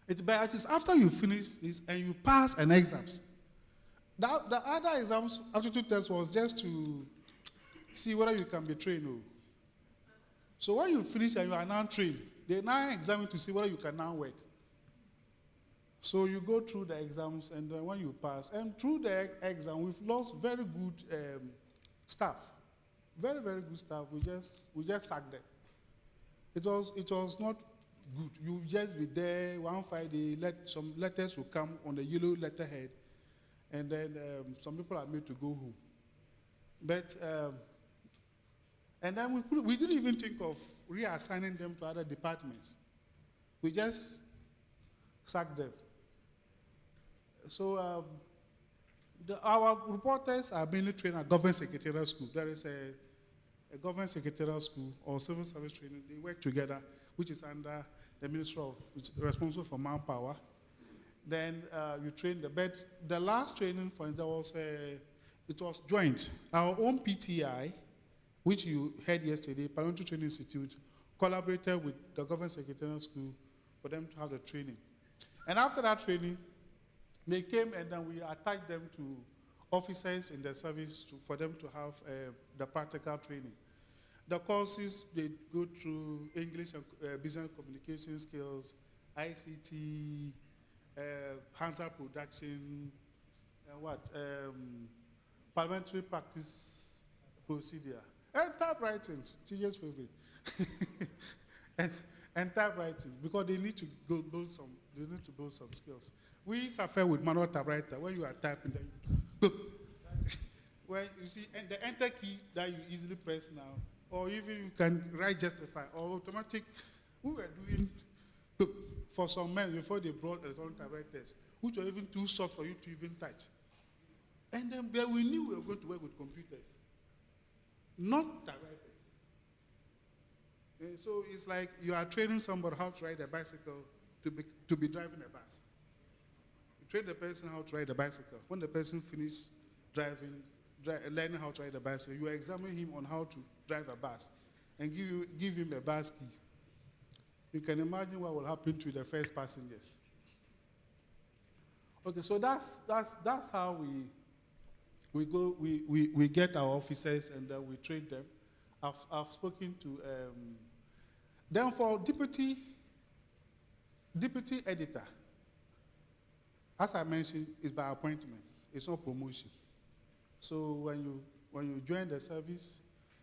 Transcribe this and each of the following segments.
But it is after you finish this and you pass an exams. The other exams, aptitude test was just to see whether you can be trained. Oh. So when you finish and you are now trained, they now examine to see whether you can now work. So you go through the exams, and then when you pass, and through the exam, we've lost very good staff, very good staff. We just sacked them. It was not good. You just be there one Friday. Some letters will come on the yellow letterhead, and then some people are made to go home. But and then we didn't even think of reassigning them to other departments. We just sacked them. So our reporters are mainly trained at government secretarial school. There is a government secretarial school or civil service training. They work together, which is under the Ministry of, which is responsible for manpower. Then you train but the last training, for instance, it was joint. Our own PTI, which you heard yesterday, Parliamentary Training Institute, collaborated with the government secretarial school for them to have the training. And after that training, they came and then we attached them to officers in the service for them to have the practical training. The courses, they go through English and business communication skills, ICT, Hansard production, parliamentary practice procedure, and typewriting, teacher's favorite. and typewriting, because they need to build some skills. We suffer with manual typewriter. When you are typing, then well, you see, and the enter key that you easily press now, or even you can write justify, or automatic. We were doing for some men before they brought electronic typewriters, which were even too soft for you to even touch. And then we knew we were going to work with computers, not typewriters. And so it's like you are training somebody how to ride a bicycle to be driving a bus. You train the person how to ride a bicycle. When the person finishes learning how to ride a bicycle, you examine him on how to drive a bus and give him a bus key. You can imagine what will happen to the first passengers. Okay, so that's how we get our officers and then we train them. I've spoken to then for deputy editor, as I mentioned, is by appointment. It's not promotion. So when you join the service,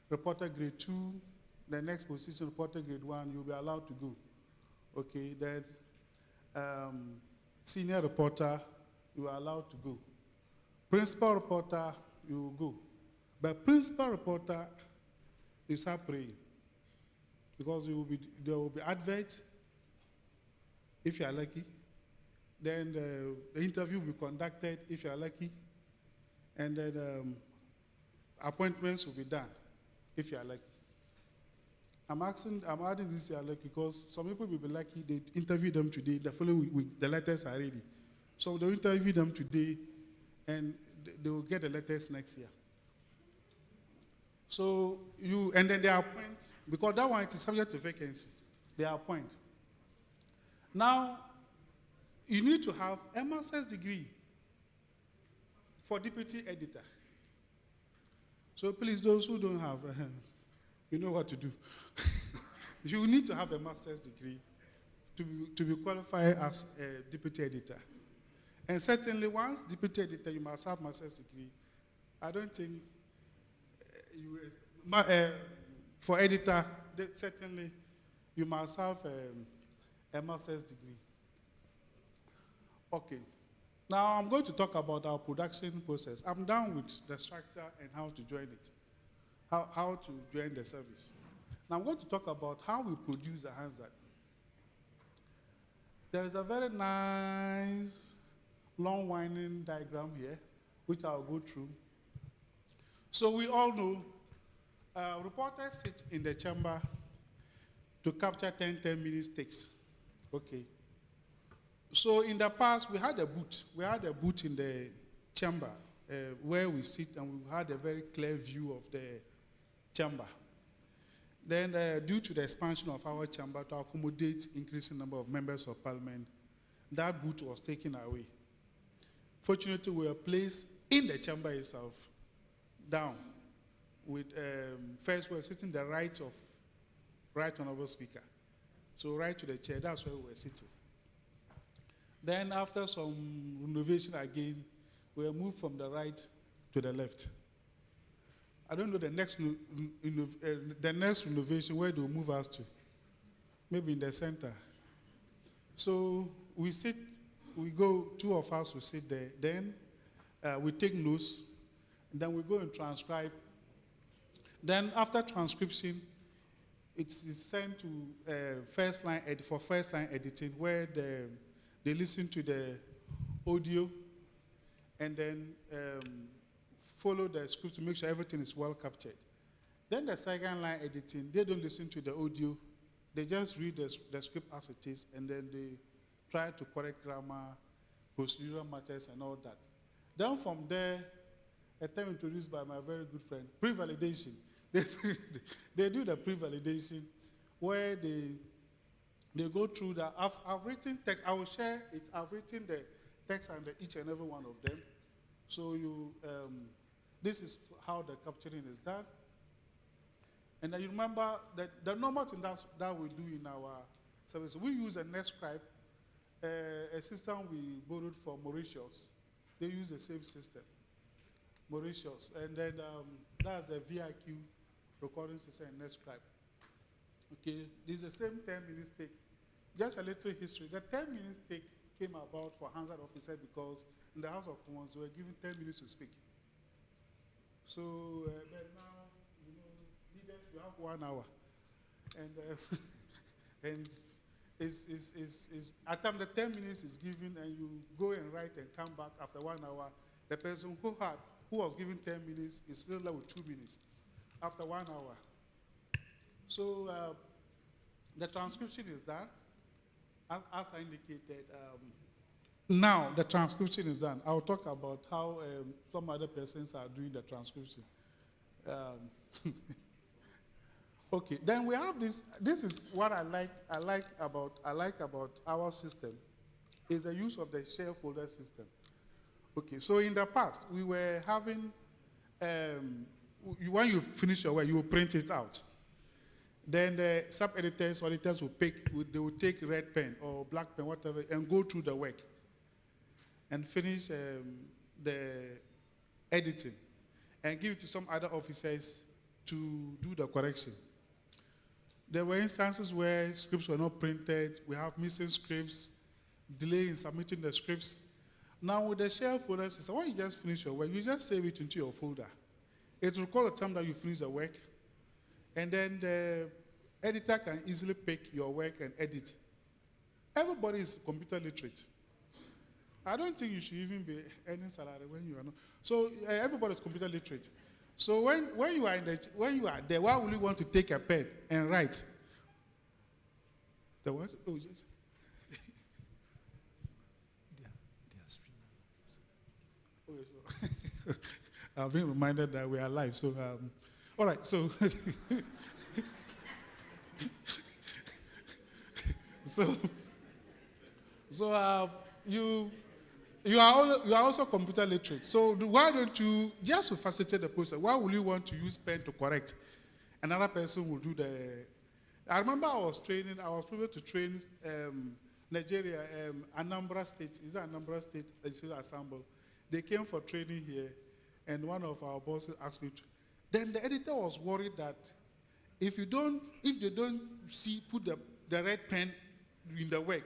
reporter grade 2, the next position, reporter grade 1, you'll be allowed to go. Okay, then senior reporter, you are allowed to go. Principal reporter, you will go. But principal reporter, you start praying. Because there will be adverts, if you are lucky. Then the interview will be conducted, if you are lucky. And then appointments will be done, if you are lucky. I'm adding this year lucky because some people will be lucky, they interview them today, the following week, the letters are ready. So they'll interview them today, and they will get the letters next year. So and then they appoint, because that one is subject to vacancy, they appoint. Now, you need to have a master's degree for deputy editor. So please, those who don't have, you know what to do. You need to have a master's degree to be qualified as a deputy editor. And certainly once deputy editor, you must have master's degree. I don't think for editor, certainly you must have a master's degree. Okay. Now I'm going to talk about our production process. I'm done with the structure and how to join it, how to join the service. Now I'm going to talk about how we produce a Hansard. There is a very nice long winding diagram here, which I'll go through. So we all know reporters sit in the chamber to capture 10-minute takes. Okay. So in the past, we had a booth. We had a booth in the chamber where we sit, and we had a very clear view of the chamber. Then due to the expansion of our chamber to accommodate increasing number of members of parliament, that boot was taken away. Fortunately, we were placed in the chamber itself, down, with first we were sitting the right honorable speaker. So right to the chair, that's where we were sitting. Then after some renovation again, we were moved from the right to the left. I don't know the next renovation, where they'll move us to. Maybe in the center. So we sit, we go, two of us will sit there. Then we take notes. Then we go and transcribe. Then after transcription, it's sent to first line editing, where they listen to the audio and then follow the script to make sure everything is well captured. Then the second line editing, they don't listen to the audio. They just read the script as it is, and then they try to correct grammar, procedural matters, and all that. Then from there, a term introduced by my very good friend, pre-validation. They do the pre-validation, where they go through that. I've written text. I will share it. I've written the text under each and every one of them. So this is how the capturing is done. And then you remember that the normal thing that we do in our service, we use a NetScribe, a system we borrowed from Mauritius. They use the same system, Mauritius. And then that's a VIQ recording system in NetScribe. Okay, this is the same 10 minutes take. Just a little history. The 10 minutes take came about for Hansard officer because in the House of Commons, they were given 10 minutes to speak. So but now, leaders, you have 1 hour. And, and at times the 10 minutes is given and you go and write and come back after 1 hour. The person who was given 10 minutes is still left with 2 minutes after 1 hour. So the transcription is done, as I indicated. Now the transcription is done. I'll talk about how some other persons are doing the transcription. Okay, then we have this. This is what I like about our system, is the use of the shareholder system. Okay, so in the past we were having when you finish your work, you will print it out. Then the sub-editors or editors they will take red pen or black pen, whatever, and go through the work and finish the editing and give it to some other officers to do the correction. There were instances where scripts were not printed. We have missing scripts, delay in submitting the scripts. Now with the share folder system, when you just finish your work, you just save it into your folder. It will call the time that you finish the work, and then the editor can easily pick your work and edit. Everybody is computer literate. I don't think you should even be earning salary when you are not. So everybody is computer literate. So when you are there, why would you want to take a pen and write? The what? Oh, yes. they are streaming. Okay, so I've been reminded that we are live. So all right. So you are also computer literate. So why don't you, just to facilitate the process, why would you want to use pen to correct? Another person will do the. I remember I was privileged to train Nigeria, Anambra State. Is it Anambra State Legislative Assembly? They came for training here, and one of our bosses asked me to. Then the editor was worried that if they don't put the red pen in the work,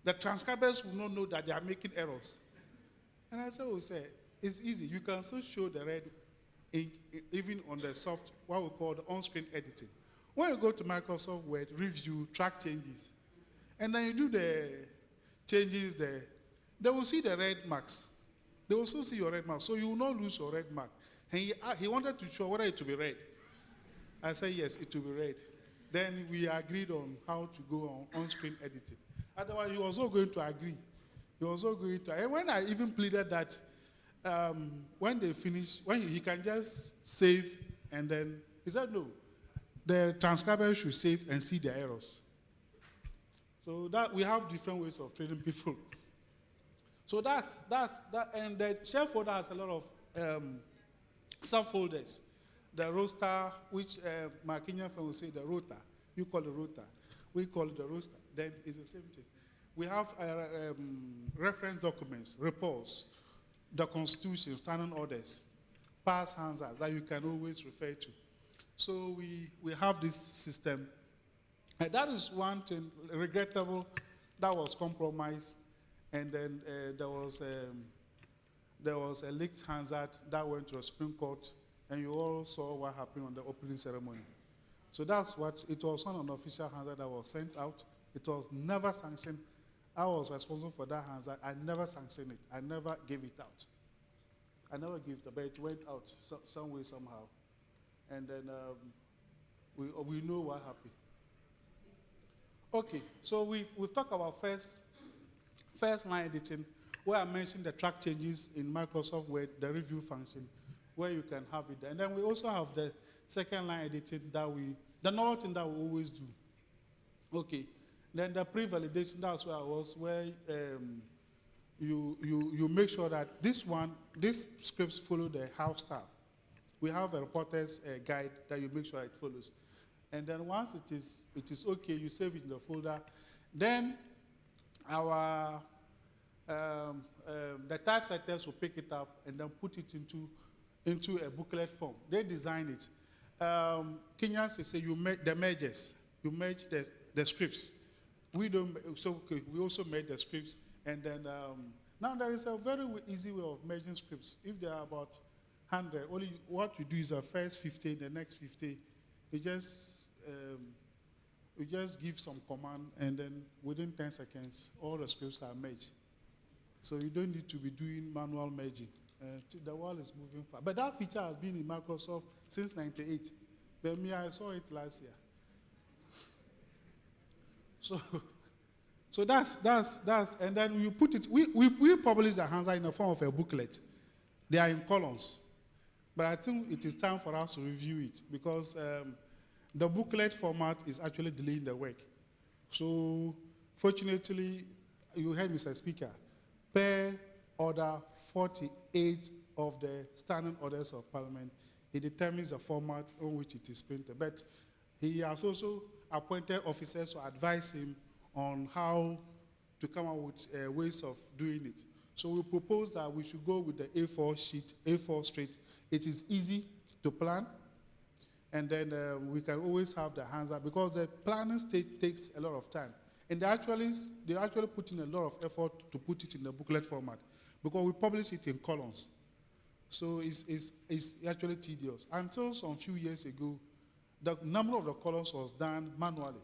the transcribers will not know that they are making errors. And I said, oh, sir, it's easy. You can still show the red ink even on the soft, what we call the on-screen editing. When you go to Microsoft Word, review, track changes, and then you do the changes there, they will see the red marks. They will still see your red marks, so you will not lose your red mark. And he wanted to show whether it will be red. I said, yes, it will be red. Then we agreed on how to go on-screen editing. Otherwise, he was also going to agree. He was also going to. And when I even pleaded that, when they finish, he can just save, and then he said no. The transcriber should save and see the errors. So that we have different ways of training people. So that's that, and the shareholder has a lot of subfolders. The roster, which my Kenyan friend will say the rota, you call the rota, we call it the roster. Then it's the same thing. We have reference documents, reports, the constitution, standing orders, past Hansard that you can always refer to. So we have this system. And that is one thing regrettable that was compromised, and then there was a leaked Hansard that went to the Supreme Court, and you all saw what happened on the opening ceremony. So that's what, it was not an official Hansard that was sent out. It was never sanctioned. I was responsible for that Hansard. I never sanctioned it. I never gave it out. I never gave it, but it went out some way, somehow. And then we know what happened. Okay, so we've talked about first line editing, where I mentioned the track changes in Microsoft Word, the review function, where you can have it there. And then we also have the second line editing the normal thing that we always do. Okay, then the pre-validation, that's where I was, where you make sure that these scripts follow the house style. We have a reporter's guide that you make sure it follows. And then once it is okay, you save it in the folder. Then our the typesetters will pick it up and then put it into a booklet form. They design it. Kenyans say you make the merges. You merge the scripts. We don't. So okay, we also made the scripts, and then now there is a very easy way of merging scripts. If there are about 100, only what you do is the first 50, the next 50. You just give some command, and then within 10 seconds, all the scripts are merged. So you don't need to be doing manual merging. The world is moving fast. But that feature has been in Microsoft since '98. But me, I saw it last year. So that's, and then you put it, we publish the Hansard in the form of a booklet. They are in columns. But I think it is time for us to review it, because the booklet format is actually delaying the work. So fortunately, you heard Mr. Speaker, per order 48 of the standing orders of Parliament, he determines the format on which it is printed. But he has also appointed officers to advise him on how to come up with ways of doing it. So we propose that we should go with the A4 sheet, A4 straight. It is easy to plan, and then we can always have the Hansard, because the planning stage takes a lot of time. And they actually put in a lot of effort to put it in the booklet format, because we publish it in columns. So it's actually tedious. Until some few years ago, the number of the columns was done manually.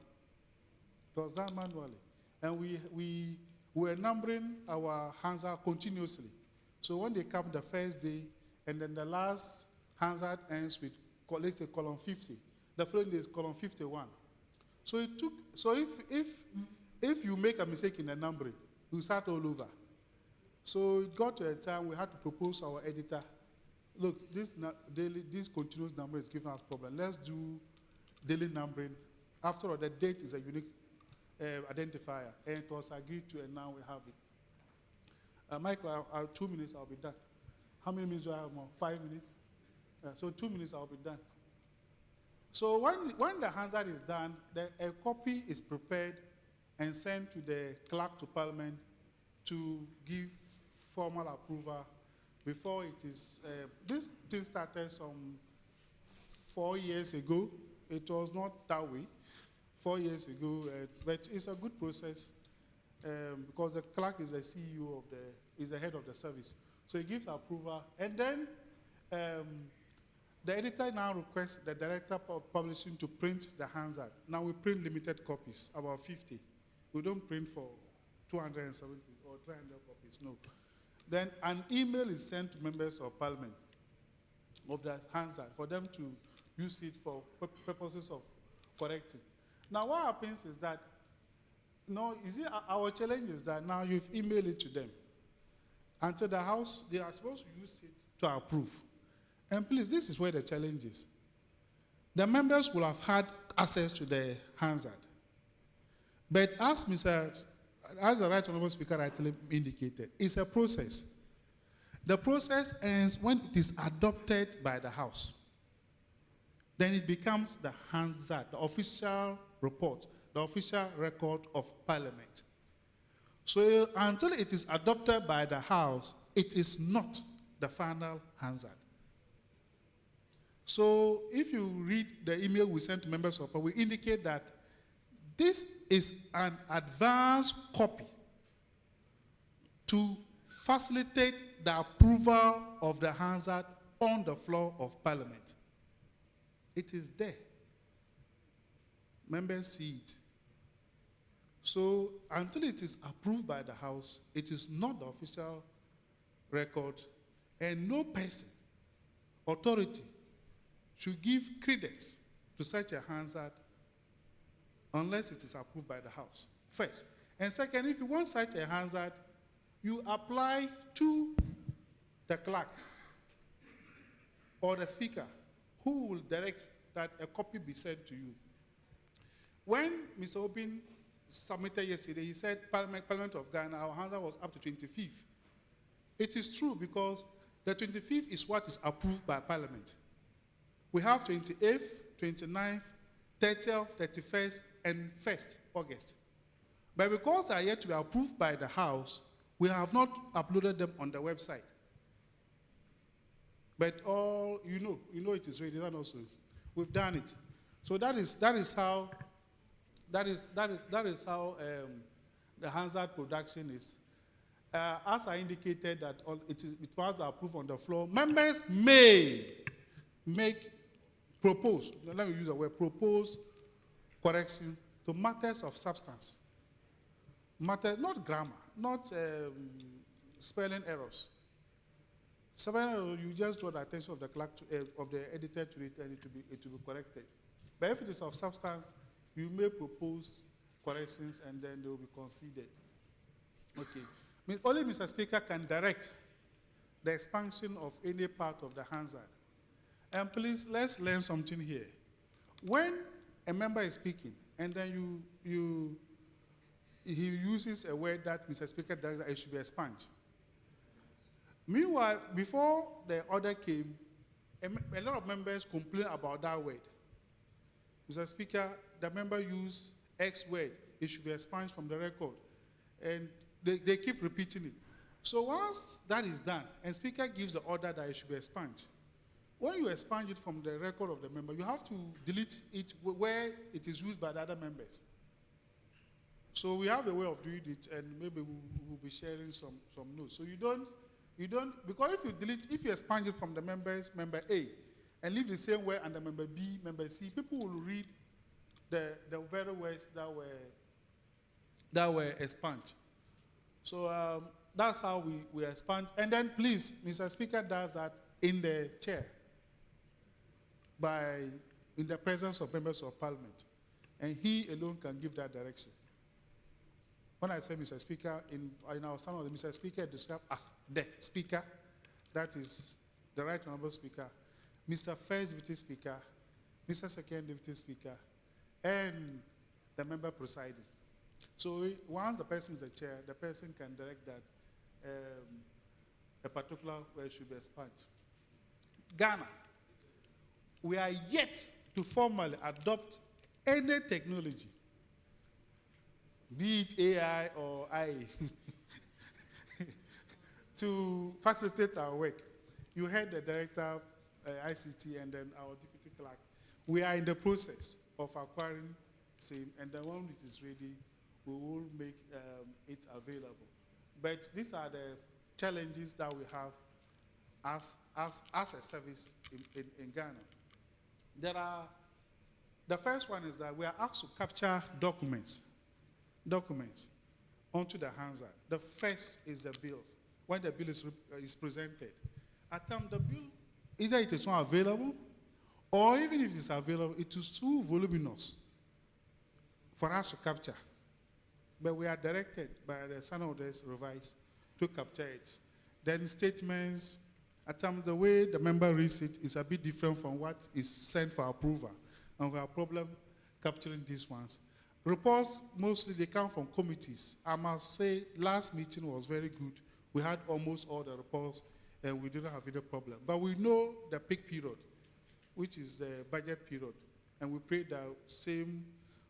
It was done manually. And we were numbering our Hansard continuously. So when they come the first day, and then the last Hansard ends with, let's say, column 50. The following day is column 51. So it took, so if you make a mistake in the numbering, you start all over. So it got to a time we had to propose to our editor, look, this continuous number is giving us problem. Let's do daily numbering. After all, the date is a unique identifier, and it was agreed to, and now we have it. Michael, 2 minutes, I'll be done. How many minutes do I have more? 5 minutes? So 2 minutes, I'll be done. So when the Hansard is done, a copy is prepared and sent to the clerk to Parliament to give formal approval before it is. This thing started some 4 years ago. It was not that way 4 years ago, but it's a good process because the clerk is the CEO is the head of the service. So he gives approval, and then the editor now requests the director of publishing to print the Hansard. Now we print limited copies, about 50. We don't print for 270 or 300 copies, no. Then an email is sent to members of Parliament of the Hansard for them to use it for purposes of correcting. Now what happens is that, you see, our challenge is that now you've emailed it to them. And to the House, they are supposed to use it to approve. And please, this is where the challenge is. The members will have had access to the Hansard. But as the Right Honourable Speaker rightly indicated, it's a process. The process ends when it is adopted by the House. Then it becomes the Hansard, the official report, the official record of Parliament. So until it is adopted by the House, it is not the final Hansard. So if you read the email we sent to members of Parliament, we indicate that this is an advance copy to facilitate the approval of the Hansard on the floor of Parliament. It is there. Members see it. So until it is approved by the House, it is not the official record, and no person, authority, should give credence to such a Hansard unless it is approved by the House, first. And second, if you want such a Hansard, you apply to the clerk or the speaker, who will direct that a copy be sent to you. When Mr. Obin submitted yesterday, he said Parliament of Ghana, our Hansard was up to 25th. It is true because the 25th is what is approved by Parliament. We have 28th, 29th, 30th, 31st, and 1st August. But because they are yet to be approved by the House, we have not uploaded them on the website. But all you know it is ready, and also we've done it. So that is how the Hansard production is. As I indicated that it was approved on the floor, members may propose, let me use the word propose, correction to matters of substance. Matter, not grammar, not spelling errors. Spelling errors, you just draw the attention of the clerk of the editor to it, and it will be corrected. But if it is of substance, you may propose corrections, and then they will be considered. Okay. Only Mr. Speaker can direct the expansion of any part of the Hansard. And please, let's learn something here. When a member is speaking, and then he uses a word that Mr. Speaker directed that it should be expunged. Meanwhile, before the order came, a lot of members complained about that word. Mr. Speaker, the member used X word, it should be expunged from the record. And they keep repeating it. So once that is done, and Speaker gives the order that it should be expunged, when you expunge it from the record of the member, you have to delete it where it is used by the other members. So we have a way of doing it, and maybe we'll be sharing some notes. So you don't, because if you expunge it from the members, member A, and leave the same way under member B, member C, people will read the very words that were expunged. So that's how we expunge. And then please, Mr. Speaker does that in the chair, in the presence of members of Parliament. And he alone can give that direction. When I say Mr. Speaker, in our standard, Mr. Speaker is described as the Speaker, that is the Right Honourable Speaker, Mr. First Deputy Speaker, Mr. Second Deputy Speaker, and the member presiding. So once the person is a chair, the person can direct that a particular word should be expunged. Ghana, we are yet to formally adopt any technology, be it AI or IA, to facilitate our work. You heard the director, ICT, and then our deputy clerk. We are in the process of acquiring same, and then when it is ready, we will make it available. But these are the challenges that we have as a service in Ghana. The first one is that we are asked to capture documents onto the Hansard. The first is the bills. When the bill is presented, at times the bill, either it is not available, or even if it is available, it is too voluminous for us to capture. But we are directed by the standards revised to capture it. Then statements, at times the way the member reads it is a bit different from what is sent for approval. And we have a problem capturing these ones. Reports, mostly they come from committees. I must say, last meeting was very good. We had almost all the reports, and we didn't have any problem. But we know the peak period, which is the budget period, and we pray that same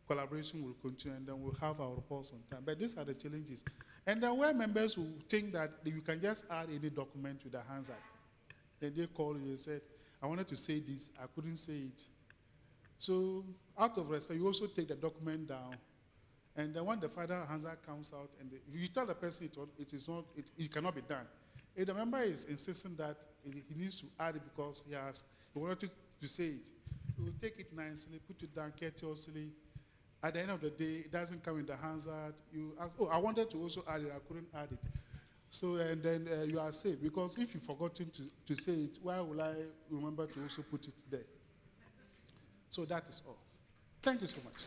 collaboration will continue, and then we'll have our reports on time. But these are the challenges. And then where members will think that you can just add any document to the Hansard, then they call you and say, I wanted to say this, I couldn't say it. So out of respect, you also take the document down, and then when the final Hansard comes out, and you tell the person it cannot be done. If the member is insisting that he needs to add it because he wanted to say it, you will take it nicely, put it down courteously. At the end of the day, it doesn't come in the Hansard. You ask, oh, I wanted to also add it, I couldn't add it. So, and then you are safe, because if you've forgotten to say it, why will I remember to also put it there? So that is all. Thank you so much.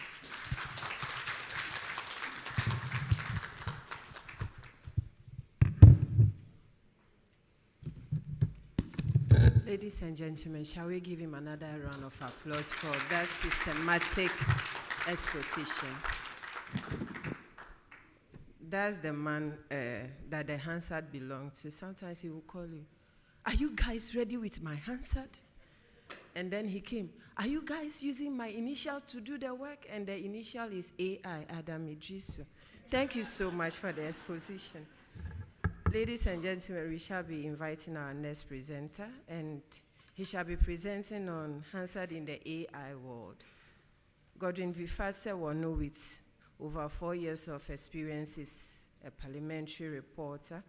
Ladies and gentlemen, shall we give him another round of applause for that systematic exposition? That's the man that the Hansard belongs to. Sometimes he will call you, are you guys ready with my Hansard? And then he came, are you guys using my initials to do the work? And the initial is AI, Adam Idrisu. Thank you so much for the exposition. Ladies and gentlemen, we shall be inviting our next presenter, and he shall be presenting on Hansard in the AI world. Godwin Vifase Wano, with over 4 years of experience, is a parliamentary reporter.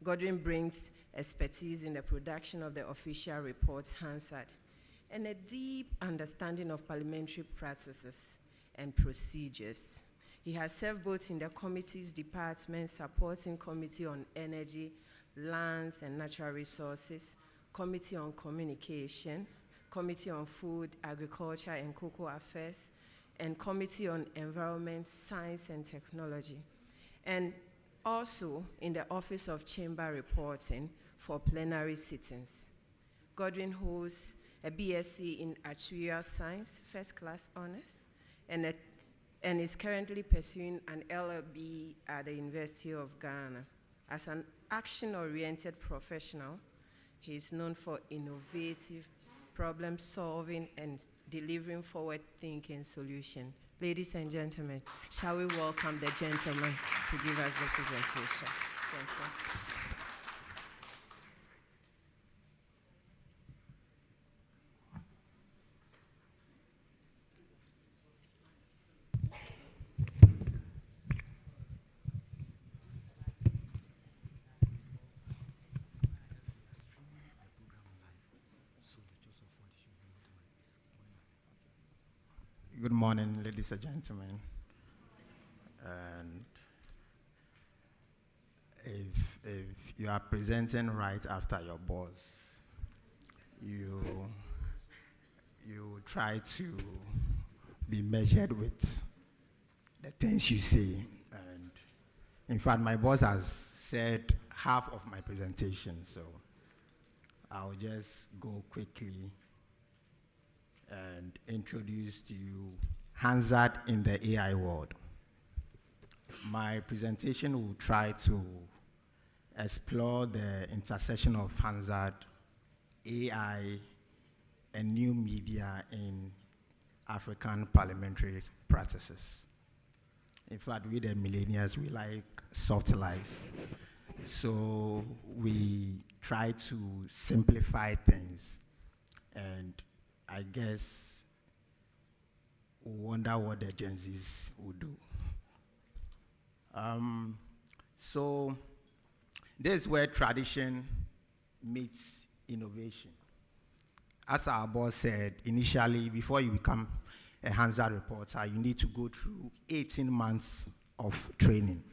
Godwin brings expertise in the production of the official reports Hansard, and a deep understanding of parliamentary practices and procedures. He has served both in the committee's department, supporting Committee on Energy, Lands and Natural Resources, Committee on Communication, Committee on Food, Agriculture and Cocoa Affairs, and Committee on Environment, Science and Technology, and also in the Office of Chamber Reporting for plenary sittings. Godwin holds a BSc in Actuarial Science, first class honors, and is currently pursuing an LLB at the University of Ghana. As an action-oriented professional, he is known for innovative problem solving and delivering forward-thinking solutions. Ladies and gentlemen, shall we welcome the gentleman to give us the presentation? Thank you. Good morning, ladies and gentlemen. And if you are presenting right after your boss, you try to be measured with the things you say. And in fact, my boss has said half of my presentation, so I'll just go quickly and introduce to you Hansard in the AI world. My presentation will try to explore the intersection of Hansard, AI, and new media in African parliamentary practices. In fact, we the millennials, we like soft life. So we try to simplify things, and I guess we wonder what the Gen Zs will do. So this is where tradition meets innovation. As our boss said, initially, before you become a Hansard reporter, you need to go through 18 months of training.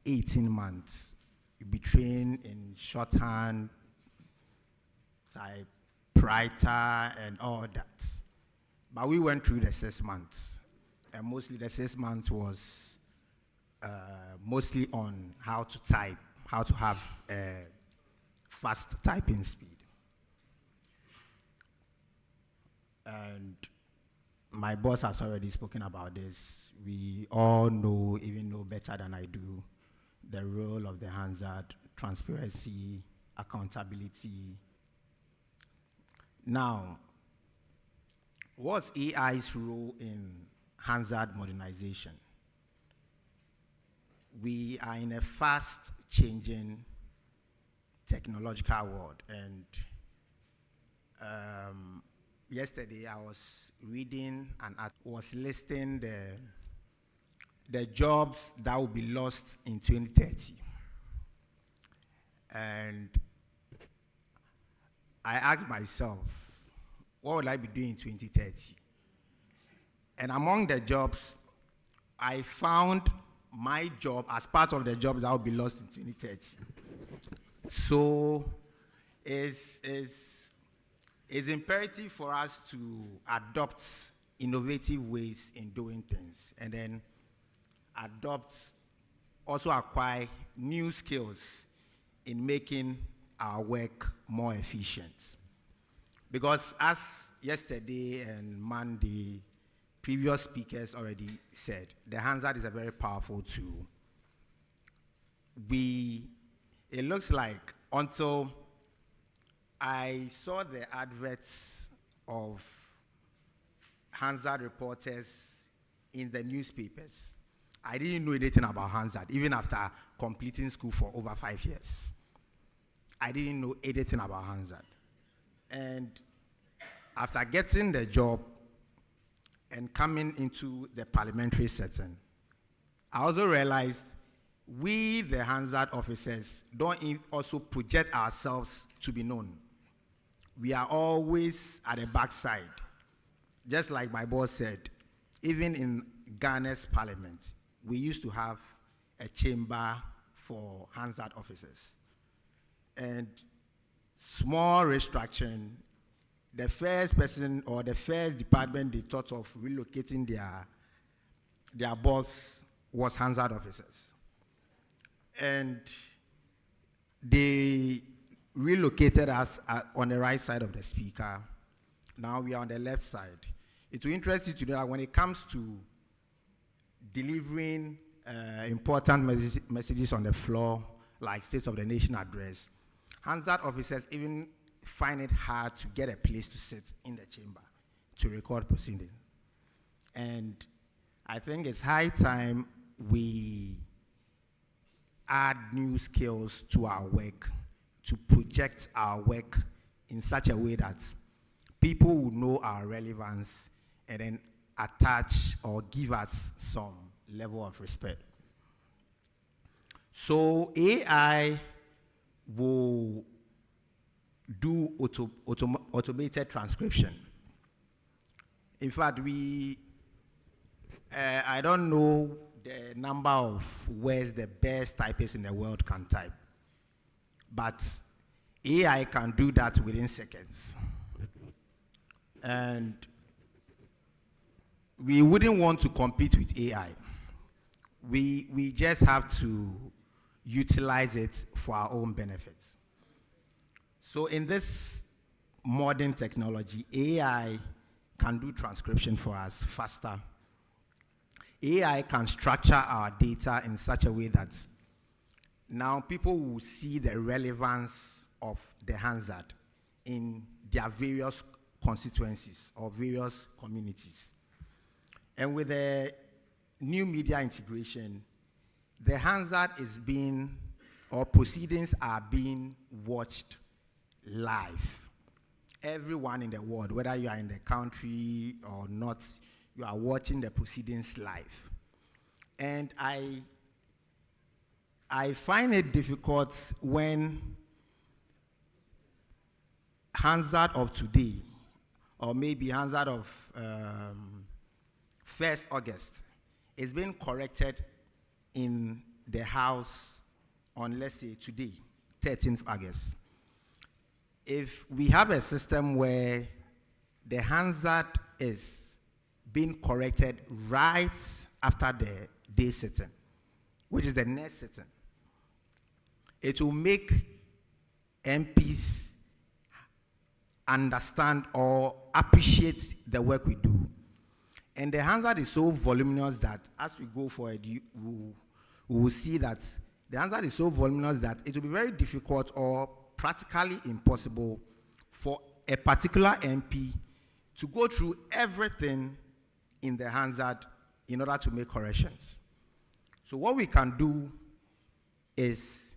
18 months. You'll be trained in shorthand, typewriter, and all that. But we went through the 6 months. And mostly the 6 months was mostly on how to type, how to have fast typing speed. And my boss has already spoken about this. We all know, even know better than I do, the role of the Hansard, transparency, accountability. Now, what's AI's role in Hansard modernization? We are in a fast-changing technological world, and yesterday I was reading and I was listing the jobs that will be lost in 2030. And I asked myself, what will I be doing in 2030? And among the jobs, I found my job as part of the jobs that will be lost in 2030. So it's imperative for us to adopt innovative ways in doing things, and then also acquire new skills in making our work more efficient. Because as yesterday and Monday, previous speakers already said, the Hansard is a very powerful tool. It looks like until I saw the adverts of Hansard reporters in the newspapers, I didn't know anything about Hansard, even after completing school for over 5 years. I didn't know anything about Hansard. And after getting the job and coming into the parliamentary setting, I also realized we, the Hansard officers, don't also project ourselves to be known. We are always at the backside. Just like my boss said, even in Ghana's parliament, we used to have a chamber for Hansard officers. And small restructuring, the first person or the first department they thought of relocating their boss was Hansard officers. And they relocated us on the right side of the speaker. Now we are on the left side. It will interest you to know that when it comes to delivering important messages on the floor, like State of the Nation address, Hansard officers even find it hard to get a place to sit in the chamber to record proceedings. And I think it's high time we add new skills to our work, to project our work in such a way that people will know our relevance and then attach or give us some level of respect. So AI will do automated transcription. In fact, I don't know the number of words the best typist in the world can type, but AI can do that within seconds. And we wouldn't want to compete with AI. We just have to utilize it for our own benefits. So in this modern technology, AI can do transcription for us faster. AI can structure our data in such a way that now people will see the relevance of the Hansard in their various constituencies or various communities. And with the new media integration, the Hansard is being, or proceedings are being watched live. Everyone in the world, whether you are in the country or not, you are watching the proceedings live. And I find it difficult when Hansard of today, or maybe Hansard of 1st August, is being corrected in the House on, let's say, today, 13th August. If we have a system where the Hansard is being corrected right after the day sitting, which is the next sitting, it will make MPs understand or appreciate the work we do. And the Hansard is so voluminous that as we go forward, we will see that the Hansard is so voluminous that it will be very difficult or practically impossible for a particular MP to go through everything in the Hansard in order to make corrections. So what we can do is,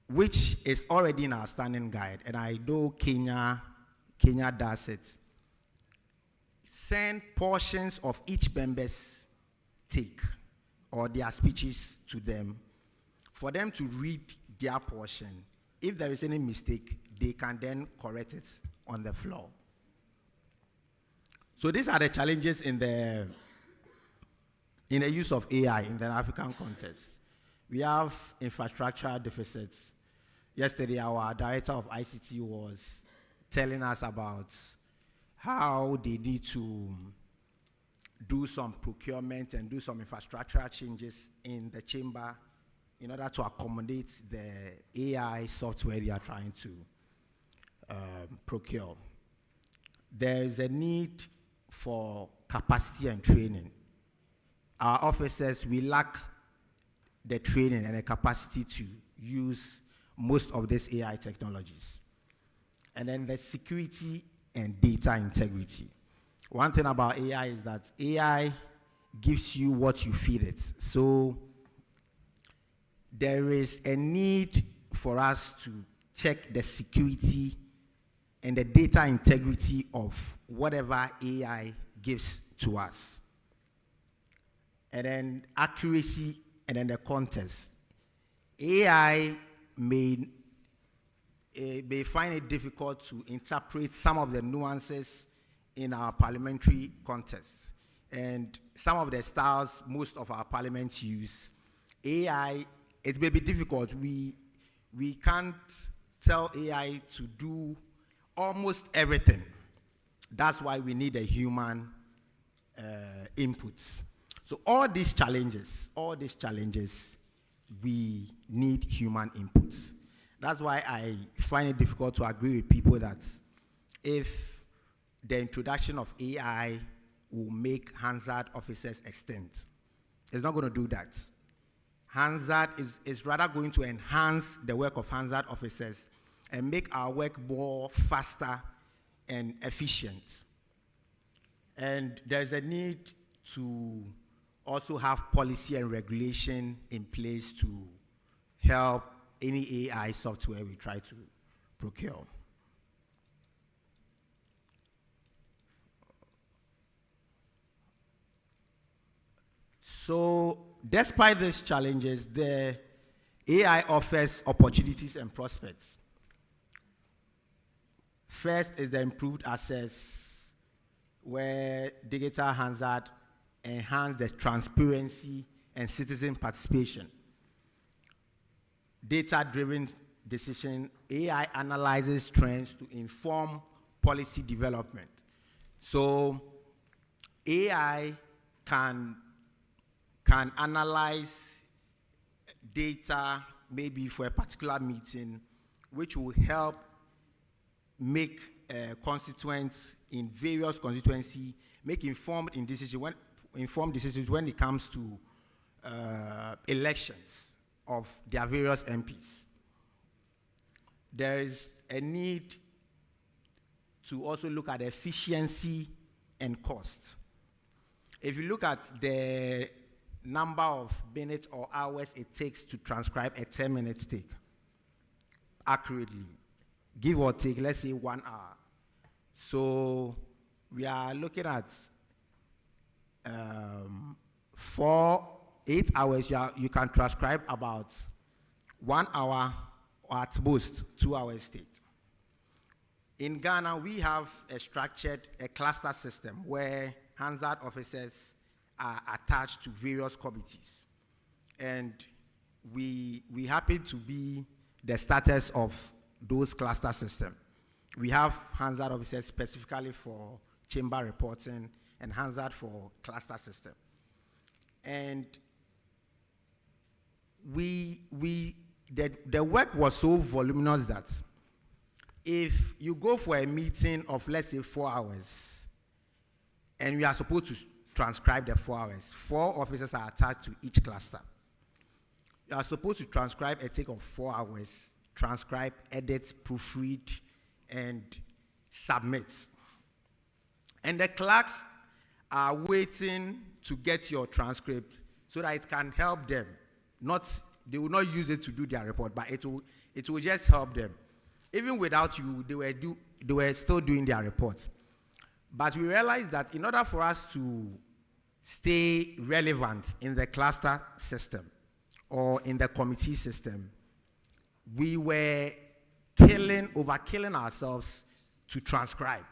which is already in our standing guide, and I know Kenya does it, send portions of each member's take or their speeches to them for them to read their portion. If there is any mistake, they can then correct it on the floor. So these are the challenges in the use of AI in the African context. We have infrastructural deficits. Yesterday, our director of ICT was telling us about how they need to do some procurement and do some infrastructural changes in the chamber in order to accommodate the AI software they are trying to procure. There is a need for capacity and training. Our officers, we lack the training and the capacity to use most of these AI technologies. And then the security and data integrity. One thing about AI is that AI gives you what you feed it. So there is a need for us to check the security and the data integrity of whatever AI gives to us. And then accuracy and then the context. AI may find it difficult to interpret some of the nuances in our parliamentary context. And some of the styles most of our parliaments use. AI, it may be difficult. We can't tell AI to do almost everything. That's why we need a human inputs. So all these challenges, we need human inputs. That's why I find it difficult to agree with people that if the introduction of AI will make Hansard officers extinct, it's not going to do that. Hansard is rather going to enhance the work of Hansard officers and make our work more faster and efficient. And there's a need to also have policy and regulation in place to help any AI software we try to procure. So, despite these challenges, the AI offers opportunities and prospects. First is the improved access, where digital Hansard enhance the transparency and citizen participation. Data-driven decision, AI analyzes trends to inform policy development. So AI can analyze data maybe for a particular meeting, which will help make constituents in various constituencies make informed decisions when it comes to elections of their various MPs. There is a need to also look at efficiency and cost. If you look at the number of minutes or hours it takes to transcribe a 10-minute take accurately, give or take, let's say 1 hour. So we are looking at 8 hours, you can transcribe about 1 hour or at most 2 hours take. In Ghana, we have a cluster system where Hansard officers are attached to various committees. And we happen to be the starters of those cluster systems. We have Hansard officers specifically for chamber reporting and Hansard for cluster system. And the work was so voluminous that if you go for a meeting of, let's say, 4 hours, and we are supposed to transcribe the 4 hours. 4 officers are attached to each cluster. You are supposed to transcribe a take of 4 hours, transcribe, edit, proofread, and submit. And the clerks are waiting to get your transcript so that it can help them. They will not use it to do their report, but it will just help them. Even without you, they were still doing their reports. But we realized that in order for us to stay relevant in the cluster system or in the committee system, we were overkilling ourselves to transcribe.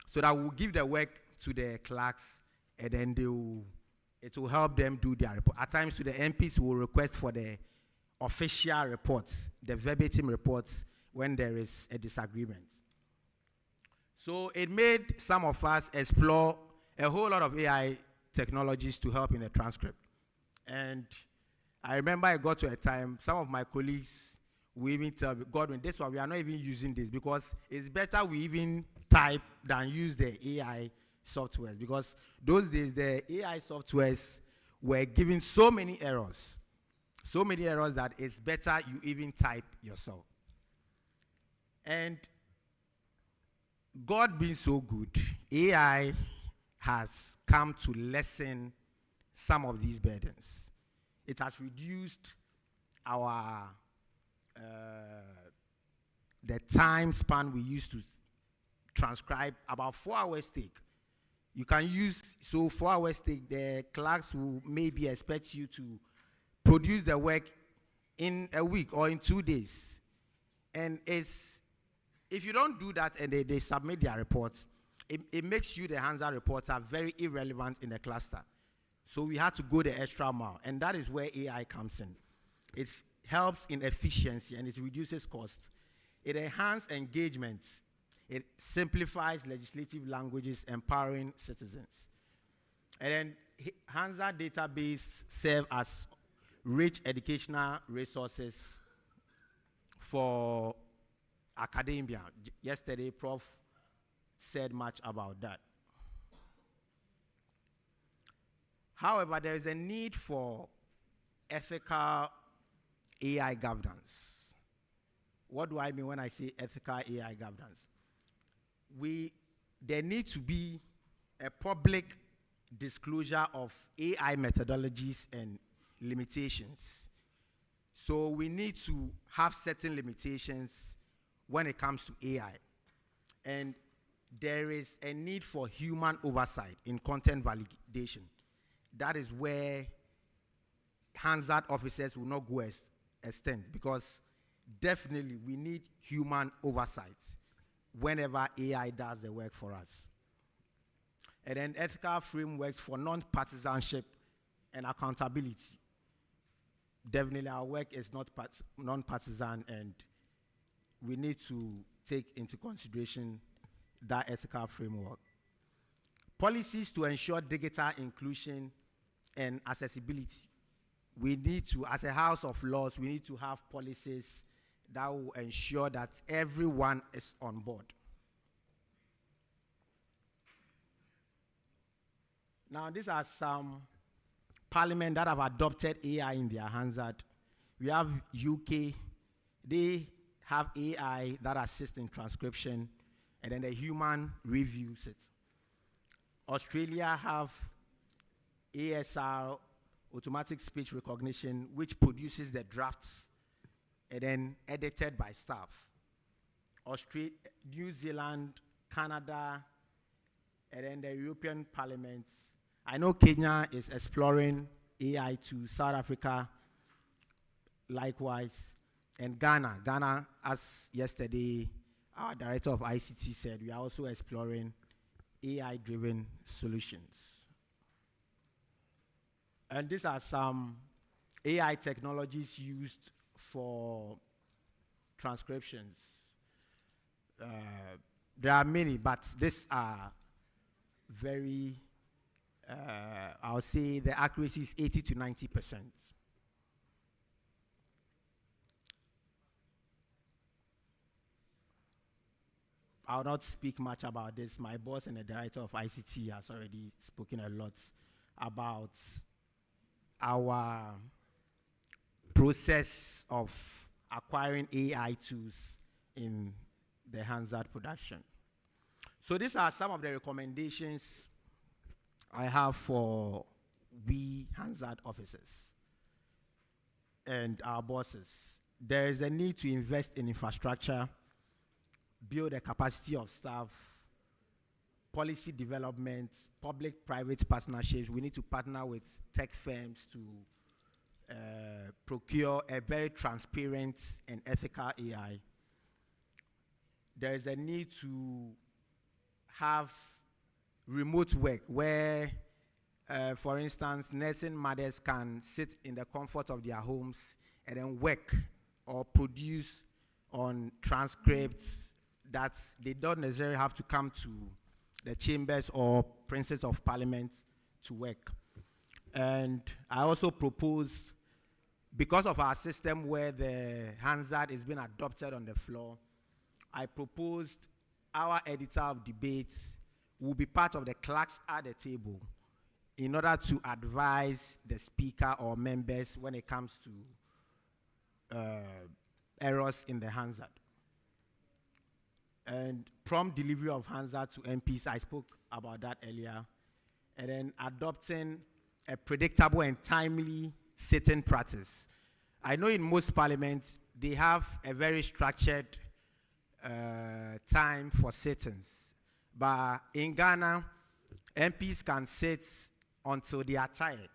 So that we'll give the work to the clerks, and then it will help them do their report. At times, to the MPs, will request for the official reports, the verbatim reports, when there is a disagreement. So it made some of us explore a whole lot of AI technologies to help in the transcript. And I remember I got to a time, some of my colleagues will even tell me, Godwin, this one, we are not even using this because it's better we even type than use the AI softwares. Because those days, the AI softwares were giving so many errors that it's better you even type yourself. And God being so good, AI has come to lessen some of these burdens. It has reduced the time span we used to transcribe. About 4 hours take. You can use, 4 hours take, the clerks will maybe expect you to produce the work in a week or in 2 days. And if you don't do that and they submit their reports, it makes you, the Hansard reporter, very irrelevant in the cluster. So we had to go the extra mile, and that is where AI comes in. It helps in efficiency and it reduces cost. It enhances engagement. It simplifies legislative languages, empowering citizens. And then Hansard database serve as rich educational resources for academia. Yesterday, Prof said much about that. However, there is a need for ethical AI governance. What do I mean when I say ethical AI governance? There needs to be a public disclosure of AI methodologies and limitations. So we need to have certain limitations when it comes to AI. And there is a need for human oversight in content validation. That is where Hansard officers will not go extent, because definitely we need human oversight whenever AI does the work for us. And then ethical frameworks for non-partisanship and accountability. Definitely our work is not non-partisan, and we need to take into consideration that ethical framework. Policies to ensure digital inclusion and accessibility. We need to, as a house of laws, we need to have policies that will ensure that everyone is on board. Now, these are some parliaments that have adopted AI in their Hansard. We have UK, they have AI that assists in transcription, and then the human reviews it. Australia have ASR, automatic speech recognition, which produces the drafts and then edited by staff. New Zealand, Canada, and then the European Parliament. I know Kenya is exploring AI to South Africa, likewise, and Ghana. Ghana, as yesterday, our director of ICT said, we are also exploring AI-driven solutions. And these are some AI technologies used for transcriptions. There are many, but these are very, I'll say the accuracy is 80 to 90%. I'll not speak much about this. My boss and the director of ICT has already spoken a lot about our process of acquiring AI tools in the Hansard production. So these are some of the recommendations I have for we Hansard officers and our bosses. There is a need to invest in infrastructure, build a capacity of staff, policy development, public-private partnerships. We need to partner with tech firms to procure a very transparent and ethical AI. There is a need to have remote work where, for instance, nursing mothers can sit in the comfort of their homes and then work or produce on transcripts that they don't necessarily have to come to the chambers or Princes of Parliament to work. And I also propose, because of our system where the Hansard is being adopted on the floor, I proposed our editor of debates will be part of the clerks at the table in order to advise the speaker or members when it comes to errors in the Hansard. And prompt delivery of Hansard to MPs, I spoke about that earlier. And then adopting a predictable and timely sitting practice. I know in most parliaments, they have a very structured time for sittings. But in Ghana, MPs can sit until they are tired.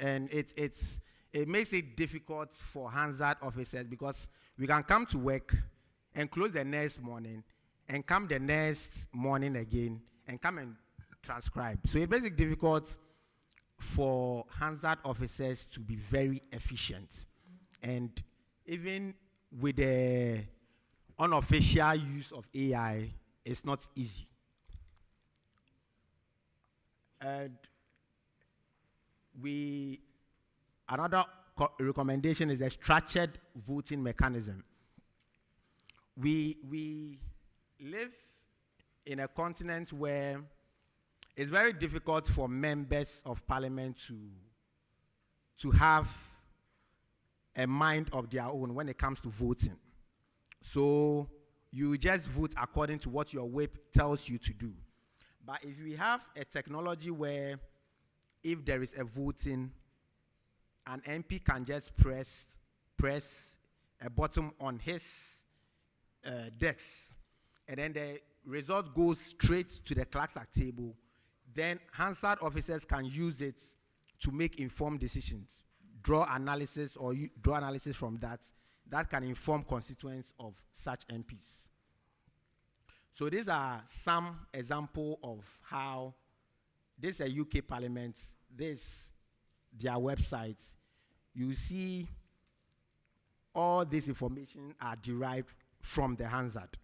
And it makes it difficult for Hansard officers because we can come to work and close the next morning and come the next morning again and come and transcribe. So it makes it difficult for Hansard officers to be very efficient. And even with the unofficial use of AI, it's not easy. And another recommendation is a structured voting mechanism. We live in a continent where it's very difficult for members of parliament to have a mind of their own when it comes to voting. So you just vote according to what your whip tells you to do. But if we have a technology where if there is a voting, an MP can just press a button on his desk, and then the result goes straight to the clerk's table, then Hansard officers can use it to make informed decisions, draw analysis from that can inform constituents of such MPs. So these are some examples of how this is a UK Parliament, their websites. You see all this information are derived from the Hansard.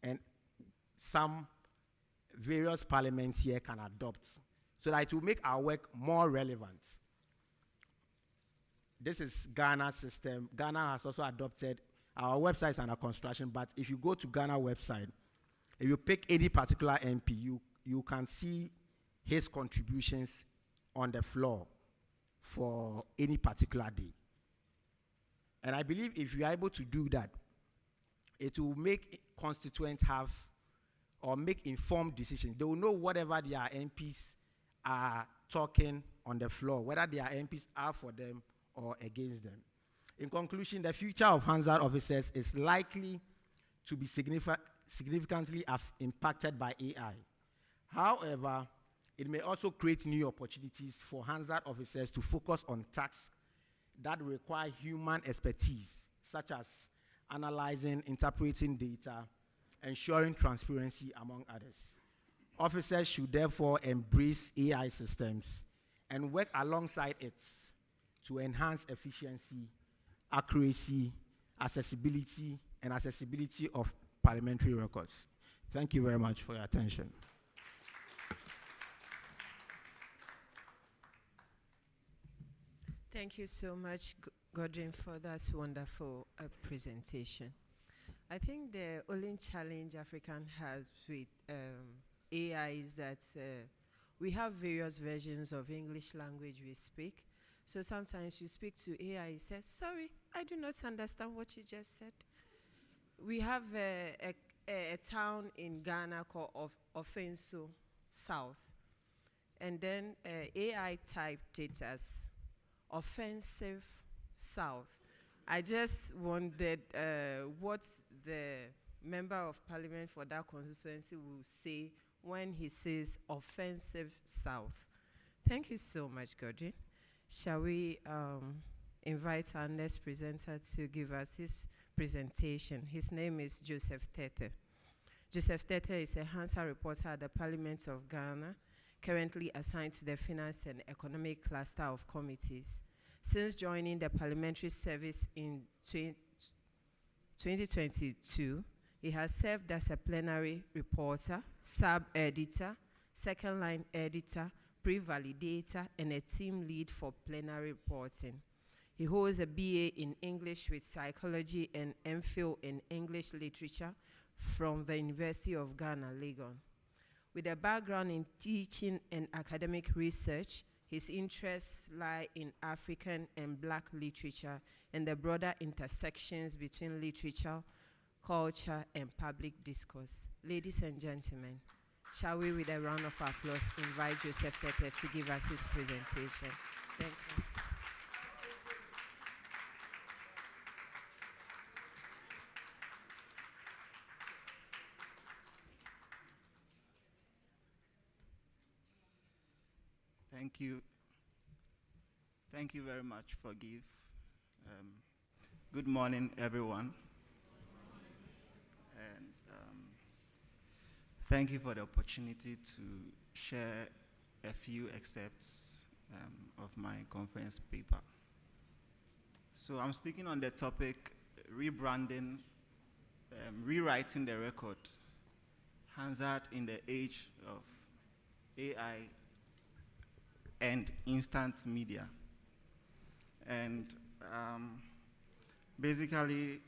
And some various parliaments here can adopt so that it will make our work more relevant. This is Ghana's system. Ghana has also adopted our websites under construction, but if you go to Ghana website, if you pick any particular MP, you can see his contributions on the floor for any particular day. And I believe if you are able to do that, it will make constituents have or make informed decisions. They will know whatever their MPs are talking on the floor, whether their MPs are for them or against them. In conclusion, the future of Hansard officers is likely to be significantly impacted by AI. However, it may also create new opportunities for Hansard officers to focus on tasks that require human expertise, such as analyzing, interpreting data, ensuring transparency, among others. Officers should therefore embrace AI systems and work alongside it to enhance efficiency, accuracy, accessibility of parliamentary records. Thank you very much for your attention. Thank you so much, Godwin, for that wonderful presentation. I think the only challenge African has with AI is that we have various versions of English language we speak. So sometimes you speak to AI, it says, sorry, I do not understand what you just said. We have a town in Ghana called Offenso South. And then AI typed it as offensive South. I just wondered what the member of parliament for that constituency will say when he says offensive South. Thank you so much, Godwin. Shall we invite our next presenter to give us his presentation? His name is Joseph Tete. Joseph Tete is a Hansard reporter at the Parliament of Ghana, currently assigned to the Finance and Economic Cluster of Committees. Since joining the parliamentary service in 2022, he has served as a plenary reporter, sub-editor, second-line editor, pre-validator, and a team lead for plenary reporting. He holds a BA in English with Psychology and MPhil in English Literature from the University of Ghana, Legon. With a background in teaching and academic research, his interests lie in African and Black literature and the broader intersections between literature, culture, and public discourse. Ladies and gentlemen, shall we, with a round of applause, invite Joseph Tete to give us his presentation. Thank you. Thank you. Thank you very much for give. Good morning, everyone. And thank you for the opportunity to share a few excerpts of my conference paper. So I'm speaking on the topic, rebranding, rewriting the record, Hansard in the age of AI and instant media. And basically,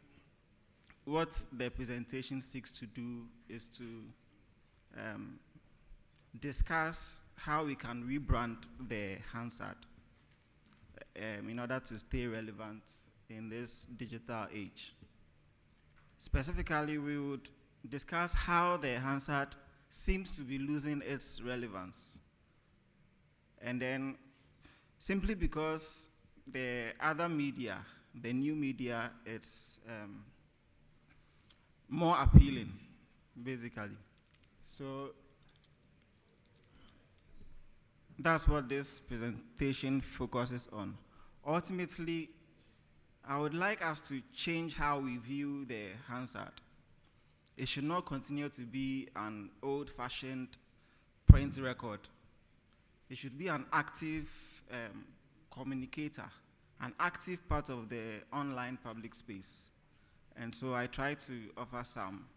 what the presentation seeks to do is to discuss how we can rebrand the Hansard in order to stay relevant in this digital age. Specifically, we would discuss how the Hansard seems to be losing its relevance. And then, simply because the other media, the new media, it's more appealing, basically. So that's what this presentation focuses on. Ultimately, I would like us to change how we view the Hansard. It should not continue to be an old-fashioned print record. It should be an active communicator, an active part of the online public space. And so I try to offer some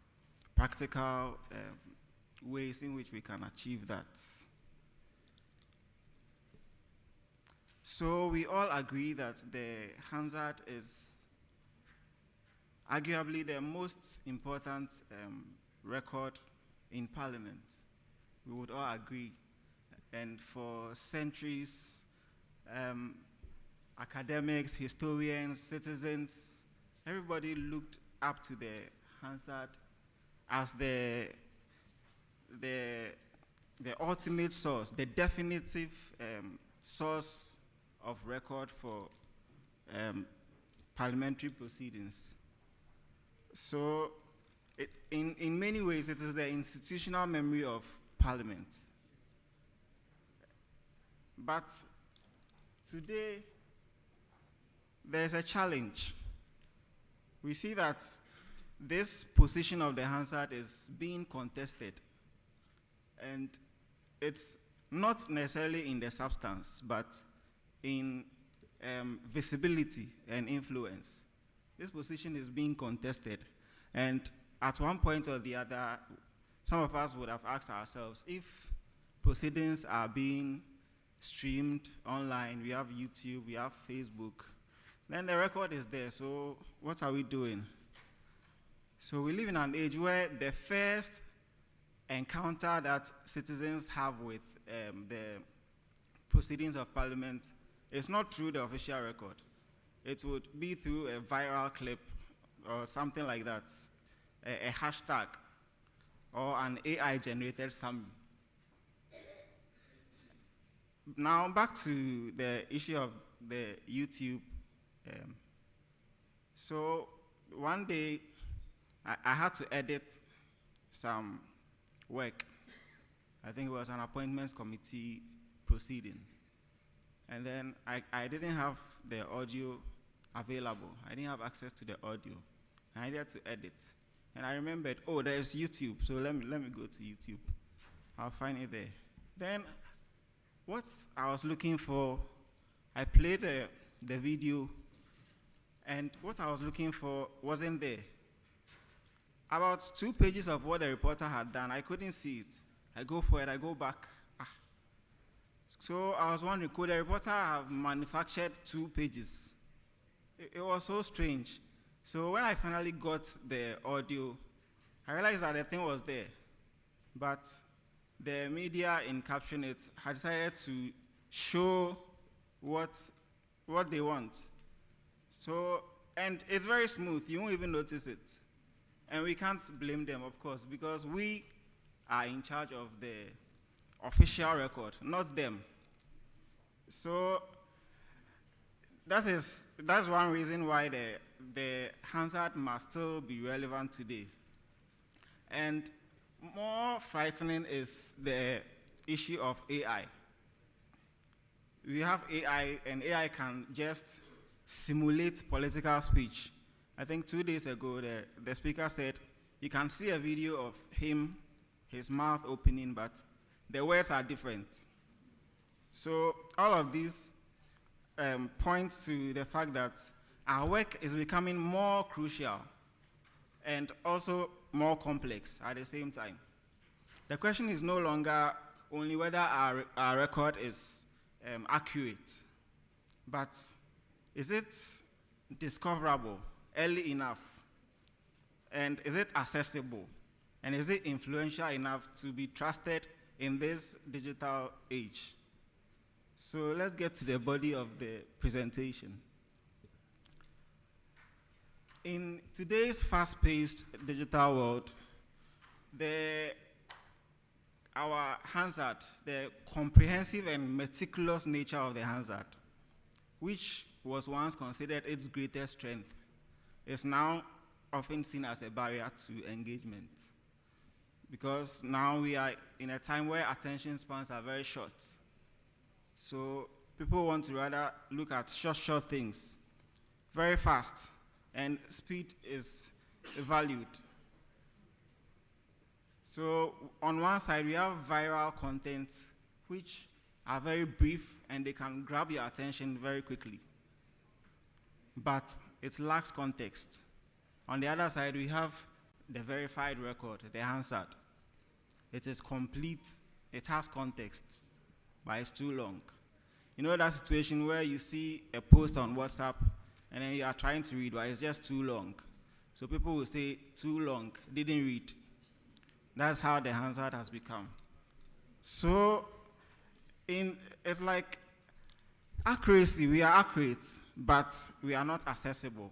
practical ways in which we can achieve that. So we all agree that the Hansard is arguably the most important record in Parliament. We would all agree. And for centuries, academics, historians, citizens, everybody looked up to the Hansard as the ultimate source, the definitive source of record for parliamentary proceedings. So in many ways, it is the institutional memory of Parliament. But today, there's a challenge. We see that this position of the Hansard is being contested. And it's not necessarily in the substance, but in visibility and influence. This position is being contested. And at one point or the other, some of us would have asked ourselves, if proceedings are being streamed online, we have YouTube, we have Facebook, then the record is there, so what are we doing? So we live in an age where the first encounter that citizens have with the proceedings of Parliament is not through the official record. It would be through a viral clip or something like that, a hashtag, or an AI-generated summary. Now back to the issue of the YouTube. So one day, I had to edit some work. I think it was an appointments committee proceeding. And then I didn't have the audio available. I didn't have access to the audio. I needed to edit. And I remembered, oh, there's YouTube, so let me go to YouTube. I'll find it there. Then what I was looking for, I played the video, and what I was looking for wasn't there. About 2 pages of what the reporter had done, I couldn't see it. I go for it, I go back. So I was wondering, could the reporter have manufactured 2 pages? It was so strange. So when I finally got the audio, I realized that the thing was there. But the media in caption it had decided to show what they want. So, and it's very smooth, you won't even notice it. And we can't blame them, of course, because we are in charge of the official record, not them. So that's one reason why the Hansard must still be relevant today. And more frightening is the issue of AI. We have AI, and AI can just simulate political speech. I think 2 days ago, the speaker said, you can see a video of him, his mouth opening, but the words are different. So all of these point to the fact that our work is becoming more crucial and also more complex at the same time. The question is no longer only whether our record is accurate, but is it discoverable early enough? And is it accessible? And is it influential enough to be trusted in this digital age? So let's get to the body of the presentation. In today's fast-paced digital world, our Hansard, the comprehensive and meticulous nature of the Hansard, which was once considered its greatest strength, is now often seen as a barrier to engagement. Because now we are in a time where attention spans are very short. So people want to rather look at short things, very fast, and speed is valued. So on one side, we have viral content, which are very brief, and they can grab your attention very quickly. But it lacks context. On the other side, we have the verified record, the Hansard. It is complete, it has context, but it's too long. You know that situation where you see a post on WhatsApp and then you are trying to read, but it's just too long. So people will say, too long, didn't read. That's how the Hansard has become. So it's like accuracy, we are accurate, but we are not accessible.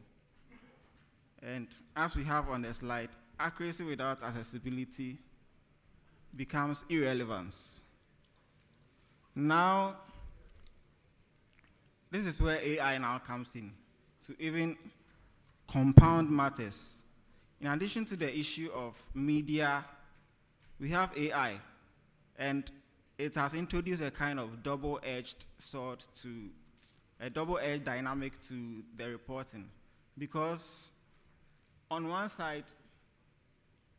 And as we have on the slide, accuracy without accessibility becomes irrelevance. Now, this is where AI now comes in to even compound matters. In addition to the issue of media, we have AI, and it has introduced a kind of double-edged sword to a double-edged dynamic to the reporting. Because on one side,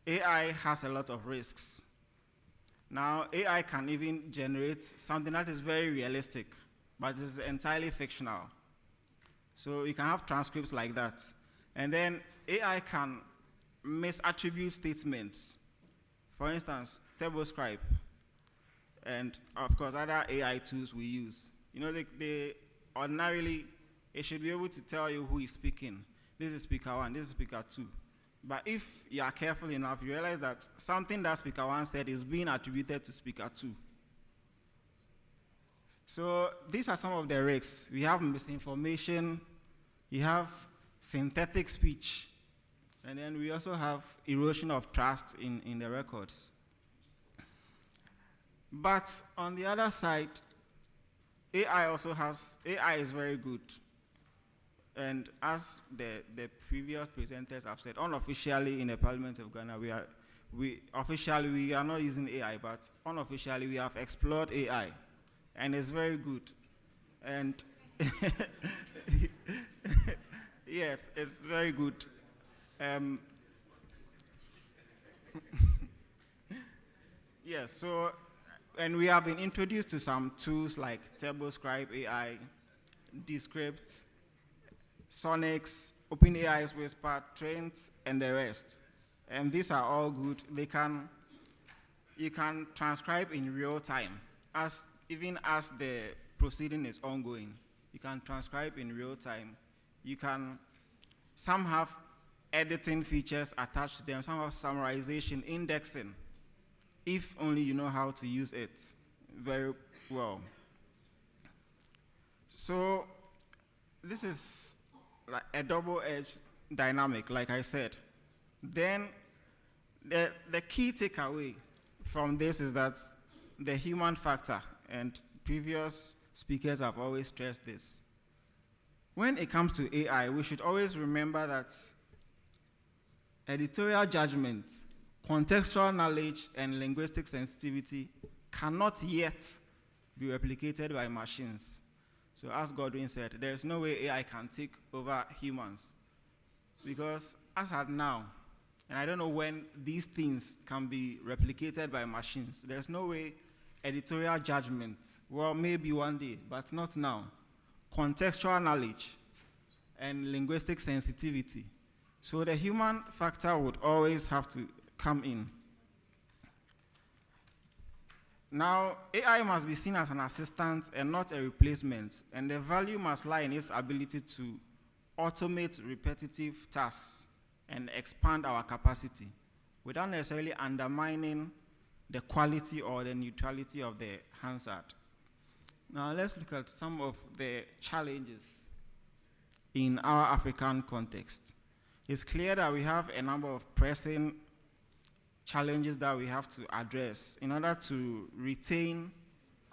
AI has a lot of risks. Now, AI can even generate something that is very realistic, but is entirely fictional. So you can have transcripts like that. And then AI can misattribute statements. For instance, TurboScribe, and of course other AI tools we use. You know, they ordinarily, it should be able to tell you who is speaking. This is speaker 1, this is speaker 2. But if you are careful enough, you realize that something that speaker 1 said is being attributed to speaker 2. So these are some of the risks. We have misinformation, you have synthetic speech, and then we also have erosion of trust in the records. But on the other side, AI is very good. And as the previous presenters have said, unofficially in the Parliament of Ghana, we are not using AI, but unofficially we have explored AI, and it's very good. And yes, it's very good. Yes, so, and we have been introduced to some tools like TurboScribe AI, Descript, Sonics, OpenAI's Whisper, Trent, and the rest. And these are all good. You can transcribe in real time, even as the proceeding is ongoing. You can transcribe in real time. Some have editing features attached to them, some have summarization, indexing, if only you know how to use it very well. So this is like a double-edged dynamic, like I said. Then the key takeaway from this is that the human factor, and previous speakers have always stressed this. When it comes to AI, we should always remember that editorial judgment, contextual knowledge, and linguistic sensitivity cannot yet be replicated by machines. So as Godwin said, there's no way AI can take over humans. Because as at now, and I don't know when these things can be replicated by machines, there's no way editorial judgment, well, maybe one day, but not now, contextual knowledge, and linguistic sensitivity. So the human factor would always have to come in. Now, AI must be seen as an assistant and not a replacement, and the value must lie in its ability to automate repetitive tasks and expand our capacity without necessarily undermining the quality or the neutrality of the Hansard. Now, let's look at some of the challenges in our African context. It's clear that we have a number of pressing challenges that we have to address in order to retain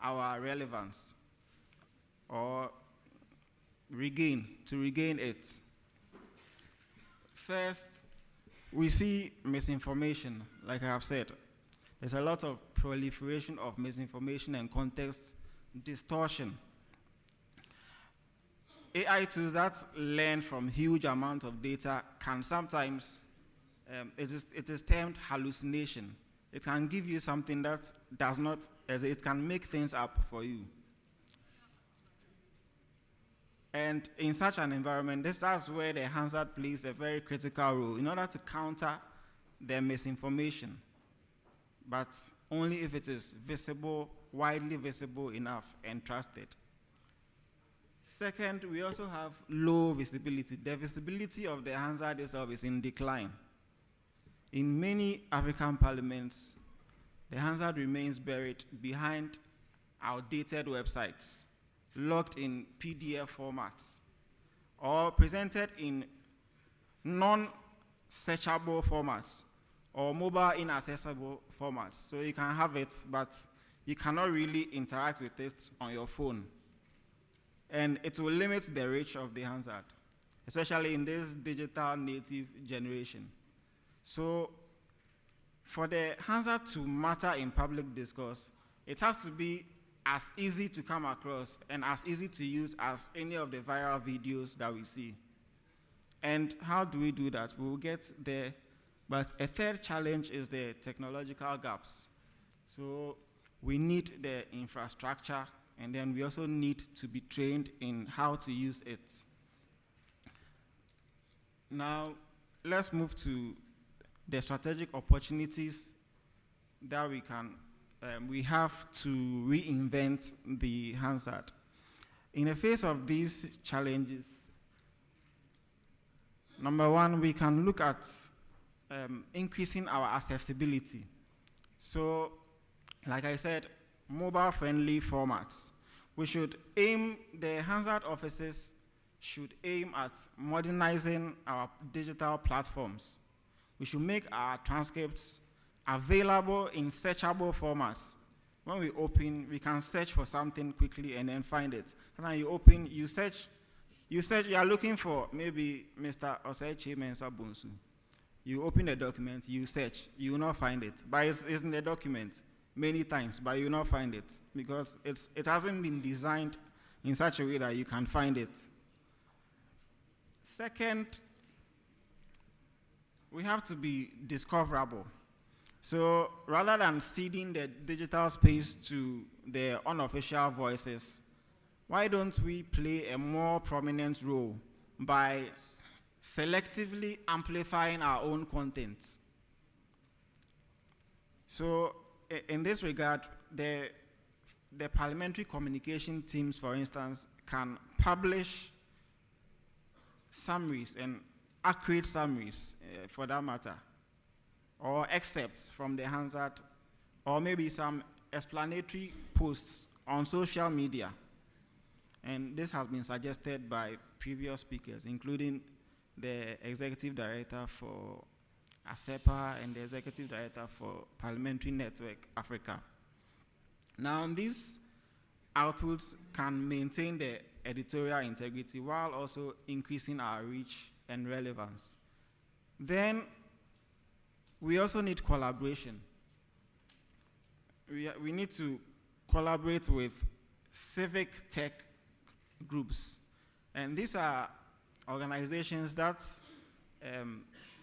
our relevance or regain it. First, we see misinformation, like I have said. There's a lot of proliferation of misinformation and context distortion. AI tools that learn from huge amounts of data can sometimes, it is termed hallucination. It can give you something that does not, it can make things up for you. And in such an environment, that's where the Hansard plays a very critical role in order to counter the misinformation, but only if it is visible, widely visible enough and trusted. Second, we also have low visibility. The visibility of the Hansard itself is in decline. In many African parliaments, the Hansard remains buried behind outdated websites, locked in PDF formats, or presented in non-searchable formats, or mobile inaccessible formats. So you can have it, but you cannot really interact with it on your phone. And it will limit the reach of the Hansard, especially in this digital native generation. So for the Hansard to matter in public discourse, it has to be as easy to come across and as easy to use as any of the viral videos that we see. And how do we do that? We'll get there. But a third challenge is the technological gaps. So we need the infrastructure, and then we also need to be trained in how to use it. Now, let's move to the strategic opportunities that we have to reinvent the Hansard. In the face of these challenges, number one, we can look at increasing our accessibility. So, like I said, mobile-friendly formats. We should aim, the Hansard offices should aim at modernizing our digital platforms. We should make our transcripts available in searchable formats. When we open, we can search for something quickly and then find it. And then you open, you search, you are looking for maybe Mr. Osei Chimensa Bunsu. You open the document, you search, you will not find it. But it's in the document many times, but you will not find it because it hasn't been designed in such a way that you can find it. Second, we have to be discoverable. So rather than ceding the digital space to the unofficial voices, why don't we play a more prominent role by selectively amplifying our own content? So in this regard, the parliamentary communication teams, for instance, can publish summaries and accurate summaries, for that matter, or excerpts from the Hansard, or maybe some explanatory posts on social media. And this has been suggested by previous speakers, including the Executive Director for ASEPA and the Executive Director for Parliamentary Network Africa. Now, these outputs can maintain the editorial integrity while also increasing our reach and relevance. Then, we also need collaboration. We need to collaborate with civic tech groups. And these are organizations that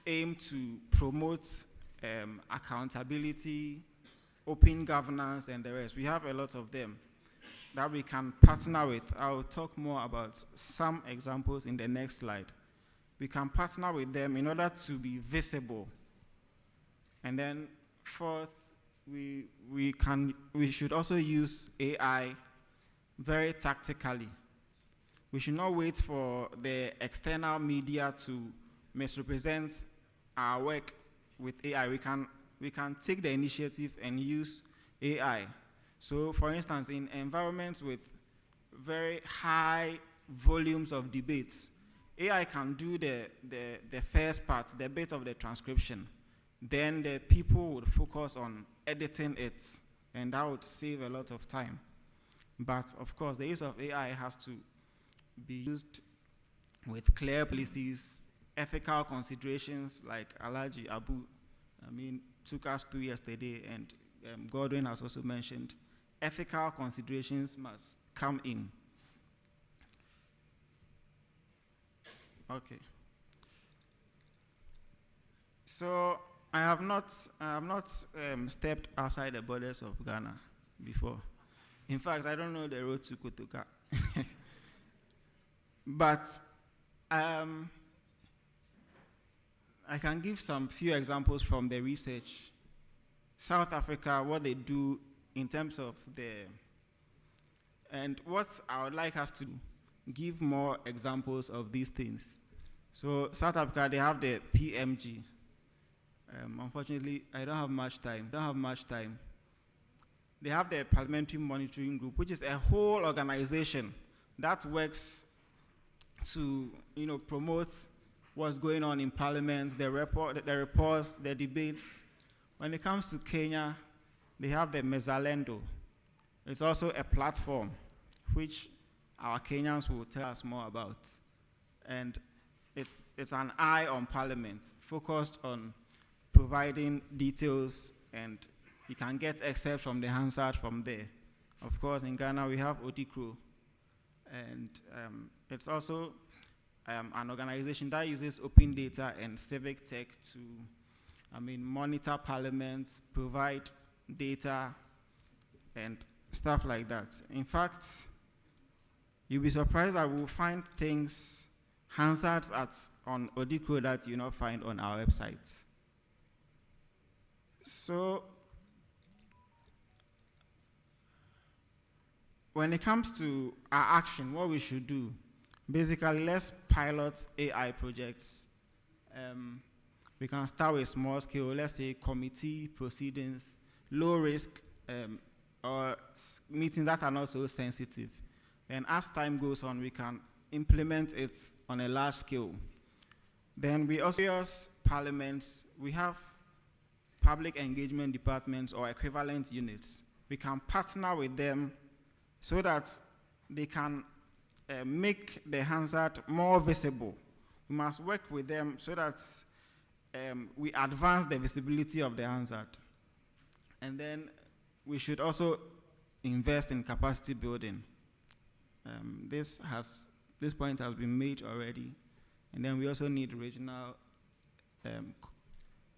aim to promote accountability, open governance, and the rest. We have a lot of them that we can partner with. I'll talk more about some examples in the next slide. We can partner with them in order to be visible. And then fourth, we should also use AI very tactically. We should not wait for the external media to misrepresent our work with AI. We can take the initiative and use AI. So, for instance, in environments with very high volumes of debates, AI can do the first part, the bit of the transcription. Then the people would focus on editing it, and that would save a lot of time. But, of course, the use of AI has to be used with clear policies, ethical considerations, like Alhaji Abu, took us through yesterday, and Godwin has also mentioned. Ethical considerations must come in. Okay. So I have not stepped outside the borders of Ghana before. In fact, I don't know the road to Kotoka. But I can give some few examples from the research. South Africa, what they do in terms of and what I would like us to give more examples of these things. So South Africa, they have the PMG. Unfortunately, I don't have much time. They have the Parliamentary Monitoring Group, which is a whole organization that works to promote what's going on in Parliament, the reports, the debates. When it comes to Kenya, they have the Mezalendo. It's also a platform which our Kenyans will tell us more about. And it's an eye on Parliament, focused on providing details, and you can get excerpts from the Hansard from there. Of course, in Ghana, we have Odikro. And it's also an organization that uses open data and civic tech to monitor Parliament, provide data, and stuff like that. In fact, you'll be surprised that we'll find things, Hansards on Odikro that you not find on our website. So, when it comes to our action, what we should do, basically, let's pilot AI projects. We can start with small scale, let's say committee proceedings, low risk, or meetings that are not so sensitive. And as time goes on, we can implement it on a large scale. Then we also use parliaments. We have public engagement departments or equivalent units. We can partner with them so that they can make the Hansard more visible. We must work with them so that we advance the visibility of the Hansard. And then we should also invest in capacity building. This point has been made already. And then we also need regional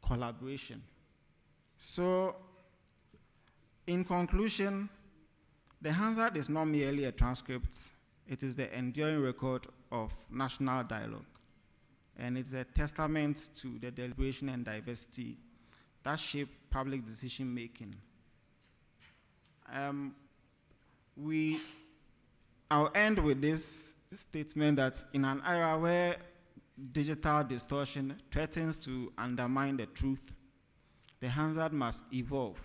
collaboration. So, in conclusion, the Hansard is not merely a transcript. It is the enduring record of national dialogue. And it's a testament to the deliberation and diversity that shape public decision making. I'll end with this statement that in an era where digital distortion threatens to undermine the truth, the Hansard must evolve,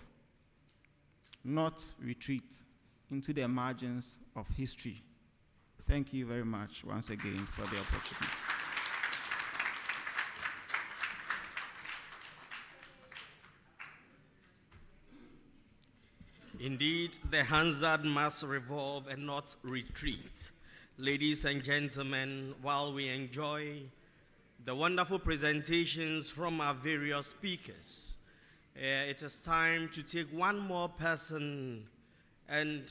not retreat into the margins of history. Thank you very much once again for the opportunity. Indeed, the Hansard must revolve and not retreat. Ladies and gentlemen, while we enjoy the wonderful presentations from our various speakers, it is time to take one more person, and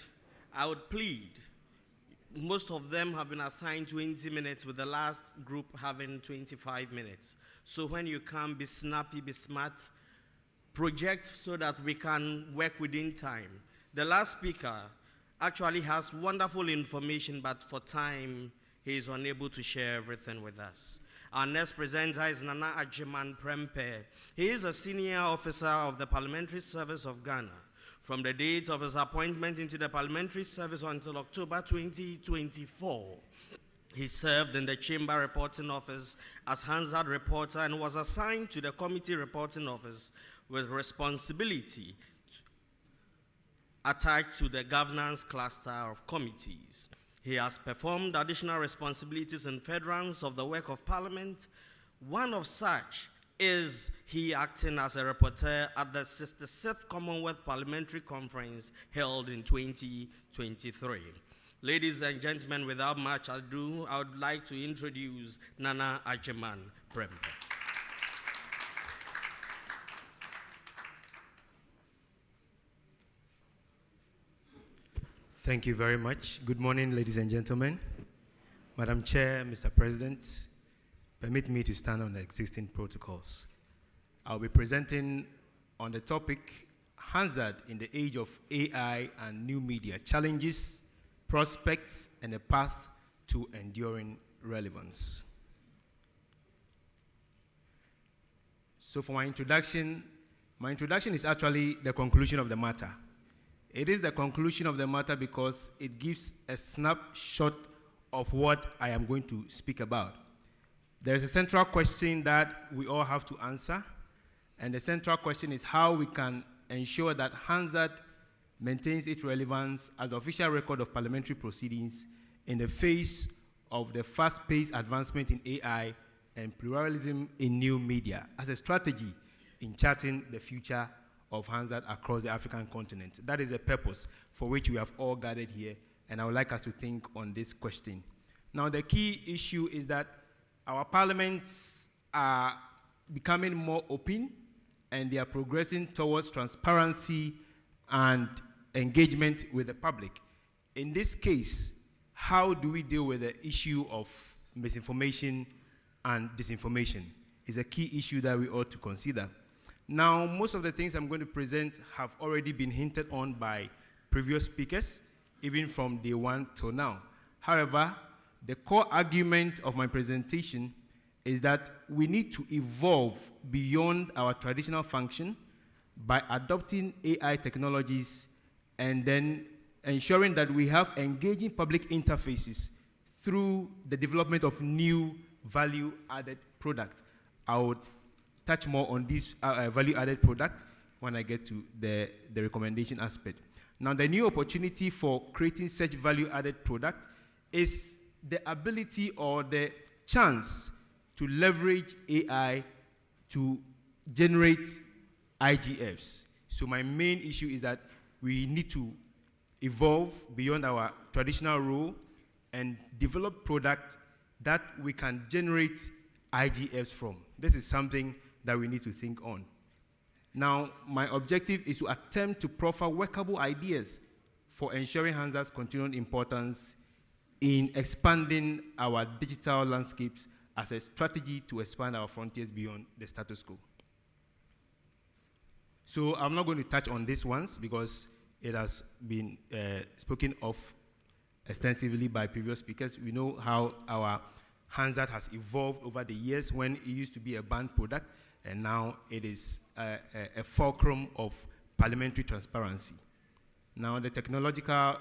I would plead. Most of them have been assigned 20 minutes, with the last group having 25 minutes. So when you come, be snappy, be smart, project so that we can work within time. The last speaker actually has wonderful information, but for time, he is unable to share everything with us. Our next presenter is Nana Ajiman Prempe. He is a senior officer of the Parliamentary Service of Ghana. From the date of his appointment into the Parliamentary Service until October 2024, he served in the Chamber Reporting Office as Hansard Reporter and was assigned to the Committee Reporting Office with responsibility attached to the governance cluster of committees. He has performed additional responsibilities in furtherance of the work of Parliament. One of such is he acting as a reporter at the 66th Commonwealth Parliamentary Conference held in 2023. Ladies and gentlemen, without much ado, I would like to introduce Nana Ajiman Prempe. Thank you very much. Good morning, ladies and gentlemen. Madam Chair, Mr. President, permit me to stand on the existing protocols. I'll be presenting on the topic, Hansard in the age of AI and new media, challenges, prospects, and a path to enduring relevance. So for my introduction is actually the conclusion of the matter. It is the conclusion of the matter because it gives a snapshot of what I am going to speak about. There is a central question that we all have to answer, and the central question is how we can ensure that Hansard maintains its relevance as the official record of parliamentary proceedings in the face of the fast-paced advancement in AI and pluralism in new media as a strategy in charting the future of Hansard across the African continent. That is the purpose for which we have all gathered here, and I would like us to think on this question. Now, the key issue is that our parliaments are becoming more open, and they are progressing towards transparency and engagement with the public. In this case, how do we deal with the issue of misinformation and disinformation? Is a key issue that we ought to consider. Now, most of the things I'm going to present have already been hinted on by previous speakers, even from day one till now. However, the core argument of my presentation is that we need to evolve beyond our traditional function by adopting AI technologies and then ensuring that we have engaging public interfaces through the development of new value-added products. I would touch more on this value-added product when I get to the recommendation aspect. Now, the new opportunity for creating such value-added product is the ability or the chance to leverage AI to generate IGFs. So my main issue is that we need to evolve beyond our traditional role and develop products that we can generate IGFs from. This is something that we need to think on. Now, my objective is to attempt to proffer workable ideas for ensuring Hansard's continued importance in expanding our digital landscapes as a strategy to expand our frontiers beyond the status quo. So I'm not going to touch on this once because it has been spoken of extensively by previous speakers. We know how our Hansard has evolved over the years when it used to be a banned product, and now it is a fulcrum of parliamentary transparency. Now, the technological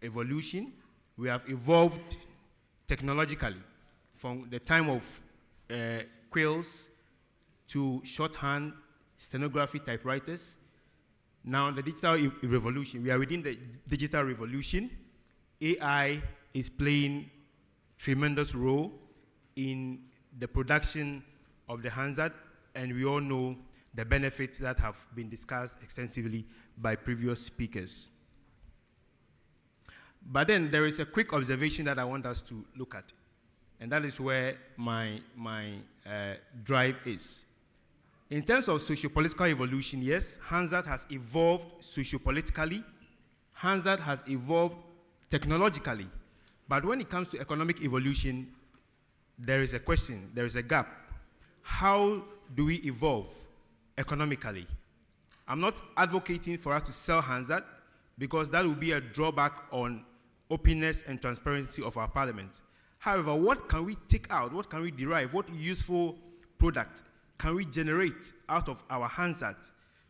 evolution, we have evolved technologically from the time of quills to shorthand, stenography, typewriters. Now, the digital revolution, we are within the digital revolution. AI is playing tremendous role in the production of the Hansard, and we all know the benefits that have been discussed extensively by previous speakers. But then there is a quick observation that I want us to look at, and that is where my drive is. In terms of socio-political evolution, yes, Hansard has evolved socio-politically. Hansard has evolved technologically. But when it comes to economic evolution, there is a question, there is a gap. How do we evolve economically? I'm not advocating for us to sell Hansard because that would be a drawback on openness and transparency of our parliament. However, what can we take out? What can we derive? What useful product can we generate out of our Hansard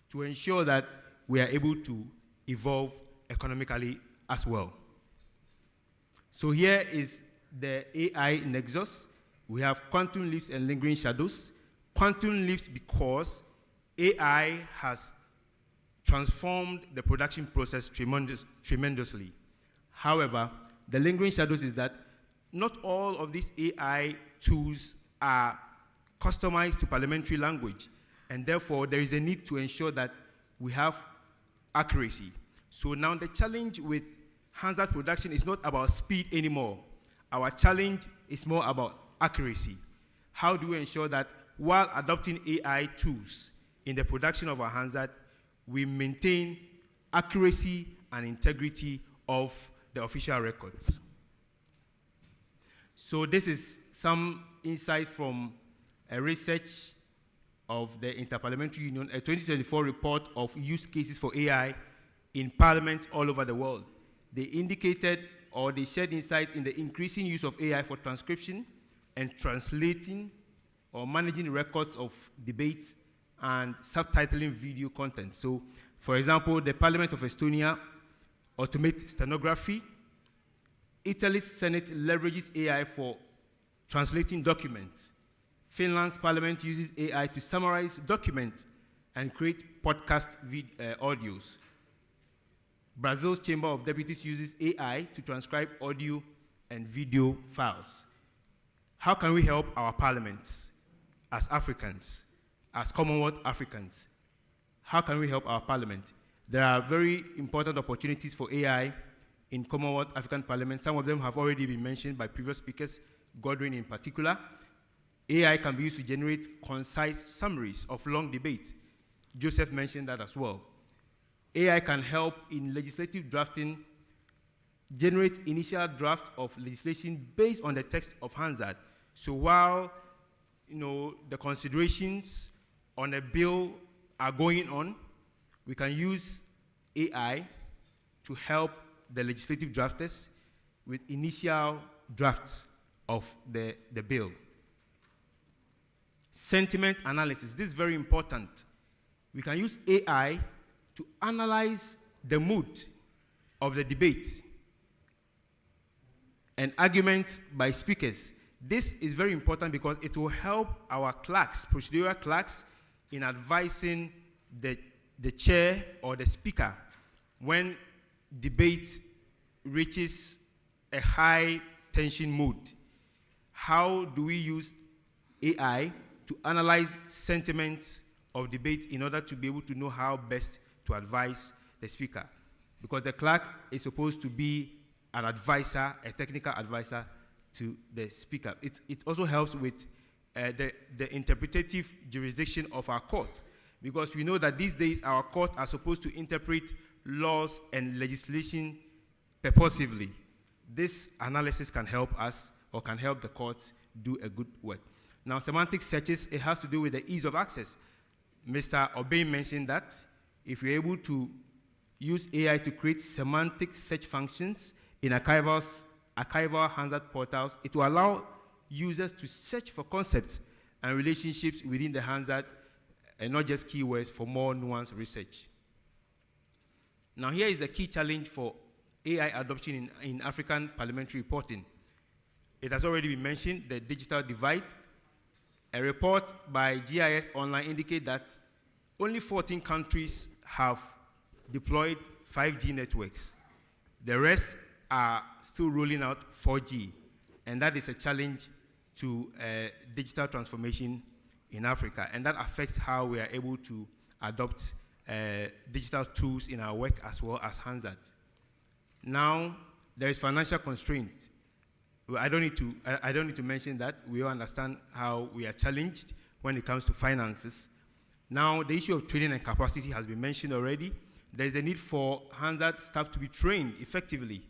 to ensure that we are able to evolve economically as well? So here is the AI nexus. We have quantum leaps and lingering shadows. Quantum leaps because AI has transformed the production process tremendously. However, the lingering shadows is that not all of these AI tools are customized to parliamentary language, and therefore there is a need to ensure that we have accuracy. So now the challenge with Hansard production is not about speed anymore. Our challenge is more about accuracy. How do we ensure that while adopting AI tools in the production of our Hansard, we maintain accuracy and integrity of the official records? So this is some insight from a research of the Interparliamentary Union, a 2024 report of use cases for AI in parliament all over the world. They indicated or they shared insight in the increasing use of AI for transcription and translating or managing records of debates and subtitling video content. So, for example, the Parliament of Estonia automates stenography. Italy's Senate leverages AI for translating documents. Finland's parliament uses AI to summarize documents and create podcast audios. Brazil's Chamber of Deputies uses AI to transcribe audio and video files. How can we help our parliaments as Africans, as Commonwealth Africans? How can we help our parliament? There are very important opportunities for AI in Commonwealth African Parliament. Some of them have already been mentioned by previous speakers, Godwin in particular. AI can be used to generate concise summaries of long debates. Joseph mentioned that as well. AI can help in legislative drafting, generate initial drafts of legislation based on the text of Hansard. So while the considerations on a bill are going on, we can use AI to help the legislative drafters with initial drafts of the bill. Sentiment analysis, this is very important. We can use AI to analyze the mood of the debate and arguments by speakers This is very important because it will help our clerks, procedural clerks, in advising the chair or the speaker when debate reaches a high tension mode. How do we use AI to analyze sentiments of debate in order to be able to know how best to advise the speaker? Because the clerk is supposed to be an advisor, a technical advisor to the speaker. It also helps with the interpretative jurisdiction of our court, because we know that these days our courts are supposed to interpret laws and legislation purposively. This analysis can help us, or can help the courts do a good work. Now, semantic searches, it has to do with the ease of access. Mr. Obey mentioned that if you're able to use AI to create semantic search functions in archival Hansard portals, it will allow users to search for concepts and relationships within the Hansard, and not just keywords, for more nuanced research. Now, here is the key challenge for AI adoption in African parliamentary reporting. It has already been mentioned, the digital divide. A report by GIS Online indicates that only 14 countries have deployed 5G networks. The rest are still rolling out 4G, and that is a challenge to digital transformation in Africa, and that affects how we are able to adopt digital tools in our work as well as Hansard. Now, there is financial constraint. Well, I don't need to mention that. We all understand how we are challenged when it comes to finances. Now, the issue of training and capacity has been mentioned already. There is a need for Hansard staff to be trained effectively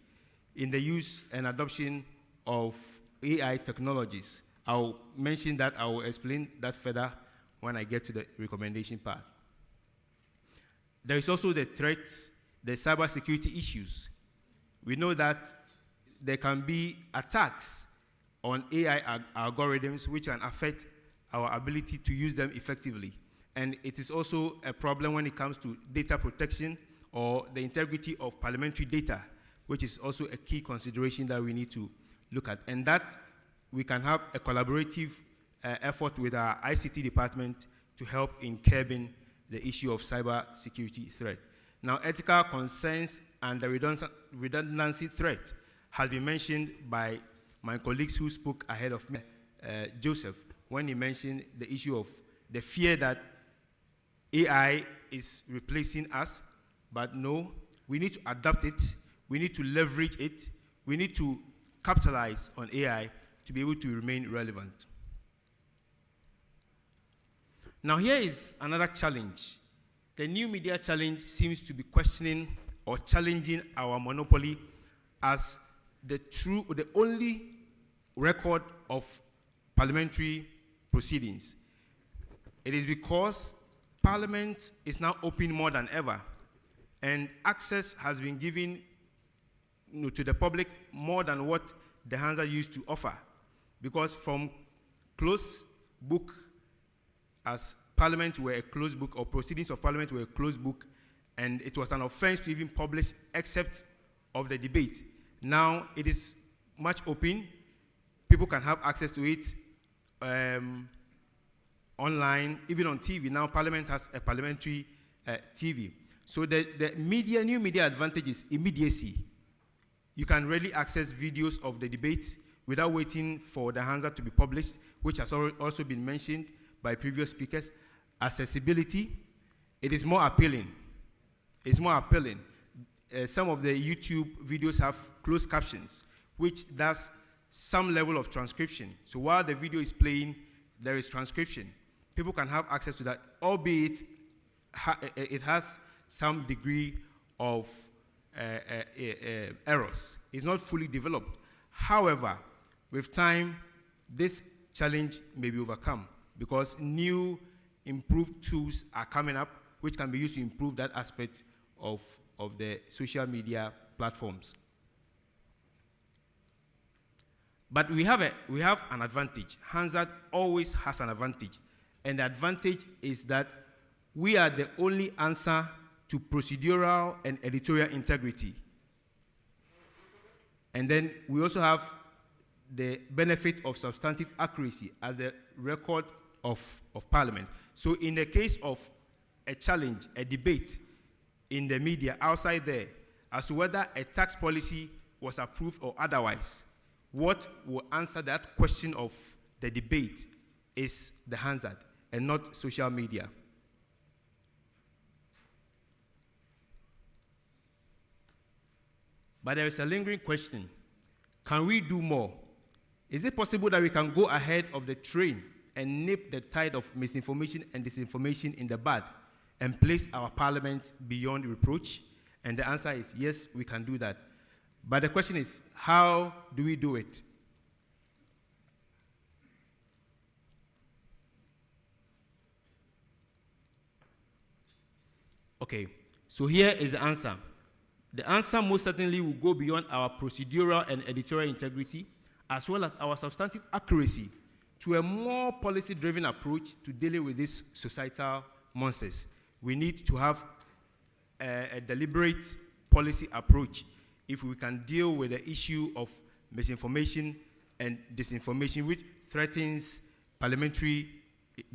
in the use and adoption of AI technologies. I'll mention that, I will explain that further when I get to the recommendation part. There is also the threats, the cybersecurity issues. We know that there can be attacks on AI algorithms which can affect our ability to use them effectively. And it is also a problem when it comes to data protection or the integrity of parliamentary data, which is also a key consideration that we need to look at. And that we can have a collaborative effort with our ICT department to help in curbing the issue of cyber security threat. Now, ethical concerns and the redundancy threat has been mentioned by my colleagues who spoke ahead of me, Joseph, when he mentioned the issue of the fear that AI is replacing us, but no, we need to adapt it, we need to leverage it, we need to capitalize on AI to be able to remain relevant. Now, here is another challenge. The new media challenge seems to be questioning or challenging our monopoly as the only record of parliamentary proceedings. It is because Parliament is now open more than ever, and access has been given to the public more than what the Hansard used to offer. Because from closed book, as Parliament were a closed book, or proceedings of Parliament were a closed book, and it was an offense to even publish excerpts of the debate. Now it is much open. People can have access to it online, even on TV. Now Parliament has a parliamentary TV. So the new media advantage is immediacy. You can readily access videos of the debate without waiting for the Hansard to be published, which has also been mentioned by previous speakers. Accessibility, it is more appealing. It's more appealing. Some of the YouTube videos have closed captions, which does some level of transcription. So while the video is playing, there is transcription. People can have access to that, albeit it has some degree of errors. It's not fully developed. However, with time, this challenge may be overcome because new improved tools are coming up which can be used to improve that aspect of the social media platforms. But we have an advantage. Hansard always has an advantage. And the advantage is that we are the only answer to procedural and editorial integrity. And then we also have the benefit of substantive accuracy as the record of Parliament. So in the case of a challenge, a debate in the media outside there as to whether a tax policy was approved or otherwise, what will answer that question of the debate is the Hansard and not social media. But there is a lingering question. Can we do more? Is it possible that we can go ahead of the train and nip the tide of misinformation and disinformation in the bud and place our parliament beyond reproach? And the answer is yes, we can do that. But the question is, how do we do it? Okay, so here is the answer. The answer most certainly will go beyond our procedural and editorial integrity, as well as our substantive accuracy, to a more policy-driven approach to dealing with these societal monsters. We need to have a deliberate policy approach if we can deal with the issue of misinformation and disinformation, which threatens the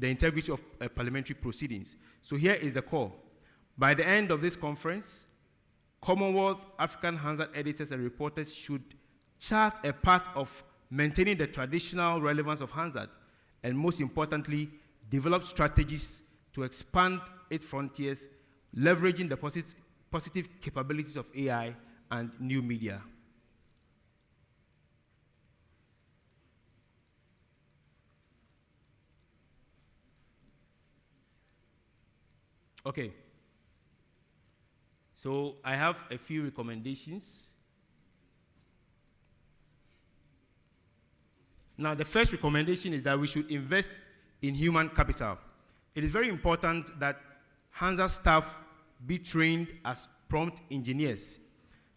integrity of parliamentary proceedings. So here is the call. By the end of this conference, Commonwealth African Hansard editors and reporters should chart a path of maintaining the traditional relevance of Hansard, and most importantly, develop strategies to expand its frontiers, leveraging the positive capabilities of AI and new media. Okay. So I have a few recommendations. Now, the first recommendation is that we should invest in human capital. It is very important that Hansard staff be trained as prompt engineers.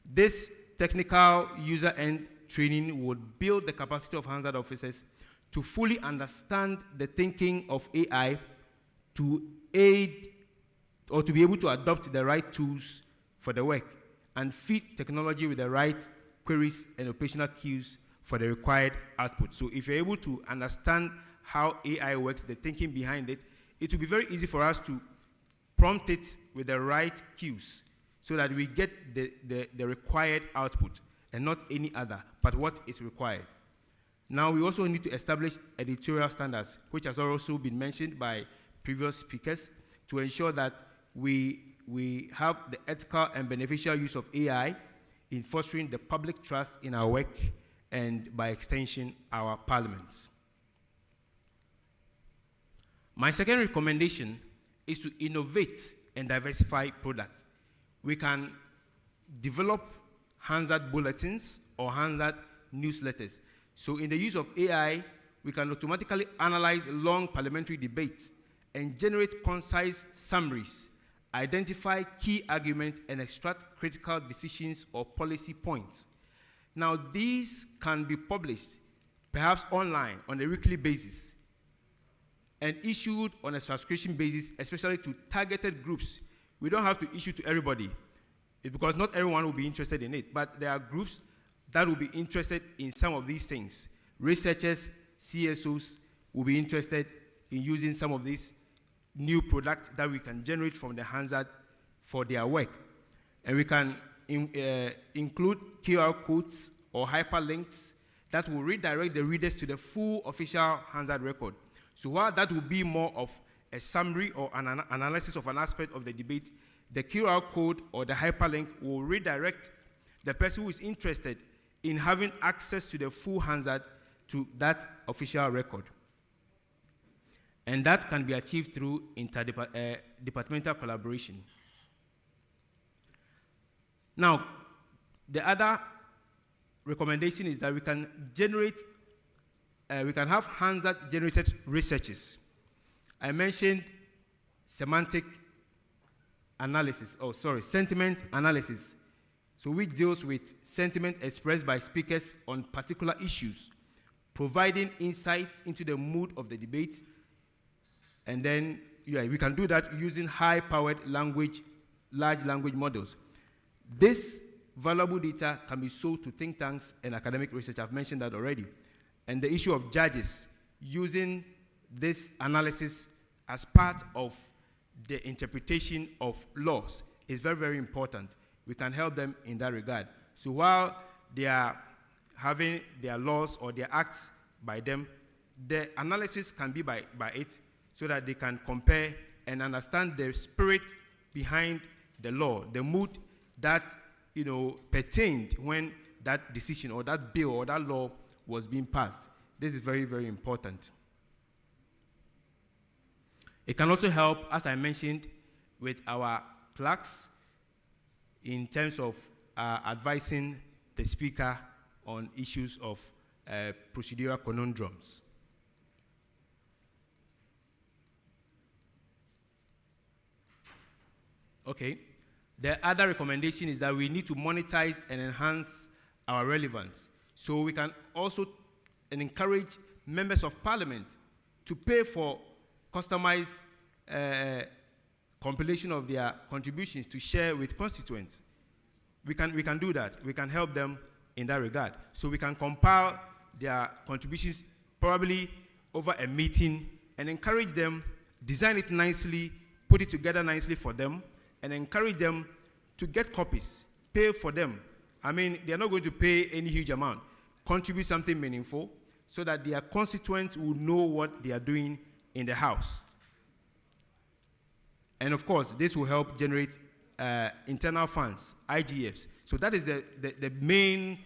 This technical user-end training would build the capacity of Hansard officers to fully understand the thinking of AI, to aid or to be able to adopt the right tools for the work, and feed technology with the right queries and operational cues for the required output. So if you're able to understand how AI works, the thinking behind it, it will be very easy for us to prompt it with the right cues so that we get the required output and not any other, but what is required. Now, we also need to establish editorial standards, which has also been mentioned by previous speakers, to ensure that we have the ethical and beneficial use of AI in fostering the public trust in our work and, by extension, our parliaments. My second recommendation is to innovate and diversify products. We can develop Hansard bulletins or Hansard newsletters. So in the use of AI, we can automatically analyze long parliamentary debates and generate concise summaries, identify key arguments, and extract critical decisions or policy points. Now, these can be published, perhaps online, on a weekly basis, and issued on a subscription basis, especially to targeted groups. We don't have to issue to everybody, because not everyone will be interested in it, but there are groups that will be interested in some of these things. Researchers, CSOs will be interested in using some of these new products that we can generate from the Hansard for their work. And we can include QR codes or hyperlinks that will redirect the readers to the full official Hansard record. So while that will be more of a summary or an analysis of an aspect of the debate, the QR code or the hyperlink will redirect the person who is interested in having access to the full Hansard to that official record. And that can be achieved through interdepartmental collaboration. Now, the other recommendation is that we can have Hansard-generated researches. I mentioned sentiment analysis. So which deals with sentiment expressed by speakers on particular issues, providing insights into the mood of the debate. And then we can do that using high-powered large language models. This valuable data can be sold to think tanks and academic research. I've mentioned that already. and the issue of judges using this analysis as part of the interpretation of laws is very, very important. We can help them in that regard. So while they are having their laws or their acts by them, the analysis can be by it, so that they can compare and understand the spirit behind the law, the mood that pertained when that decision or that bill or that law was being passed. This is very, very important. It can also help, as I mentioned, with our clerks in terms of advising the speaker on issues of procedural conundrums. Okay. The other recommendation is that we need to monetize and enhance our relevance. So we can also encourage members of parliament to pay for customized compilation of their contributions to share with constituents. We can do that. We can help them in that regard. So we can compile their contributions probably over a meeting and encourage them, design it nicely, put it together nicely for them, and encourage them to get copies, pay for them. I mean, they're not going to pay any huge amount. Contribute something meaningful so that their constituents will know what they are doing in the house. And of course, this will help generate internal funds, IGFs. So that is the main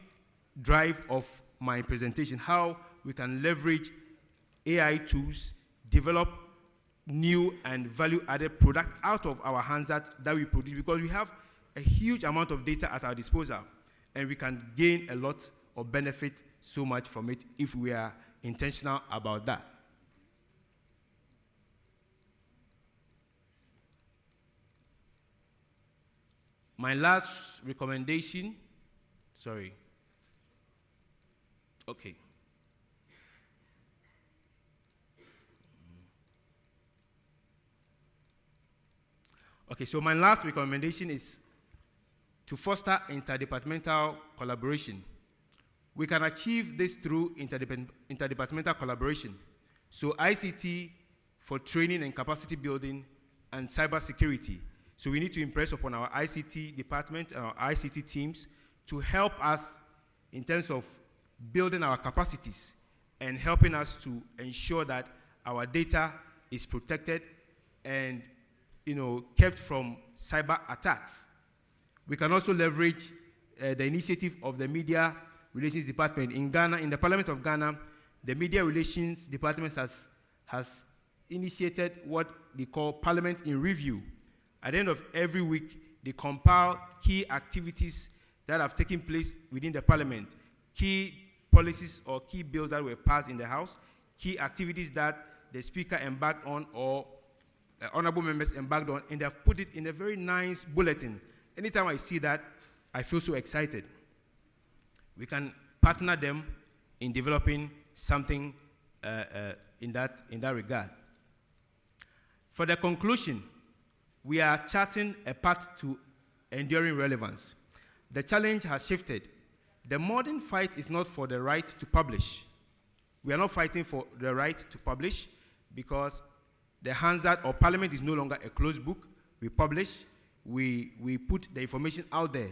drive of my presentation, how we can leverage AI tools, develop new and value-added product out of our Hansard that we produce, because we have a huge amount of data at our disposal, and we can gain a lot of benefit so much from it if we are intentional about that. My last recommendation, okay. Okay, so my last recommendation is to foster interdepartmental collaboration. We can achieve this through interdepartmental collaboration. So ICT for training and capacity building and cybersecurity. So we need to impress upon our ICT department and our ICT teams to help us in terms of building our capacities and helping us to ensure that our data is protected and kept from cyber attacks. We can also leverage the initiative of the Media Relations Department in Ghana. In the Parliament of Ghana, the Media Relations Department has initiated what they call Parliament in Review. At the end of every week, they compile key activities that have taken place within the Parliament, key policies or key bills that were passed in the House, key activities that the Speaker embarked on or honorable members embarked on, and they have put it in a very nice bulletin. Anytime I see that, I feel so excited. We can partner them in developing something in that regard. For the conclusion, we are charting a path to enduring relevance. The challenge has shifted. The modern fight is not for the right to publish. We are not fighting for the right to publish because the Hansard or Parliament is no longer a closed book. We publish, we put the information out there.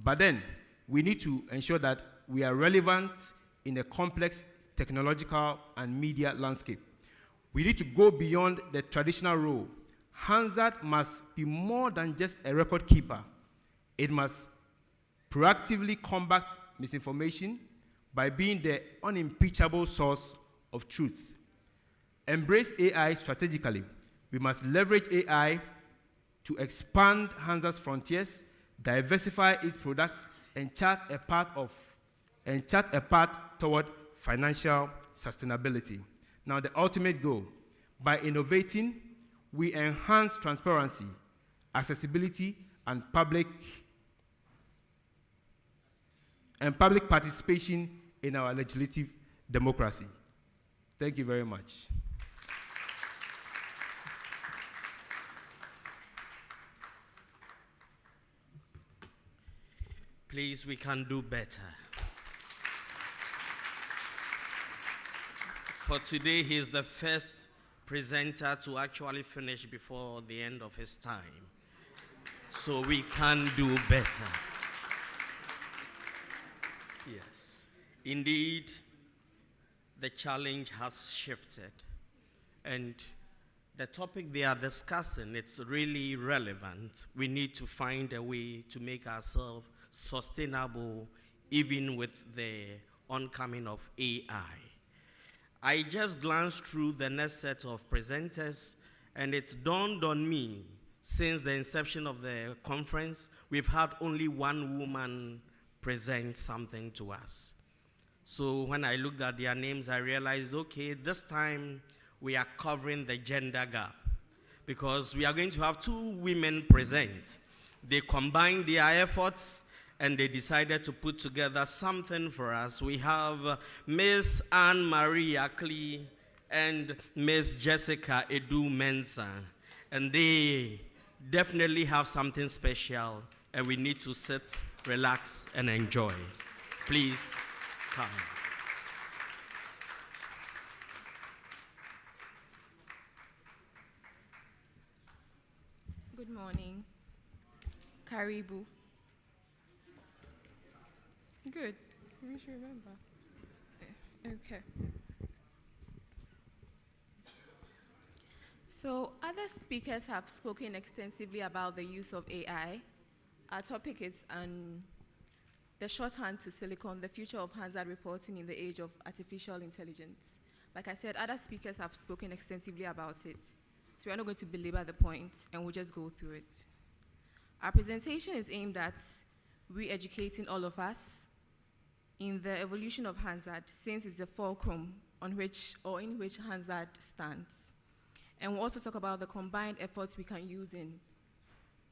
But then we need to ensure that we are relevant in a complex technological and media landscape. We need to go beyond the traditional role. Hansard must be more than just a record keeper. It must proactively combat misinformation by being the unimpeachable source of truth. Embrace AI strategically. We must leverage AI to expand Hansard's frontiers, diversify its product, and chart a path toward financial sustainability. Now, the ultimate goal: by innovating, we enhance transparency, accessibility, and public participation in our legislative democracy. Thank you very much. Please, we can do better. for today, he's the first presenter to actually finish before the end of his time. So we can do better. Yes. Indeed, the challenge has shifted. And the topic they are discussing, it's really relevant. We need to find a way to make ourselves sustainable, even with the oncoming of AI. I just glanced through the next set of presenters, and it dawned on me, since the inception of the conference, we've had only one woman present something to us. So when I looked at their names, I realized, okay, this time we are covering the gender gap, because we are going to have two women present. They combined their efforts and they decided to put together something for us. We have Miss Anne-Marie Akli and Miss Jessica Edu Mensah, and they definitely have something special, and we need to sit, relax, and enjoy. Please come. Good morning. Karibu. Good. You should remember. Okay. So other speakers have spoken extensively about the use of AI. Our topic is the shorthand to Silicon, the future of Hansard reporting in the age of artificial intelligence. Like I said, other speakers have spoken extensively about it. So we're not going to belabor the points, and we'll just go through it. Our presentation is aimed at re-educating all of us in the evolution of Hansard, since it's the fulcrum on which, or in which Hansard stands. And we'll also talk about the combined efforts we can use in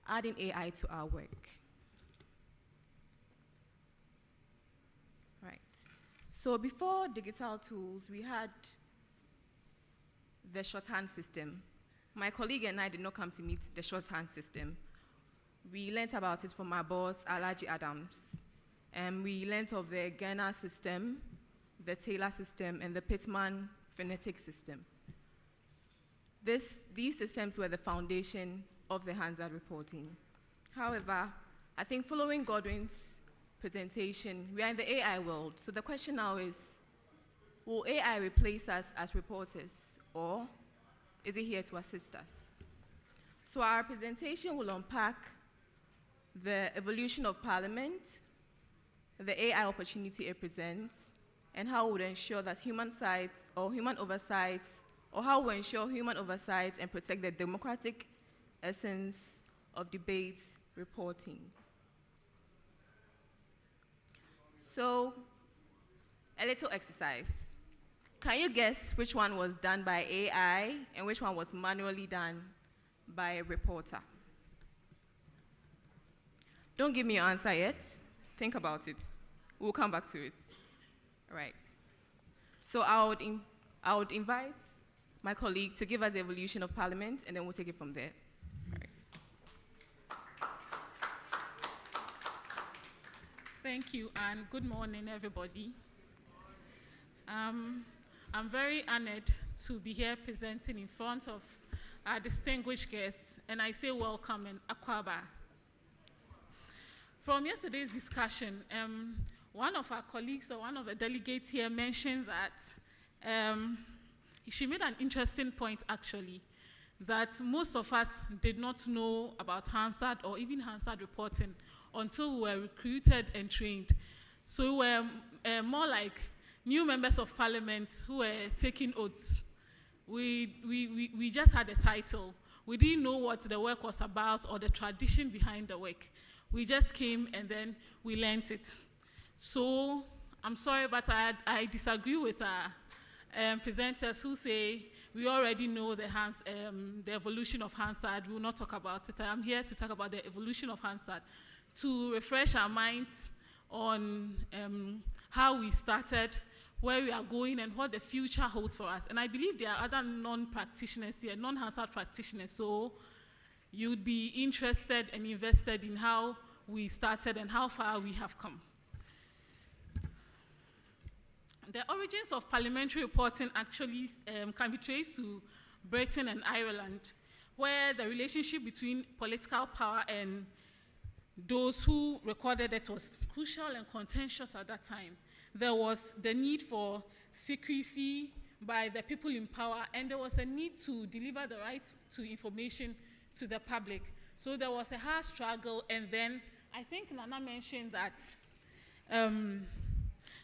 adding AI to our work. Right. So before digital tools, we had the shorthand system. My colleague and I did not come to meet the shorthand system. We learned about it from our boss, Alaji Adams. And we learned of the Ghana system, the Taylor system, and the Pittman phonetic system. These systems were the foundation of the Hansard reporting. However, I think following Godwin's presentation, we are in the AI world. So the question now is, will AI replace us as reporters, or is it here to assist us? So our presentation will unpack the evolution of Parliament, the AI opportunity it presents, and how we would ensure that human oversight and protect the democratic essence of debate reporting. So, a little exercise. Can you guess which one was done by AI and which one was manually done by a reporter? Don't give me your answer yet. Think about it. We'll come back to it. All right. So I would invite my colleague to give us the evolution of Parliament, and then we'll take it from there. All right. Thank you, and good morning, everybody. I'm very honored to be here presenting in front of our distinguished guests, and I say welcome in Akwaba. From yesterday's discussion, one of our colleagues or one of the delegates here mentioned that she made an interesting point, actually, that most of us did not know about Hansard or even Hansard reporting until we were recruited and trained. So we were more like new members of parliament who were taking oaths. We just had a title. We didn't know what the work was about or the tradition behind the work. We just came and then we learned it. So I'm sorry, but I disagree with our presenters who say we already know the evolution of Hansard. We will not talk about it. I am here to talk about the evolution of Hansard, to refresh our minds on how we started, where we are going, and what the future holds for us. And I believe there are other non-practitioners here, non-Hansard practitioners, so you'd be interested and invested in how we started and how far we have come. The origins of parliamentary reporting actually can be traced to Britain and Ireland, where the relationship between political power and those who recorded it was crucial and contentious at that time. There was the need for secrecy by the people in power, and there was a need to deliver the right to information to the public. So there was a hard struggle, and then I think Nana mentioned that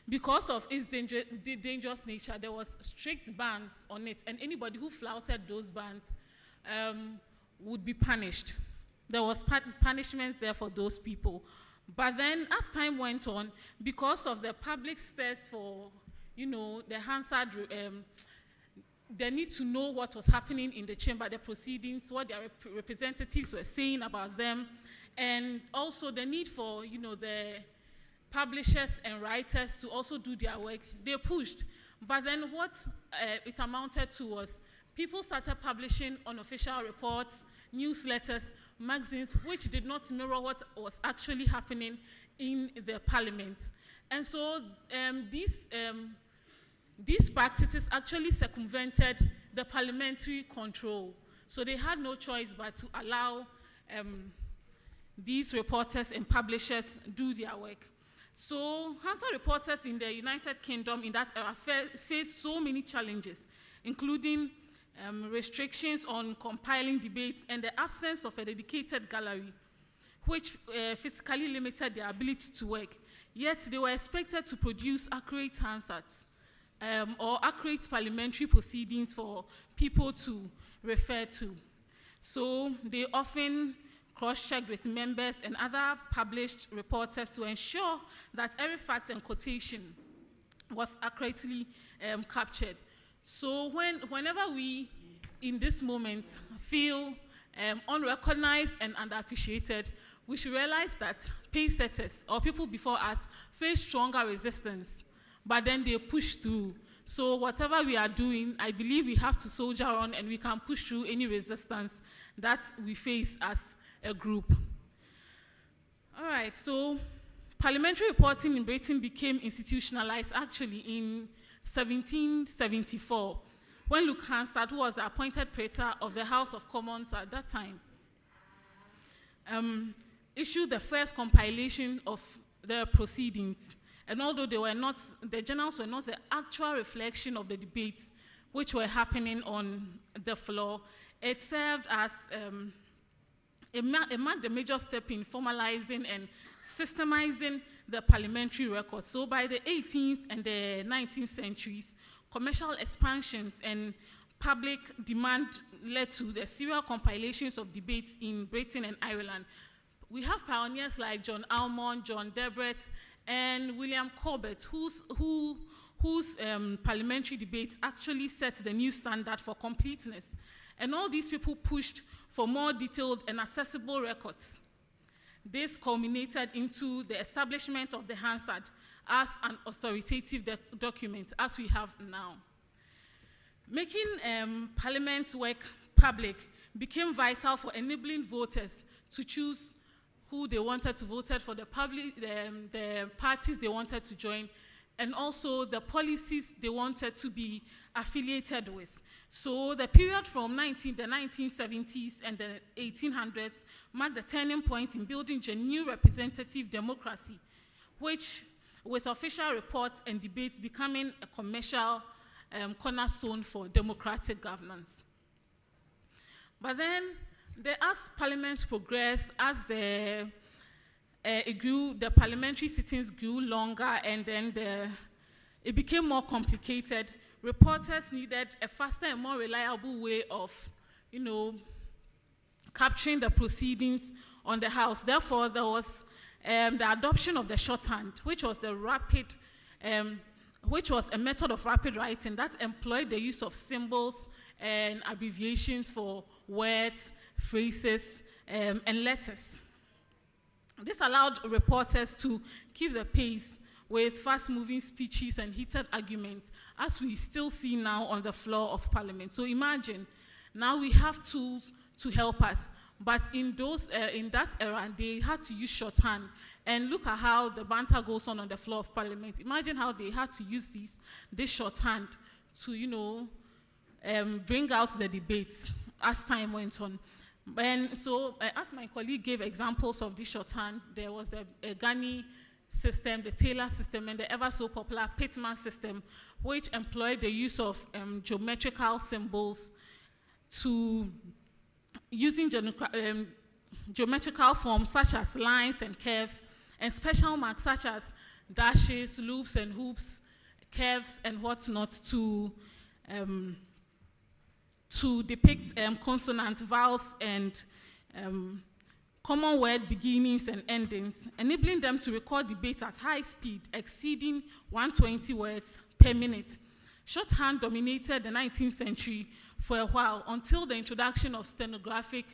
because of its dangerous nature, there was strict bans on it, and anybody who flouted those bans would be punished. There was punishments there for those people. But then, as time went on, because of the public's thirst for, the Hansard, the need to know what was happening in the chamber, the proceedings, what their representatives were saying about them, and also the need for, the publishers and writers to also do their work, they pushed. But then what it amounted to was people started publishing unofficial reports, newsletters, magazines, which did not mirror what was actually happening in the parliament. And so these practices actually circumvented the parliamentary control. So they had no choice but to allow these reporters and publishers do their work. So Hansard reporters in the United Kingdom in that era faced so many challenges, including restrictions on compiling debates and the absence of a dedicated gallery, which physically limited their ability to work. Yet they were expected to produce accurate Hansards or accurate parliamentary proceedings for people to refer to. So they often cross-checked with members and other published reporters to ensure that every fact and quotation was accurately captured. So whenever we, in this moment, feel unrecognized and underappreciated, we should realize that pace setters or people before us face stronger resistance, but then they push through. So whatever we are doing, I believe we have to soldier on, and we can push through any resistance that we face as a group. All right, so parliamentary reporting in Britain became institutionalized actually in 1774, when Luke Hansard, who was the appointed praetor of the House of Commons at that time, issued the first compilation of the proceedings. And although they were not, the journals were not the actual reflection of the debates which were happening on the floor, it served as it marked a major step in formalizing and systemizing the parliamentary record. So by the 18th and the 19th centuries, commercial expansions and public demand led to the serial compilations of debates in Britain and Ireland. We have pioneers like John Almond, John Debret, and William Corbett, whose parliamentary debates actually set the new standard for completeness. And all these people pushed for more detailed and accessible records. This culminated into the establishment of the Hansard as an authoritative document, as we have now. Making Parliament's work public became vital for enabling voters to choose who they wanted to vote for, the parties they wanted to join, and also the policies they wanted to be affiliated with. So the period from the 1970s and the 1800s marked the turning point in building genuine representative democracy, which, with official reports and debates, becoming a commercial cornerstone for democratic governance. But then, as Parliament progressed, as the parliamentary sittings grew longer, and then it became more complicated, reporters needed a faster and more reliable way of, capturing the proceedings on the House. Therefore, there was the adoption of the shorthand, which was a method of rapid writing that employed the use of symbols and abbreviations for words, phrases, and letters. This allowed reporters to keep the pace with fast-moving speeches and heated arguments, as we still see now on the floor of Parliament. So imagine Now we have tools to help us. But in that era, they had to use shorthand. And look at how the banter goes on the floor of Parliament. Imagine how they had to use this shorthand to, bring out the debates as time went on. And so, as my colleague gave examples of this shorthand, there was a Ghani system, the Taylor system, and the ever so popular Pittman system, which employed the use of geometrical symbols to using geometrical forms such as lines and curves, and special marks such as dashes, loops and hoops, curves and whatnot to depict consonant vowels and common word beginnings and endings, enabling them to record debates at high speed, exceeding 120 words per minute. Shorthand dominated the 19th century for a while until the introduction of stenographic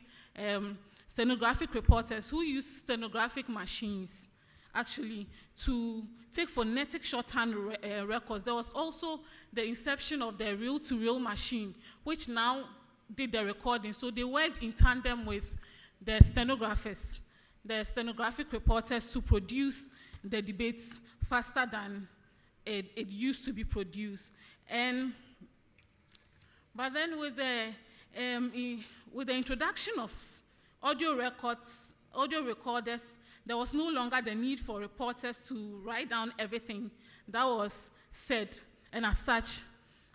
reporters who used stenographic machines actually to take phonetic shorthand records. There was also the inception of the reel-to-reel machine, which now did the recording. So they worked in tandem with the stenographers, the stenographic reporters, to produce the debates faster than it used to be produced. But then with the introduction of audio recorders, there was no longer the need for reporters to write down everything that was said, and as such,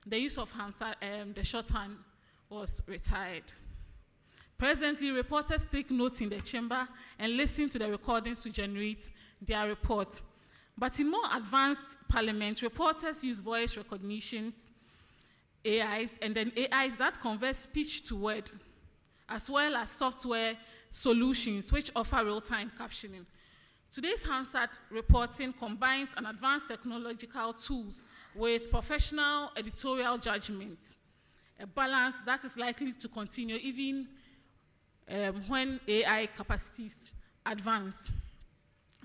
the use of the shorthand was retired. Presently, reporters take notes in the chamber and listen to the recordings to generate their report. But in more advanced parliament, reporters use voice recognition, AIs, and then AIs that convert speech to word, as well as software solutions which offer real-time captioning. Today's Hansard reporting combines an advanced technological tools with professional editorial judgment, a balance that is likely to continue even when AI capacities advance.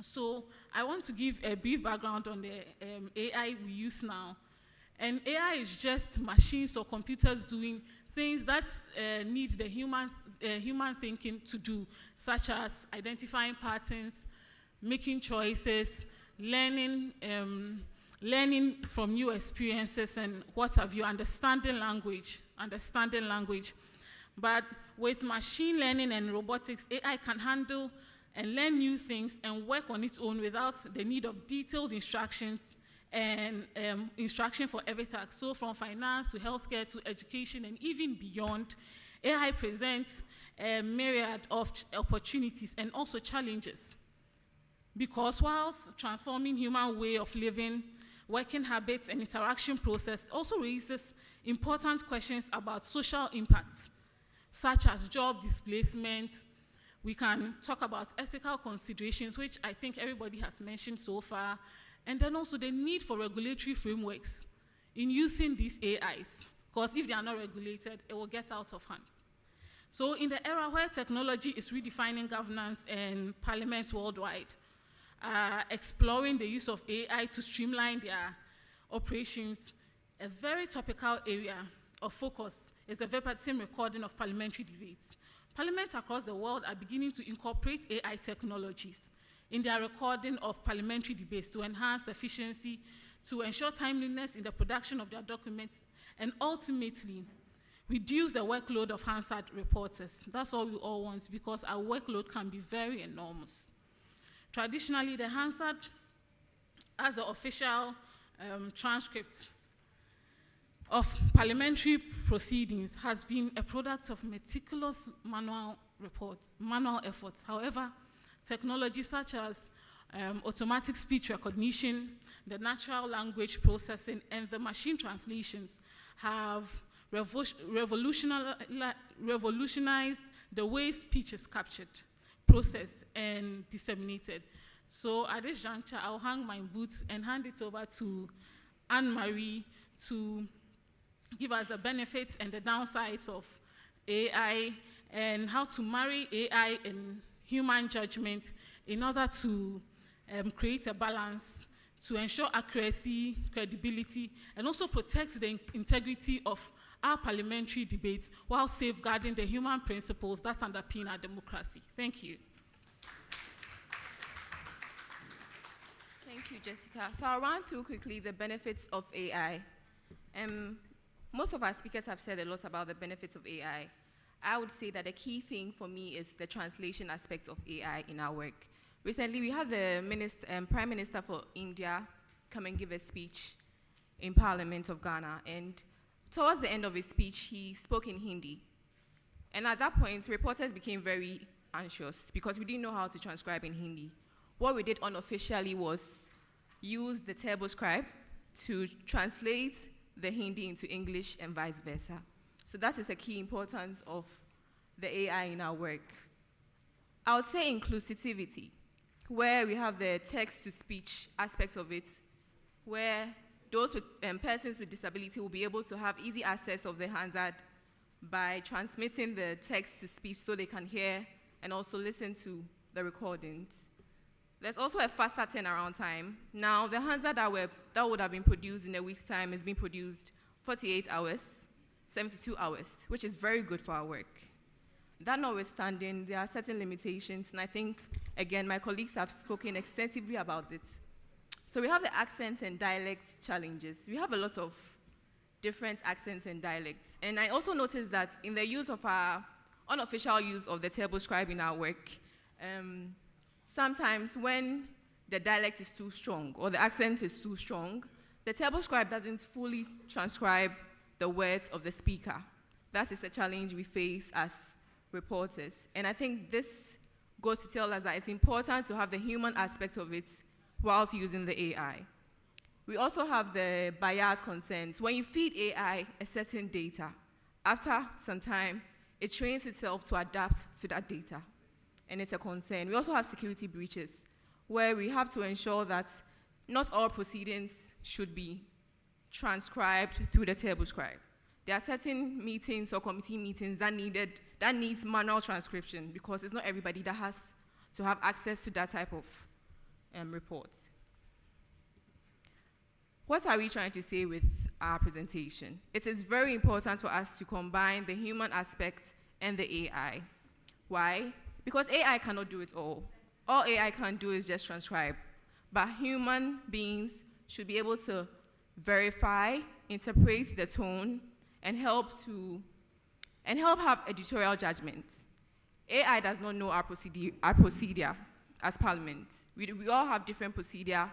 So I want to give a brief background on the AI we use now. And AI is just machines or computers doing things that need the human thinking to do, such as identifying patterns, making choices, learning from new experiences, and what have you, understanding language. But with machine learning and robotics, AI can handle and learn new things and work on its own without the need of detailed instructions and instruction for every task. So from finance to healthcare to education and even beyond, AI presents a myriad of opportunities and also challenges. Because whilst transforming human way of living, working habits and interaction process also raises important questions about social impact, such as job displacement. We can talk about ethical considerations, which I think everybody has mentioned so far, and then also the need for regulatory frameworks in using these AIs, because if they are not regulated, it will get out of hand. So in the era where technology is redefining governance and parliaments worldwide, exploring the use of AI to streamline their operations, a very topical area of focus is the verbatim recording of parliamentary debates. Parliaments across the world are beginning to incorporate AI technologies in their recording of parliamentary debates to enhance efficiency, to ensure timeliness in the production of their documents, and ultimately reduce the workload of Hansard reporters. That's all we all want, because our workload can be very enormous. Traditionally, the Hansard, as the official transcript of parliamentary proceedings, has been a product of meticulous manual efforts. However, technologies such as automatic speech recognition, the natural language processing, and the machine translations have revolutionized the way speech is captured, processed, and disseminated. So at this juncture, I'll hang my boots and hand it over to Anne-Marie to give us the benefits and the downsides of AI and how to marry AI and human judgment in order to create a balance to ensure accuracy, credibility, and also protect the integrity of our parliamentary debates while safeguarding the human principles that underpin our democracy. Thank you. Thank you, Jessica. So I'll run through quickly the benefits of AI. Most of our speakers have said a lot about the benefits of AI. I would say that the key thing for me is the translation aspect of AI in our work. Recently, we had the Prime Minister for India come and give a speech in Parliament of Ghana, and towards the end of his speech, he spoke in Hindi. And at that point, reporters became very anxious because we didn't know how to transcribe in Hindi. What we did unofficially was use the TurboScribe to translate the Hindi into English and vice versa. So that is a key importance of the AI in our work. I would say inclusivity, where we have the text-to-speech aspect of it, where those with, persons with disability will be able to have easy access of the Hansard by transmitting the text-to-speech so they can hear and also listen to the recordings. There's also a faster turnaround time. Now, the Hansard that would have been produced in a week's time is being produced 48 hours, 72 hours, which is very good for our work. That notwithstanding, there are certain limitations, and I think, again, my colleagues have spoken extensively about it. So we have the accent and dialect challenges. We have a lot of different accents and dialects. And I also noticed that in the use of our unofficial use of the TurboScribe in our work, sometimes when the dialect is too strong or the accent is too strong, the TurboScribe doesn't fully transcribe the words of the speaker. That is a challenge we face as reporters. And I think this goes to tell us that it's important to have the human aspect of it whilst using the AI. We also have the bias consent. When you feed AI a certain data, after some time, it trains itself to adapt to that data. And it's a concern. We also have security breaches, where we have to ensure that not all proceedings should be transcribed through the TurboScribe. There are certain meetings or committee meetings that needs manual transcription because it's not everybody that has to have access to that type of reports. What are we trying to say with our presentation? It is very important for us to combine the human aspect and the AI. Why? Because AI cannot do it all. All AI can do is just transcribe. But human beings should be able to verify, interpret the tone, and help have editorial judgment. AI does not know our procedure as Parliament. We all have different procedure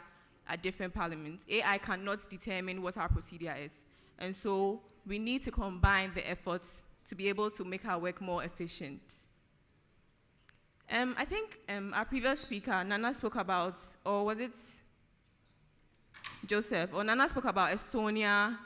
at different parliaments. AI cannot determine what our procedure is. And so we need to combine the efforts to be able to make our work more efficient. I think our previous speaker, Nana, spoke about, or was it Joseph? Or Nana spoke about Estonia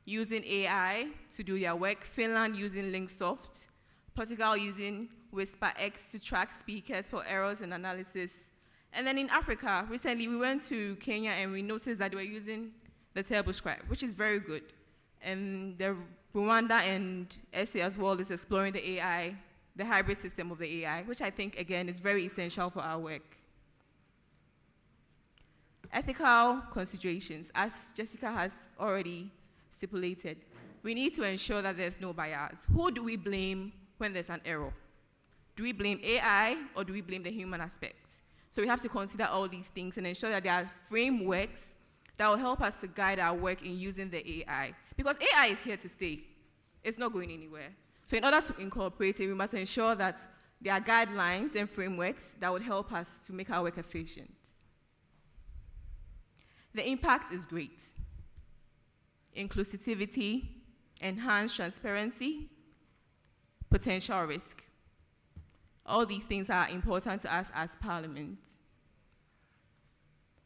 using AI to do their work, Finland using Linksoft, Portugal using WhisperX to track speakers for errors and analysis. And then in Africa, recently we went to Kenya and we noticed that they were using the TurboScribe, which is very good. And the Rwanda and SA as well is exploring the AI, the hybrid system of the AI, which I think, again, is very essential for our work. Ethical considerations, as Jessica has already stipulated, we need to ensure that there's no bias. Who do we blame when there's an error? Do we blame AI or do we blame the human aspect? So we have to consider all these things and ensure that there are frameworks that will help us to guide our work in using the AI. Because AI is here to stay. It's not going anywhere. So in order to incorporate it, we must ensure that there are guidelines and frameworks that would help us to make our work efficient. The impact is great. Inclusivity, enhanced transparency, potential risk. All these things are important to us as Parliament.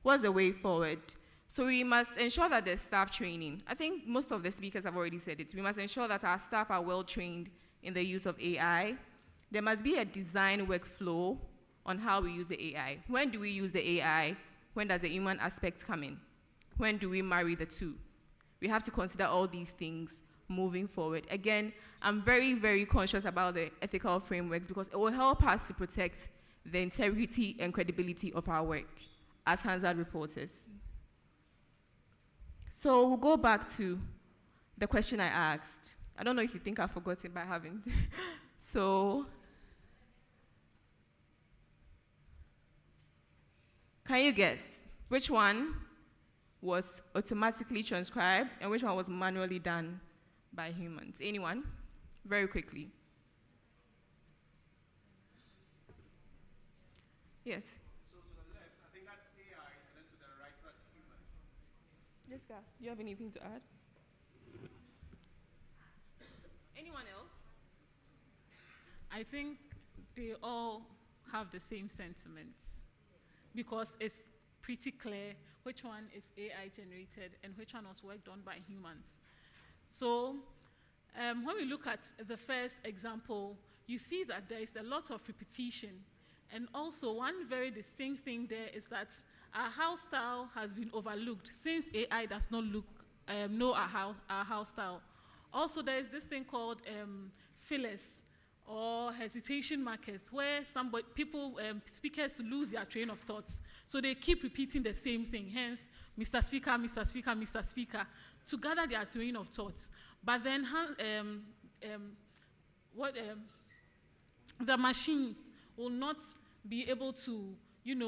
What's the way forward? So we must ensure that there's staff training. I think most of the speakers have already said it. We must ensure that our staff are well trained in the use of AI. There must be a design workflow on how we use the AI. When do we use the AI? When does the human aspect come in? When do we marry the two? We have to consider all these things moving forward. Again, I'm very, very conscious about the ethical frameworks because it will help us to protect the integrity and credibility of our work as Hansard reporters. So we'll go back to the question I asked. I don't know if you think I've forgotten, but I haven't. So, can you guess which one was automatically transcribed and which one was manually done by humans? Anyone? Very quickly. Yes. So to the left, I think that's AI, and then to the right, that's human. Jessica, do you have anything to add? Anyone else? I think they all have the same sentiments because it's pretty clear which one is AI generated and which one was worked on by humans. So when we look at the first example, you see that there is a lot of repetition. And also one very distinct thing there is that our house style has been overlooked since AI does not know our house style. Also, there is this thing called fillers or hesitation markers, where speakers lose their train of thoughts. So they keep repeating the same thing, hence, Mr. Speaker, Mr. Speaker, Mr. Speaker, to gather their train of thoughts. But then the machines will not be able to,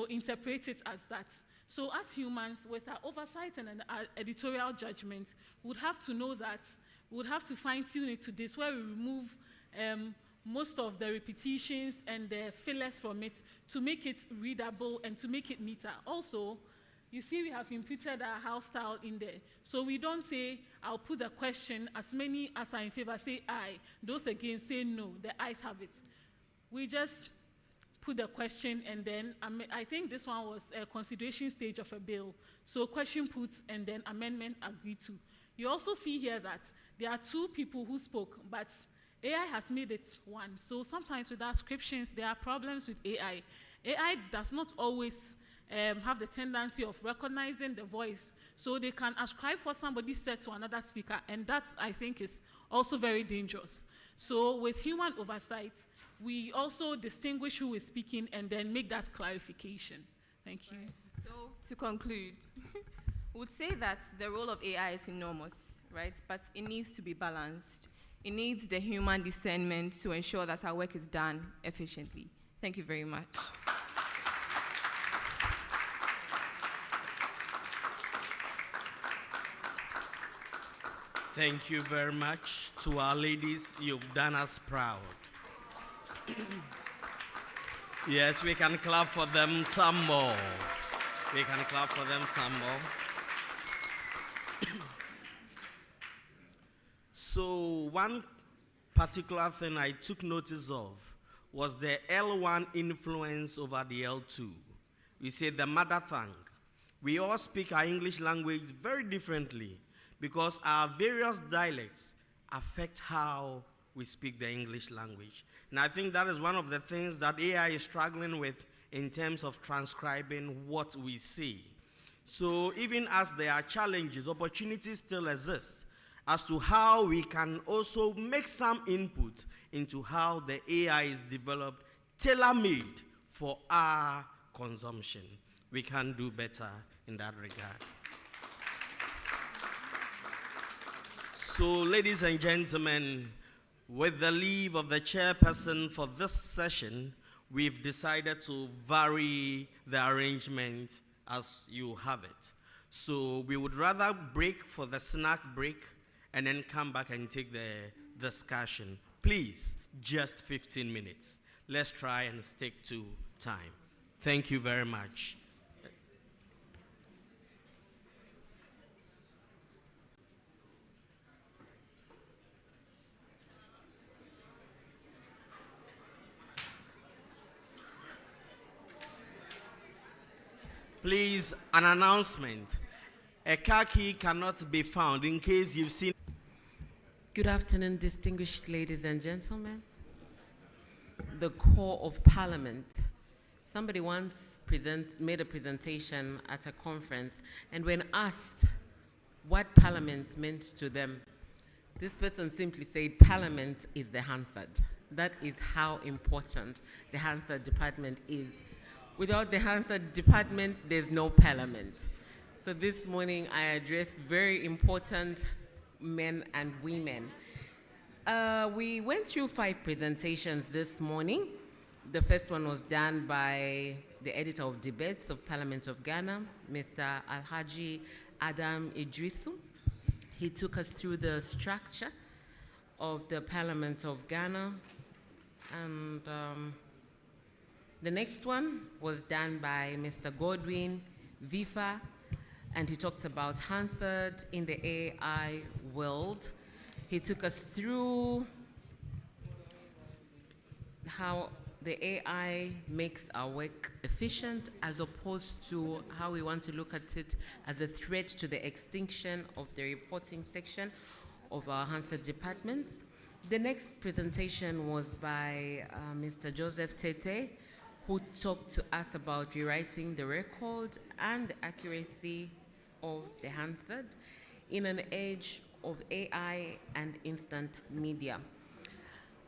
interpret it as that. So as humans, with our oversight and our editorial judgment, would have to know that, would have to fine-tune it to this, where we remove most of the repetitions and the fillers from it to make it readable and to make it neater. Also, you see we have imputed our house style in there. So we don't say, I'll put the question, as many as are in favor say aye. Those against say no, the ayes have it. We just put the question, and then I think this one was a consideration stage of a bill. So question put and then amendment agreed to. You also see here that there are two people who spoke, but AI has made it one. So sometimes with our descriptions, there are problems with AI. AI does not always have the tendency of recognizing the voice. So they can ascribe what somebody said to another speaker, and that, I think, is also very dangerous. So with human oversight, we also distinguish who is speaking and then make that clarification. Thank you. Right. So to conclude, we would say that the role of AI is enormous, right? But it needs to be balanced. It needs the human discernment to ensure that our work is done efficiently. Thank you very much. Thank you very much to our ladies. You've done us proud. Yes, we can clap for them some more. We can clap for them some more. So one particular thing I took notice of was the L1 influence over the L2. We say the mother tongue. We all speak our English language very differently because our various dialects affect how we speak the English language. And I think that is one of the things that AI is struggling with in terms of transcribing what we see. So even as there are challenges, opportunities still exist as to how we can also make some input into how the AI is developed, tailor-made for our consumption. We can do better in that regard. So, ladies and gentlemen, with the leave of the chairperson for this session, we've decided to vary the arrangement as you have it. So we would rather break for the snack break and then come back and take the discussion. Please, just 15 minutes. Let's try and stick to time. Thank you very much. Please, an announcement. A car key cannot be found in case you've seen. Good afternoon, distinguished ladies and gentlemen. The core of Parliament. Somebody once made a presentation at a conference, and when asked what Parliament meant to them, this person simply said, Parliament is the Hansard. That is how important the Hansard department is. Without the Hansard department, there's no Parliament. So this morning, I address very important men and women. We went through 5 presentations this morning. The first one was done by the editor of Debates of Parliament of Ghana, Mr. Alhaji Adam Idrisu. He took us through the structure of the Parliament of Ghana. And the next one was done by Mr. Godwin Vifa, and he talked about Hansard in the AI world. He took us through how the AI makes our work efficient as opposed to how we want to look at it as a threat to the extinction of the reporting section of our Hansard departments. The next presentation was by Mr. Joseph Tete, who talked to us about rewriting the record and the accuracy of the Hansard in an age of AI and instant media.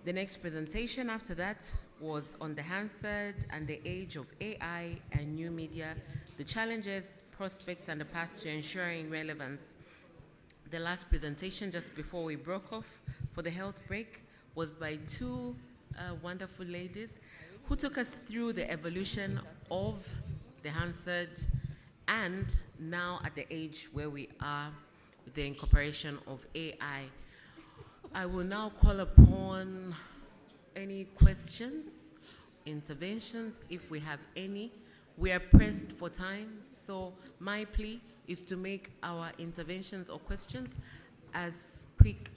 The next presentation after that was on the Hansard and the age of AI and new media, the challenges, prospects, and the path to ensuring relevance. The last presentation just before we broke off for the health break was by 2 wonderful ladies who took us through the evolution of the Hansard and now at the age where we are with the incorporation of AI. I will now call upon any questions, interventions, if we have any. We are pressed for time, so my plea is to make our interventions or questions as quick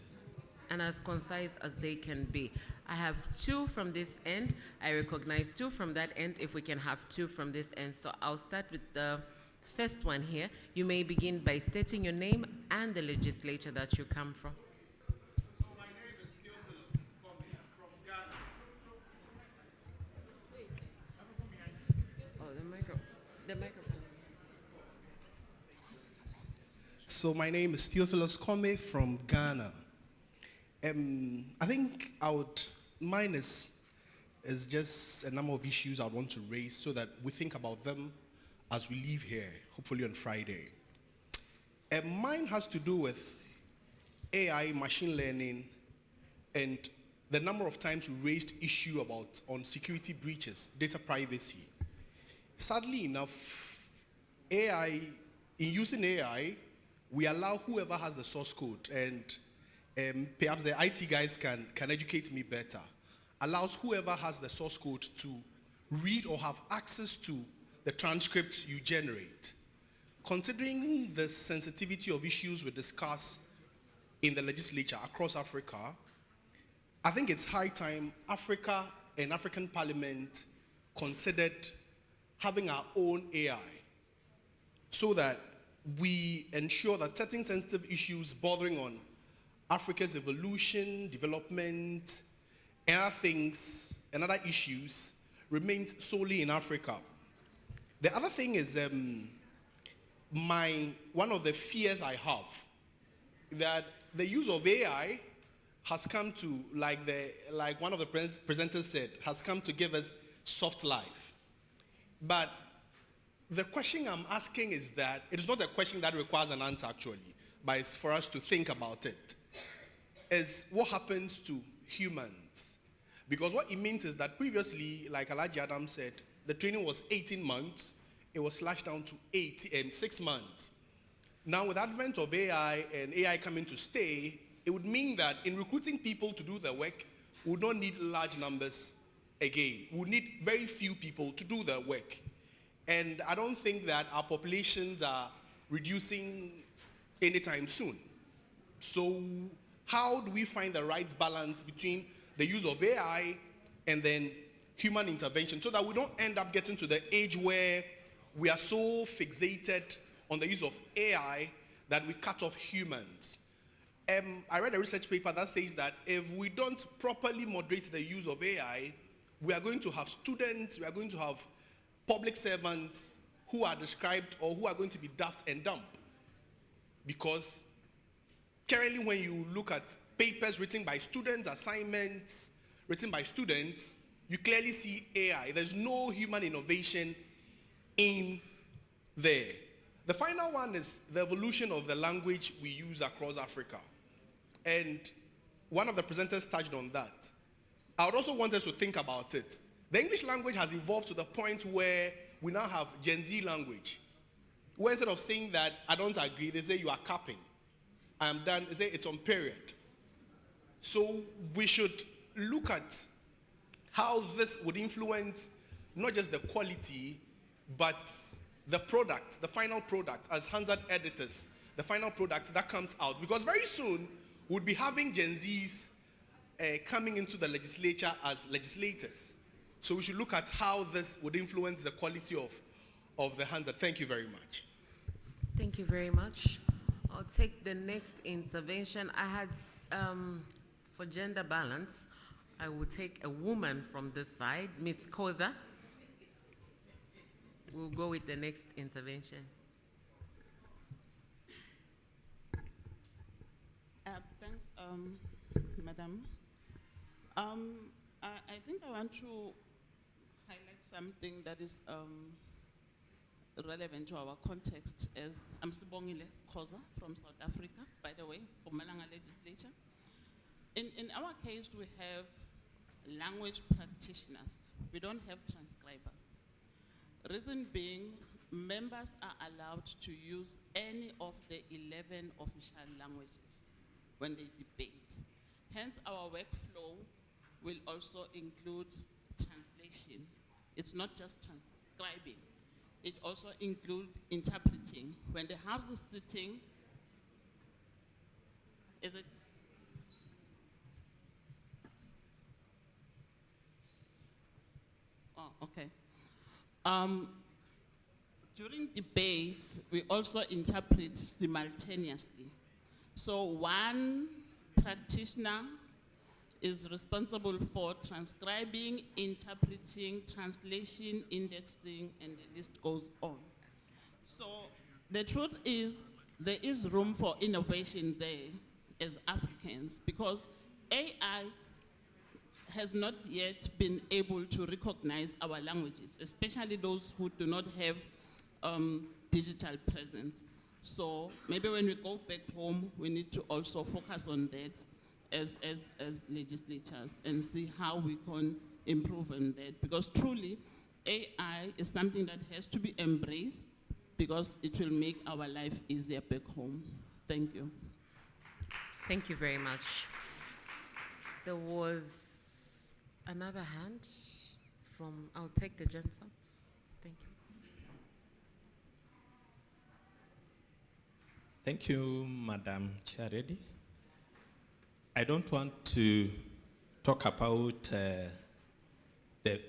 and as concise as they can be. I have 2 from this end. I recognize 2 from that end, if we can have 2 from this end. So I'll start with the first one here. You may begin by stating your name and the legislature that you come from. So my name is Theophilus Comey. I'm from Ghana. Oh, the microphone. So my name is Theophilus Comey from Ghana. I think mine is just a number of issues I want to raise so that we think about them as we leave here, hopefully on Friday. Mine has to do with AI, machine learning, and the number of times we raised issue on security breaches, data privacy. Sadly enough, in using AI, we allow whoever has the source code, and perhaps the IT guys can educate me better, allows whoever has the source code to read or have access to the transcripts you generate. Considering the sensitivity of issues we discuss in the legislature across Africa, I think it's high time Africa and African Parliament considered having our own AI so that we ensure that certain sensitive issues bordering on Africa's evolution, development, and other things and other issues remain solely in Africa. The other thing is one of the fears I have, that the use of AI has come to, like one of the presenters said, has come to give us soft life. But the question I'm asking is that, it is not a question that requires an answer actually, but it's for us to think about it, is what happens to humans? Because what it means is that previously, like Alhaji Adam said, the training was 18 months, it was slashed down to 6 months. Now with the advent of AI and AI coming to stay, it would mean that in recruiting people to do the work, we would not need large numbers again. We would need very few people to do the work. And I don't think that our populations are reducing anytime soon. So how do we find the right balance between the use of AI and then human intervention so that we don't end up getting to the age where we are so fixated on the use of AI that we cut off humans? I read a research paper that says that if we don't properly moderate the use of AI, we are going to have students, we are going to have public servants who are described or who are going to be daft and dumb. Because currently when you look at papers written by students, assignments written by students, you clearly see AI. There's no human innovation in there. The final one is the evolution of the language we use across Africa. And one of the presenters touched on that. I would also want us to think about it. The English language has evolved to the point where we now have Gen Z language, where instead of saying that I don't agree, they say you are capping. I am done, they say it's on period. So we should look at how this would influence not just the quality, but the product, the final product, as Hansard editors, the final product that comes out. Because very soon, we'll be having Gen Zs coming into the legislature as legislators. So we should look at how this would influence the quality of the Hansard. Thank you very much. Thank you very much. I'll take the next intervention. I had, for gender balance, I will take a woman from this side, Ms. Koza. We'll go with the next intervention. Thanks, Madam. I think I want to highlight something that is relevant to our context. As I'm Sibongile Koza from South Africa, by the way, Mpumalanga Legislature. In our case, we have language practitioners. We don't have transcribers. Reason being, members are allowed to use any of the 11 official languages when they debate. Hence, our workflow will also include translation. It's not just transcribing. It also includes interpreting. When the House is sitting, is it? Oh, okay. During debates, we also interpret simultaneously. So one practitioner is responsible for transcribing, interpreting, translation, indexing, and the list goes on. So the truth is, there is room for innovation there as Africans, because AI has not yet been able to recognize our languages, especially those who do not have digital presence. So maybe when we go back home, we need to also focus on that as legislators and see how we can improve on that. Because truly, AI is something that has to be embraced because it will make our life easier back home. Thank you. Thank you very much. There was another hand from, I'll take the gentleman. Thank you. Thank you, Madam Chair. I don't want to talk about the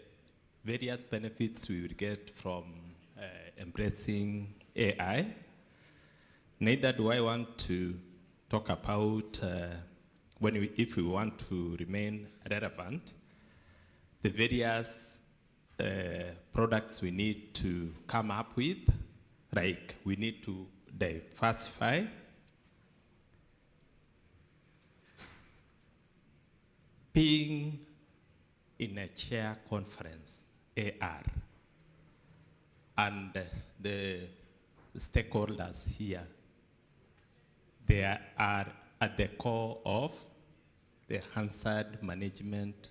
various benefits we will get from embracing AI. Neither do I want to talk about if we want to remain relevant, the various products we need to come up with, like we need to diversify. Being in a chair conference, AR, and the stakeholders here, they are at the core of the Hansard management,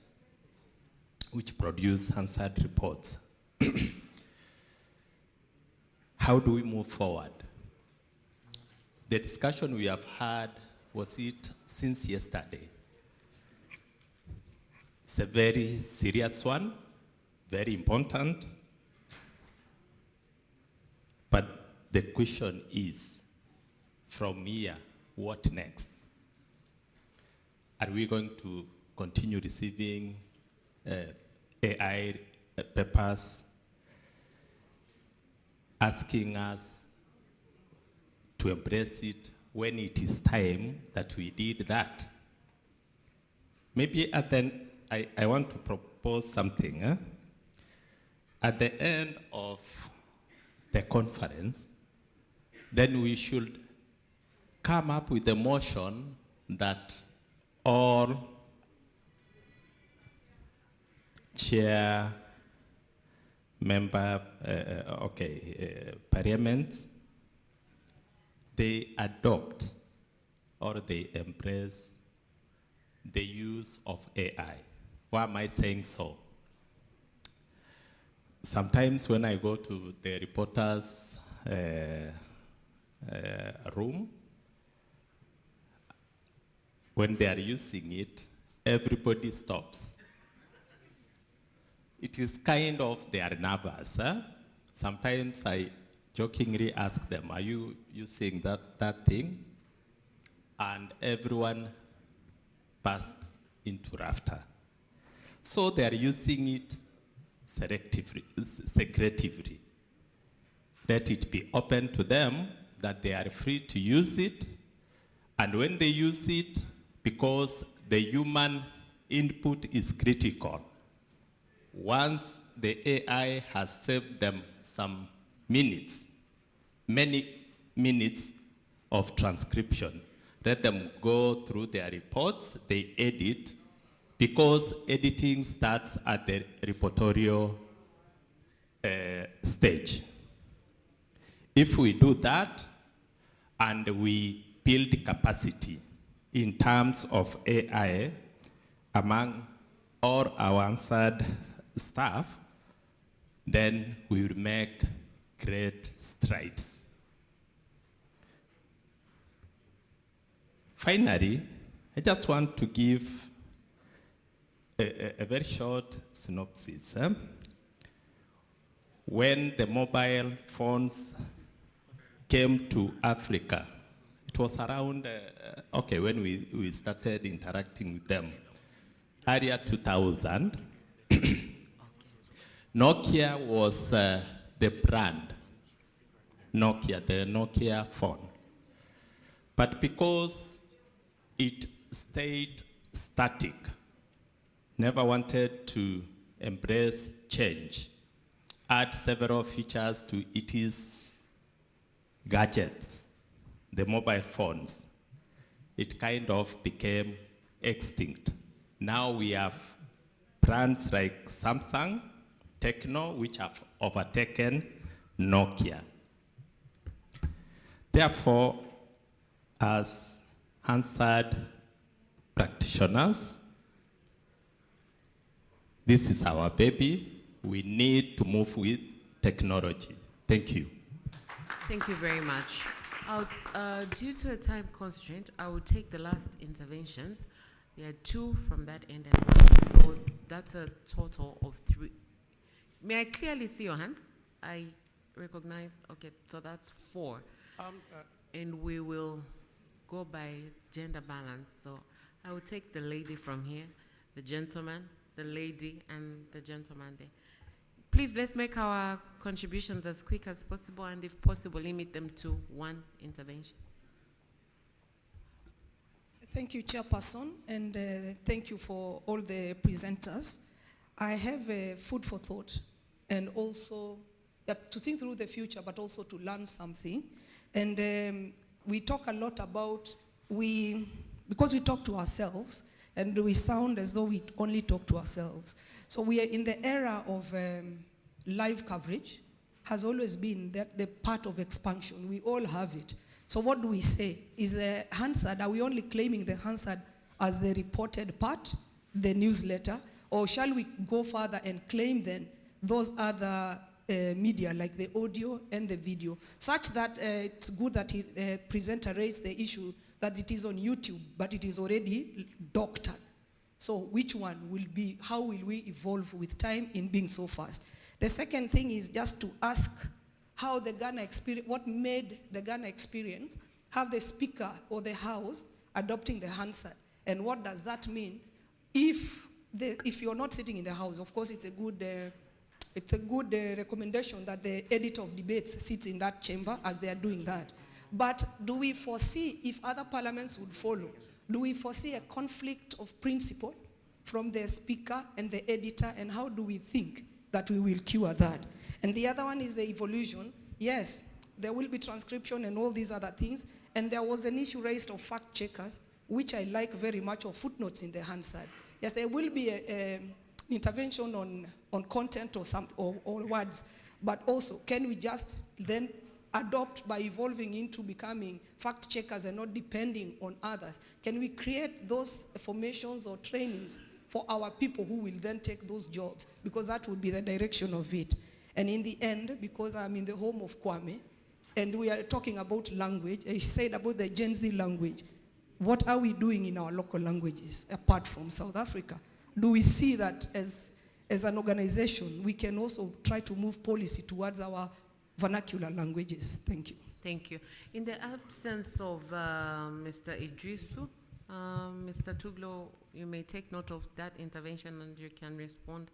which produce Hansard reports. How do we move forward? The discussion we have had was it since yesterday. It's a very serious one, very important. But the question is, from here, what next? Are we going to continue receiving AI papers asking us to embrace it when it is time that we did that? Maybe at the end, I want to propose something. At the end of the conference, then we should come up with a motion that all chair member, parliaments, they adopt or they embrace the use of AI. Why am I saying so? Sometimes when I go to the reporter's room, when they are using it, everybody stops. It is kind of, they are nervous. Sometimes I jokingly ask them, are you using that thing? And everyone bursts into laughter. So they are using it secretively. Let it be open to them that they are free to use it. And when they use it, because the human input is critical, once the AI has saved them some minutes, many minutes of transcription, let them go through their reports, they edit, because editing starts at the reportorial stage. If we do that, and we build capacity in terms of AI among all our Hansard staff, then we will make great strides. Finally, I just want to give a very short synopsis. When the mobile phones came to Africa, it was around, when we started interacting with them, earlier 2000, Nokia was the brand, the Nokia phone. But because it stayed static, never wanted to embrace change, add several features to its gadgets, the mobile phones, it kind of became extinct. Now we have brands like Samsung, Techno, which have overtaken Nokia. Therefore, as Hansard practitioners, this is our baby. We need to move with technology. Thank you. Thank you very much. Due to a time constraint, I will take the last interventions. There are 2 from that end, and so that's a total of 3. May I clearly see your hands? I recognize, okay, so that's 4. And we will go by gender balance. So I will take the lady from here, the gentleman, the lady, and the gentleman there. Please, let's make our contributions as quick as possible, and if possible, limit them to 1 intervention. Thank you, Chairperson, and thank you for all the presenters. I have food for thought, and also to think through the future, but also to learn something. And we talk a lot about, because we talk to ourselves, and we sound as though we only talk to ourselves. So we are in the era of live coverage, has always been the part of expansion. We all have it. So what do we say? Is the Hansard, are we only claiming the Hansard as the reported part, the newsletter, or shall we go further and claim then those other media, like the audio and the video, such that it's good that the presenter raised the issue that it is on YouTube, but it is already doctored. So which one will be, how will we evolve with time in being so fast? The second thing is just to ask how the Ghana experience, what made the Ghana experience have the speaker or the house adopting the Hansard, and what does that mean if you're not sitting in the house? Of course, it's a good recommendation that the editor of debates sits in that chamber as they are doing that. But do we foresee, if other parliaments would follow, do we foresee a conflict of principle from the speaker and the editor, and how do we think that we will cure that? And the other one is the evolution. Yes, there will be transcription and all these other things, and there was an issue raised of fact checkers, which I like very much, or footnotes in the Hansard. Yes, there will be an intervention on content or words, but also can we just then adopt by evolving into becoming fact checkers and not depending on others? Can we create those formations or trainings for our people who will then take those jobs? Because that would be the direction of it. And in the end, because I'm in the home of Kwame, and we are talking about language, he said about the Gen Z language. What are we doing in our local languages apart from South Africa? Do we see that as an organization, we can also try to move policy towards our vernacular languages? Thank you. Thank you. In the absence of Mr. Idrisu, Mr. Tuglo, you may take note of that intervention and you can respond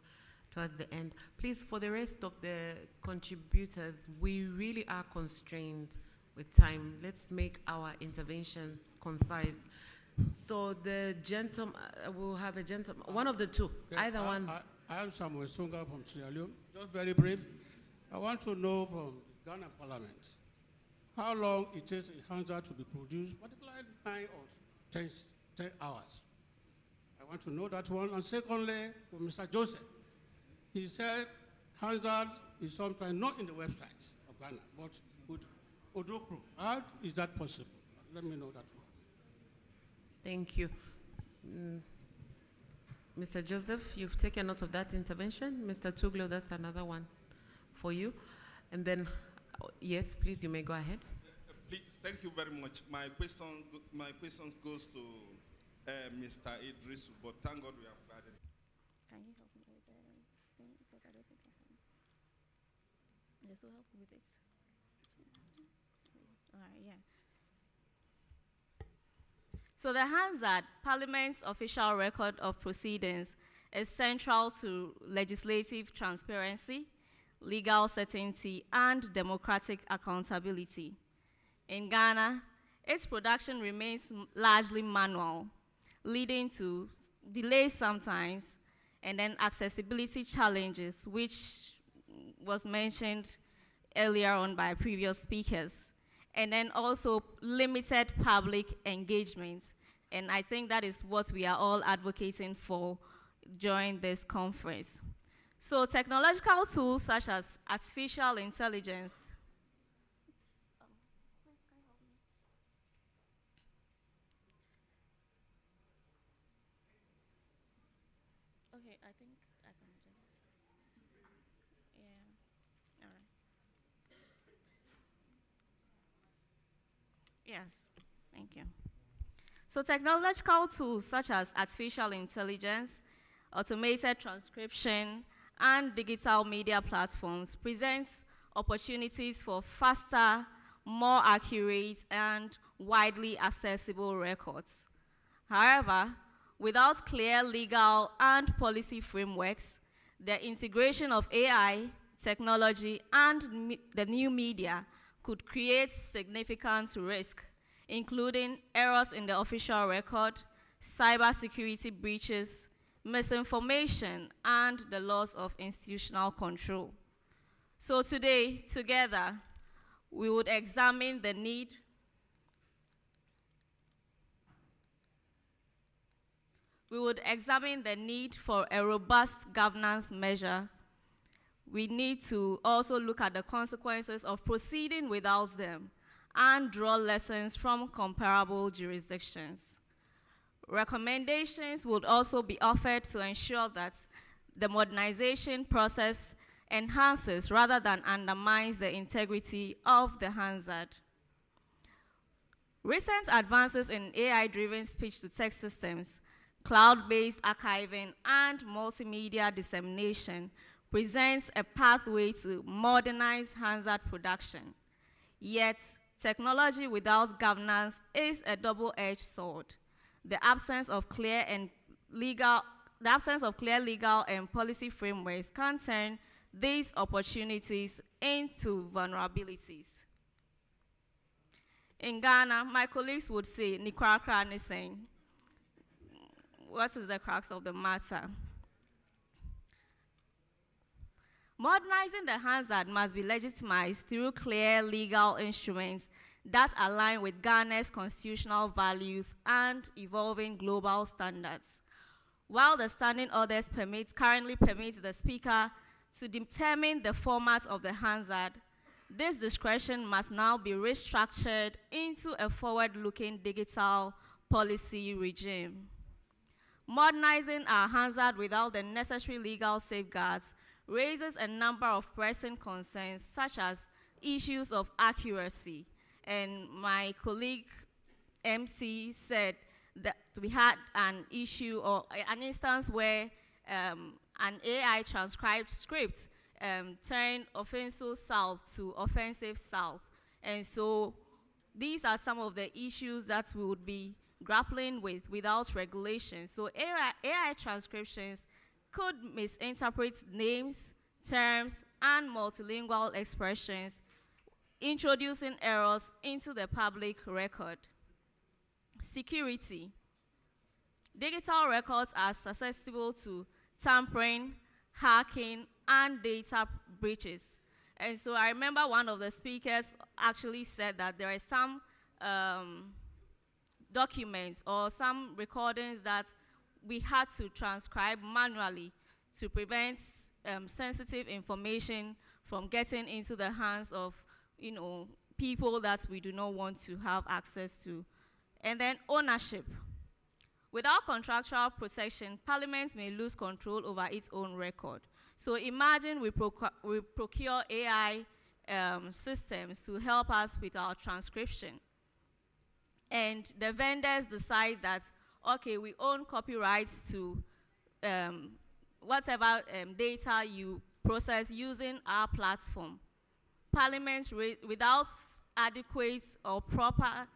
towards the end. Please, for the rest of the contributors, we really are constrained with time. Let's make our interventions concise. So the gentleman, we'll have a gentleman, one of the two, either one. I am Samuel Songa from Sierra Leone. Just very brief. I want to know from the Ghana Parliament how long it takes a Hansard to be produced, particularly 9 or 10 hours. I want to know that one. And secondly, for Mr. Joseph, he said Hansard is sometimes not in the website of Ghana, but with Odokro. How is that possible? Let me know that one. Thank you. Mr. Joseph, you've taken note of that intervention. Mr. Tuglo, that's another one for you. And then, yes, please, you may go ahead. Please, thank you very much. My question goes to Mr. Idrisu, but thank God we have added. Can you help me with the thing? Because I don't think I can. Yes, so help me with it. All right, yeah. So the Hansard, Parliament's official record of proceedings, is central to legislative transparency, legal certainty, and democratic accountability. In Ghana, its production remains largely manual, leading to delays sometimes, and then accessibility challenges, which was mentioned earlier on by previous speakers. And then also limited public engagement. And I think that is what we are all advocating for during this conference. So technological tools such as artificial intelligence. Okay, I think I can just, yeah, all right. Yes, thank you. So technological tools such as artificial intelligence, automated transcription, and digital media platforms present opportunities for faster, more accurate, and widely accessible records. However, without clear legal and policy frameworks, the integration of AI, technology, and the new media could create significant risk, including errors in the official record, cybersecurity breaches, misinformation, and the loss of institutional control. So today, together, we would examine the need for a robust governance measure. We need to also look at the consequences of proceeding without them and draw lessons from comparable jurisdictions. Recommendations would also be offered to ensure that the modernization process enhances rather than undermines the integrity of the Hansard. Recent advances in AI-driven speech-to-text systems, cloud-based archiving, and multimedia dissemination presents a pathway to modernize Hansard production. Yet, technology without governance is a double-edged sword. The absence of clear legal and policy frameworks can turn these opportunities into vulnerabilities. In Ghana, my colleagues would say, "Nikrakra niseng." What is the crux of the matter? Modernizing the Hansard must be legitimized through clear legal instruments that align with Ghana's constitutional values and evolving global standards. While the standing orders currently permit the Speaker to determine the format of the Hansard, this discretion must now be restructured into a forward-looking digital policy regime. Modernizing our Hansard without the necessary legal safeguards raises a number of pressing concerns, such as issues of accuracy. And my colleague MC said that we had an issue or an instance where an AI transcribed script turned offensive south to offensive south. And so these are some of the issues that we would be grappling with without regulation. So AI transcriptions could misinterpret names, terms, and multilingual expressions, introducing errors into the public record. Security. Digital records are susceptible to tampering, hacking, and data breaches. And so I remember one of the speakers actually said that there are some documents or some recordings that we had to transcribe manually to prevent sensitive information from getting into the hands of, people that we do not want to have access to. And then ownership. Without contractual protection, Parliament may lose control over its own record. So imagine we procure AI systems to help us with our transcription. And the vendors decide that, okay, we own copyrights to whatever data you process using our platform. Parliament, without adequate or proper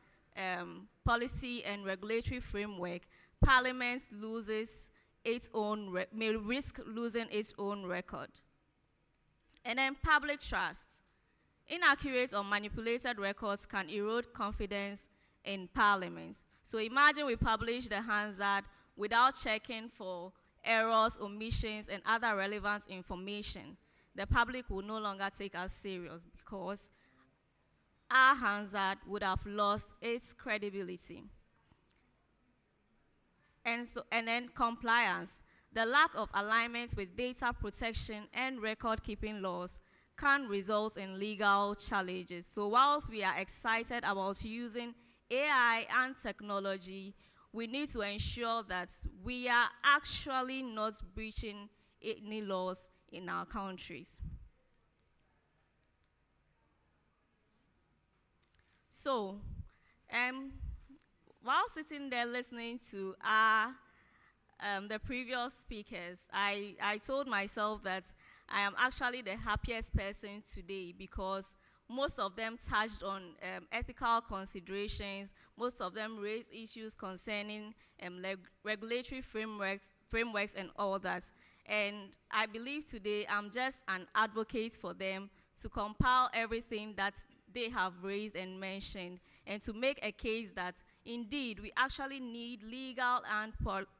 policy and regulatory framework, Parliament loses its own, may risk losing its own record. And then public trust. Inaccurate or manipulated records can erode confidence in Parliament. So imagine we publish the Hansard without checking for errors, omissions, and other relevant information. The public will no longer take us serious because our Hansard would have lost its credibility. And then compliance. The lack of alignment with data protection and record-keeping laws can result in legal challenges. So whilst we are excited about using AI and technology, we need to ensure that we are actually not breaching any laws in our countries. So, while sitting there listening to the previous speakers, I told myself that I am actually the happiest person today because most of them touched on ethical considerations. Most of them raised issues concerning regulatory frameworks and all that. And I believe today I'm just an advocate for them to compile everything that they have raised and mentioned and to make a case that indeed we actually need legal and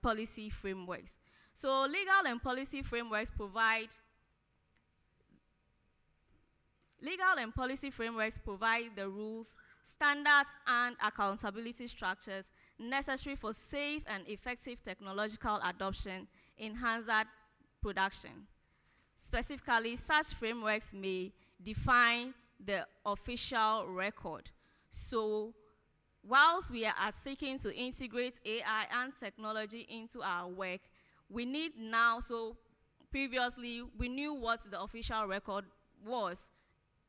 policy frameworks. So legal and policy frameworks provide the rules, standards, and accountability structures necessary for safe and effective technological adoption in Hansard production. Specifically, such frameworks may define the official record. So, whilst we are seeking to integrate AI and technology into our work, we need now, so previously we knew what the official record was,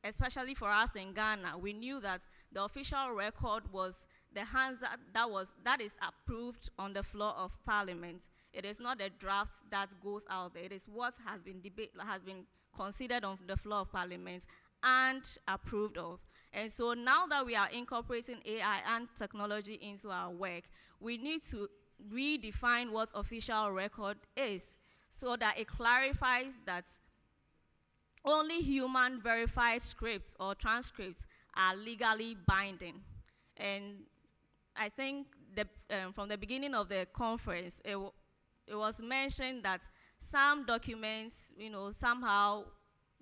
especially for us in Ghana. We knew that the official record was the Hansard that is approved on the floor of Parliament. It is not a draft that goes out there. It is what has been considered on the floor of Parliament and approved of. And so now that we are incorporating AI and technology into our work, we need to redefine what official record is so that it clarifies that only human verified scripts or transcripts are legally binding. And I think from the beginning of the conference, it was mentioned that some documents, somehow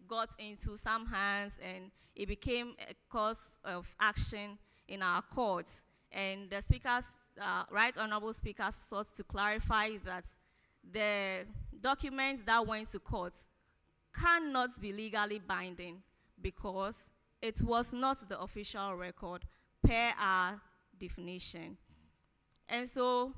got into some hands and it became a cause of action in our courts. And the speakers, right honorable speakers, sought to clarify that the documents that went to court cannot be legally binding because it was not the official record per our definition. And so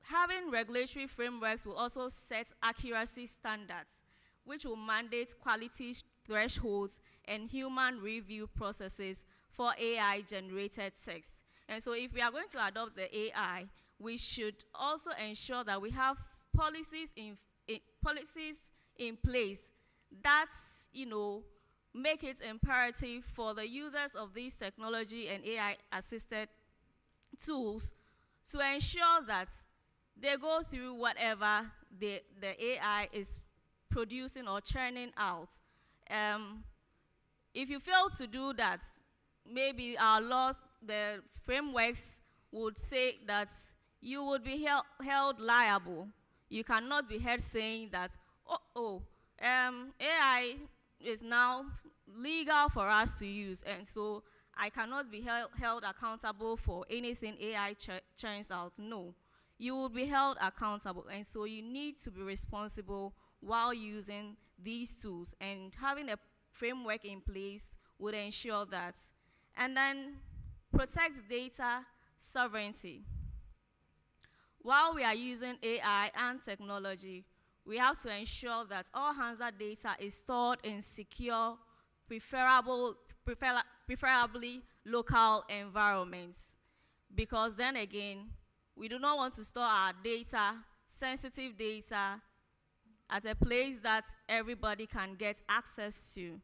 having regulatory frameworks will also set accuracy standards, which will mandate quality thresholds and human review processes for AI-generated text. And so if we are going to adopt the AI, we should also ensure that we have policies in place that, make it imperative for the users of these technology and AI-assisted tools to ensure that they go through whatever the AI is producing or churning out. If you fail to do that, maybe our laws, the frameworks would say that you would be held liable. You cannot be heard saying that, AI is now legal for us to use, and so I cannot be held accountable for anything AI churns out. No, you will be held accountable, and so you need to be responsible while using these tools, and having a framework in place would ensure that. And then protect data sovereignty. While we are using AI and technology, we have to ensure that all Hansard data is stored in secure, preferably local environments. Because then again, we do not want to store our data, sensitive data, at a place that everybody can get access to.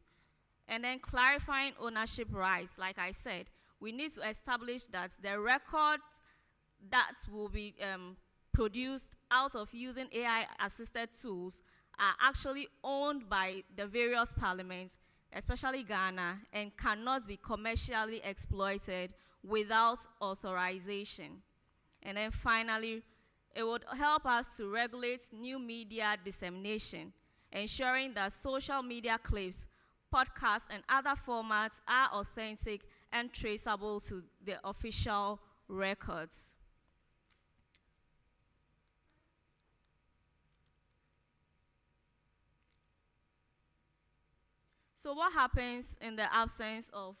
And then clarifying ownership rights, like I said, we need to establish that the records that will be produced out of using AI-assisted tools are actually owned by the various parliaments, especially Ghana, and cannot be commercially exploited without authorization. And then finally, it would help us to regulate new media dissemination, ensuring that social media clips, podcasts, and other formats are authentic and traceable to the official records. So what happens in the absence of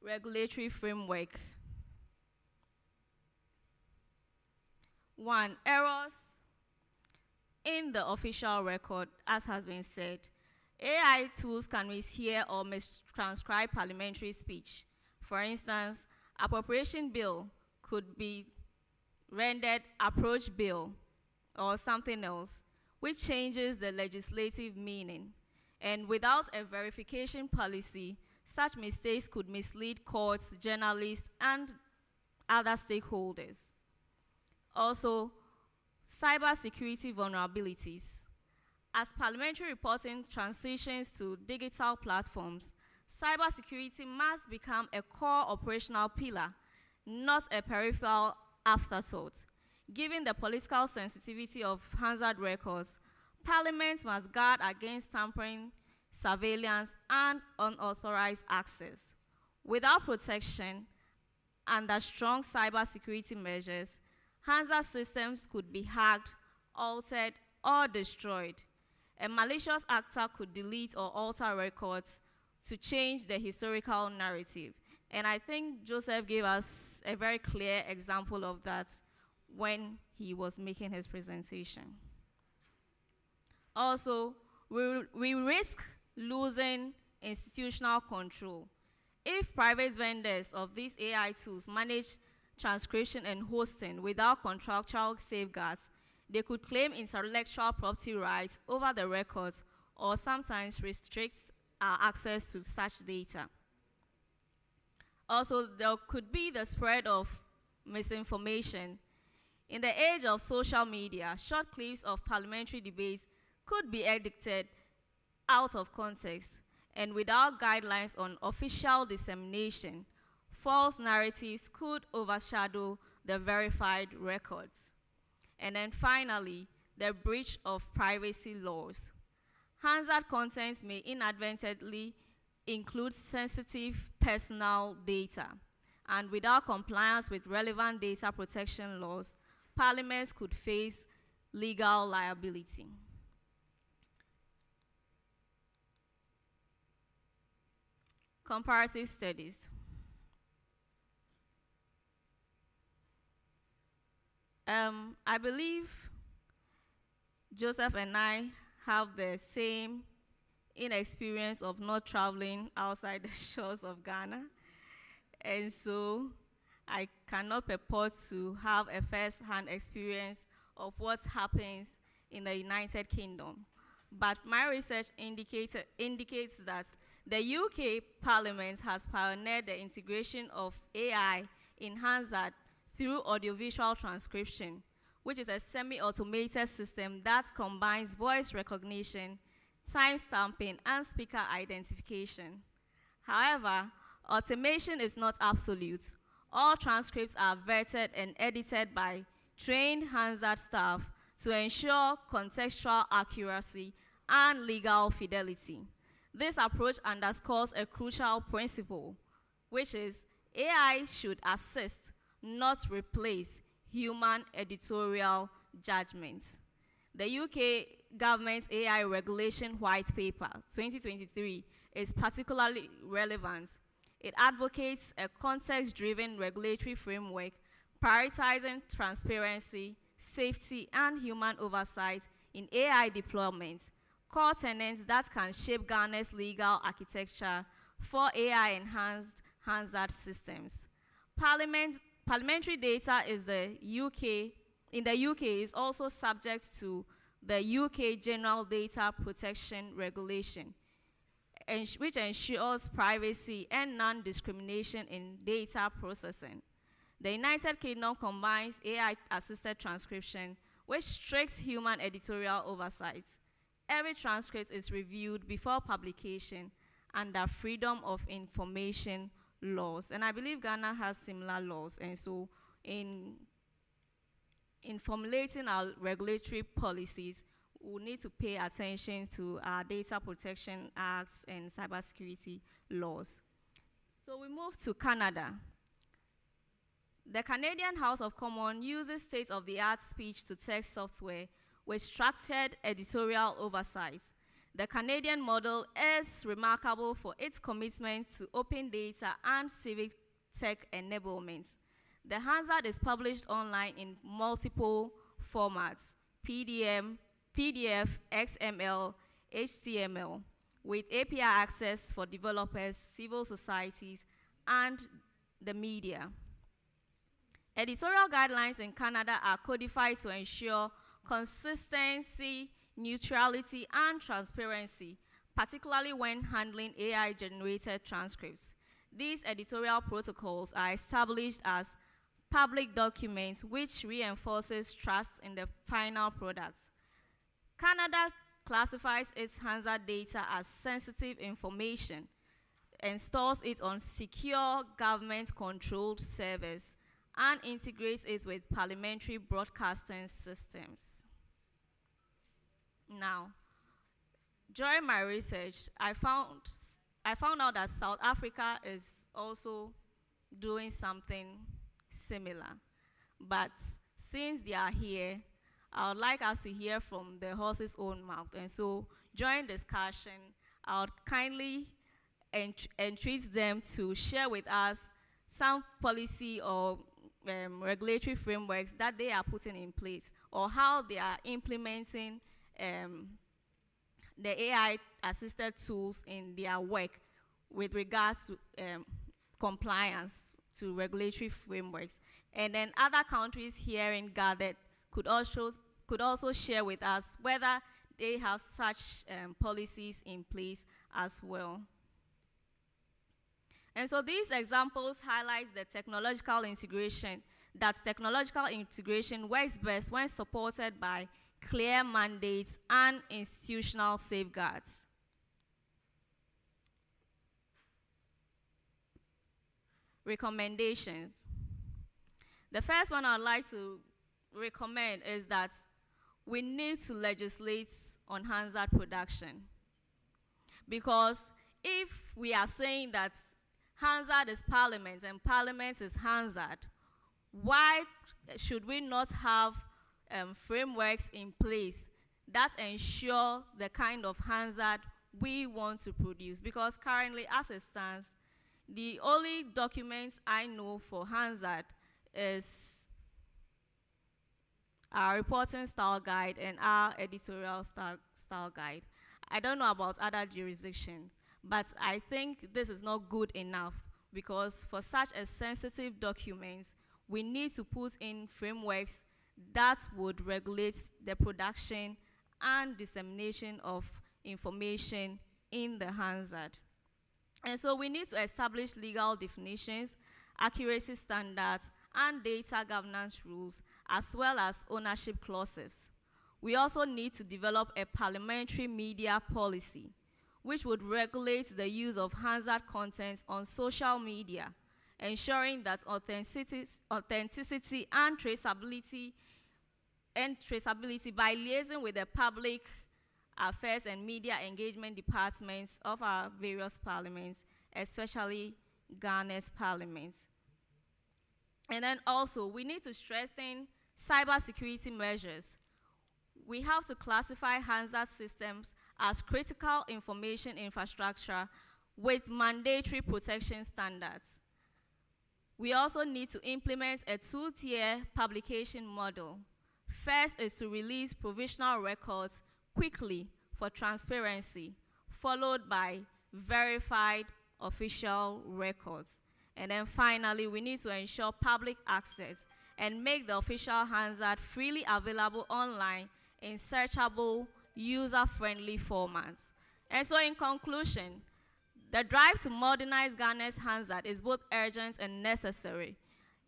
regulatory framework? One, errors in the official record, as has been said. AI tools can mishear or mistranscribe parliamentary speech. For instance, appropriation bill could be rendered approach bill or something else, which changes the legislative meaning. And without a verification policy, such mistakes could mislead courts, journalists, and other stakeholders. Also, cybersecurity vulnerabilities. As parliamentary reporting transitions to digital platforms, cybersecurity must become a core operational pillar, not a peripheral afterthought. Given the political sensitivity of Hansard records, Parliament must guard against tampering, surveillance, and unauthorized access. Without protection, under strong cybersecurity measures, Hansard systems could be hacked, altered, or destroyed. A malicious actor could delete or alter records to change the historical narrative. And I think Joseph gave us a very clear example of that when he was making his presentation. Also, we risk losing institutional control. If private vendors of these AI tools manage transcription and hosting without contractual safeguards, they could claim intellectual property rights over the records or sometimes restrict our access to such data. Also, there could be the spread of misinformation. In the age of social media, short clips of parliamentary debates could be edited out of context, and without guidelines on official dissemination, false narratives could overshadow the verified records. And then finally, the breach of privacy laws. Hansard content may inadvertently include sensitive personal data, and without compliance with relevant data protection laws, parliaments could face legal liability. Comparative studies. I believe Joseph and I have the same inexperience of not traveling outside the shores of Ghana. And so I cannot purport to have a first-hand experience of what happens in the United Kingdom. But my research indicates that the UK Parliament has pioneered the integration of AI in Hansard through audiovisual transcription, which is a semi-automated system that combines voice recognition, timestamping, and speaker identification. However, automation is not absolute. All transcripts are vetted and edited by trained Hansard staff to ensure contextual accuracy and legal fidelity. This approach underscores a crucial principle, which is AI should assist, not replace, human editorial judgment. The UK government's AI Regulation White Paper 2023 is particularly relevant. It advocates a context-driven regulatory framework prioritizing transparency, safety, and human oversight in AI deployment, core tenets that can shape Ghana's legal architecture for AI-enhanced Hansard systems. Parliamentary data in the UK is also subject to the UK General Data Protection Regulation, which ensures privacy and non-discrimination in data processing. The United Kingdom combines AI-assisted transcription with strict human editorial oversight. Every transcript is reviewed before publication under Freedom of Information laws. And I believe Ghana has similar laws. And so in formulating our regulatory policies, we need to pay attention to our data protection acts and cybersecurity laws. So we move to Canada. The Canadian House of Commons uses state-of-the-art speech-to-text software with structured editorial oversight. The Canadian model is remarkable for its commitment to open data and civic tech enablement. The Hansard is published online in multiple formats, PDF, XML, HTML, with API access for developers, civil societies, and the media. Editorial guidelines in Canada are codified to ensure consistency, neutrality, and transparency, particularly when handling AI-generated transcripts. These editorial protocols are established as public documents, which reinforces trust in the final product. Canada classifies its Hansard data as sensitive information and stores it on secure government-controlled servers and integrates it with parliamentary broadcasting systems. Now, during my research, I found out that South Africa is also doing something similar. But since they are here, I would like us to hear from the horse's own mouth. And so during discussion, I would kindly entreat them to share with us some policy or regulatory frameworks that they are putting in place, or how they are implementing the AI-assisted tools in their work with regards to compliance to regulatory frameworks. And then other countries herein gathered could also share with us whether they have such policies in place as well. And so these examples highlight the technological integration, that technological integration works best when supported by clear mandates and institutional safeguards. Recommendations. The first one I'd like to recommend is that we need to legislate on Hansard production. Because if we are saying that Hansard is Parliament and Parliament is Hansard, why should we not have frameworks in place that ensure the kind of Hansard we want to produce? Because currently, as it stands, The only documents I know for Hansard is our reporting style guide and our editorial style guide. I don't know about other jurisdictions, but I think this is not good enough, because for such a sensitive document, we need to put in frameworks that would regulate the production and dissemination of information in the Hansard. And so we need to establish legal definitions, accuracy standards, and data governance rules, as well as ownership clauses. We also need to develop a parliamentary media policy, which would regulate the use of Hansard content on social media, ensuring that authenticity and traceability by liaising with the public affairs and media engagement departments of our various parliaments, especially Ghana's parliament. And then also, we need to strengthen cybersecurity measures. We have to classify Hansard systems as critical information infrastructure with mandatory protection standards. We also need to implement a two-tier publication model. First is to release provisional records quickly for transparency, followed by verified official records. And then finally, we need to ensure public access and make the official Hansard freely available online in searchable, user-friendly formats. And so in conclusion, the drive to modernize Ghana's Hansard is both urgent and necessary.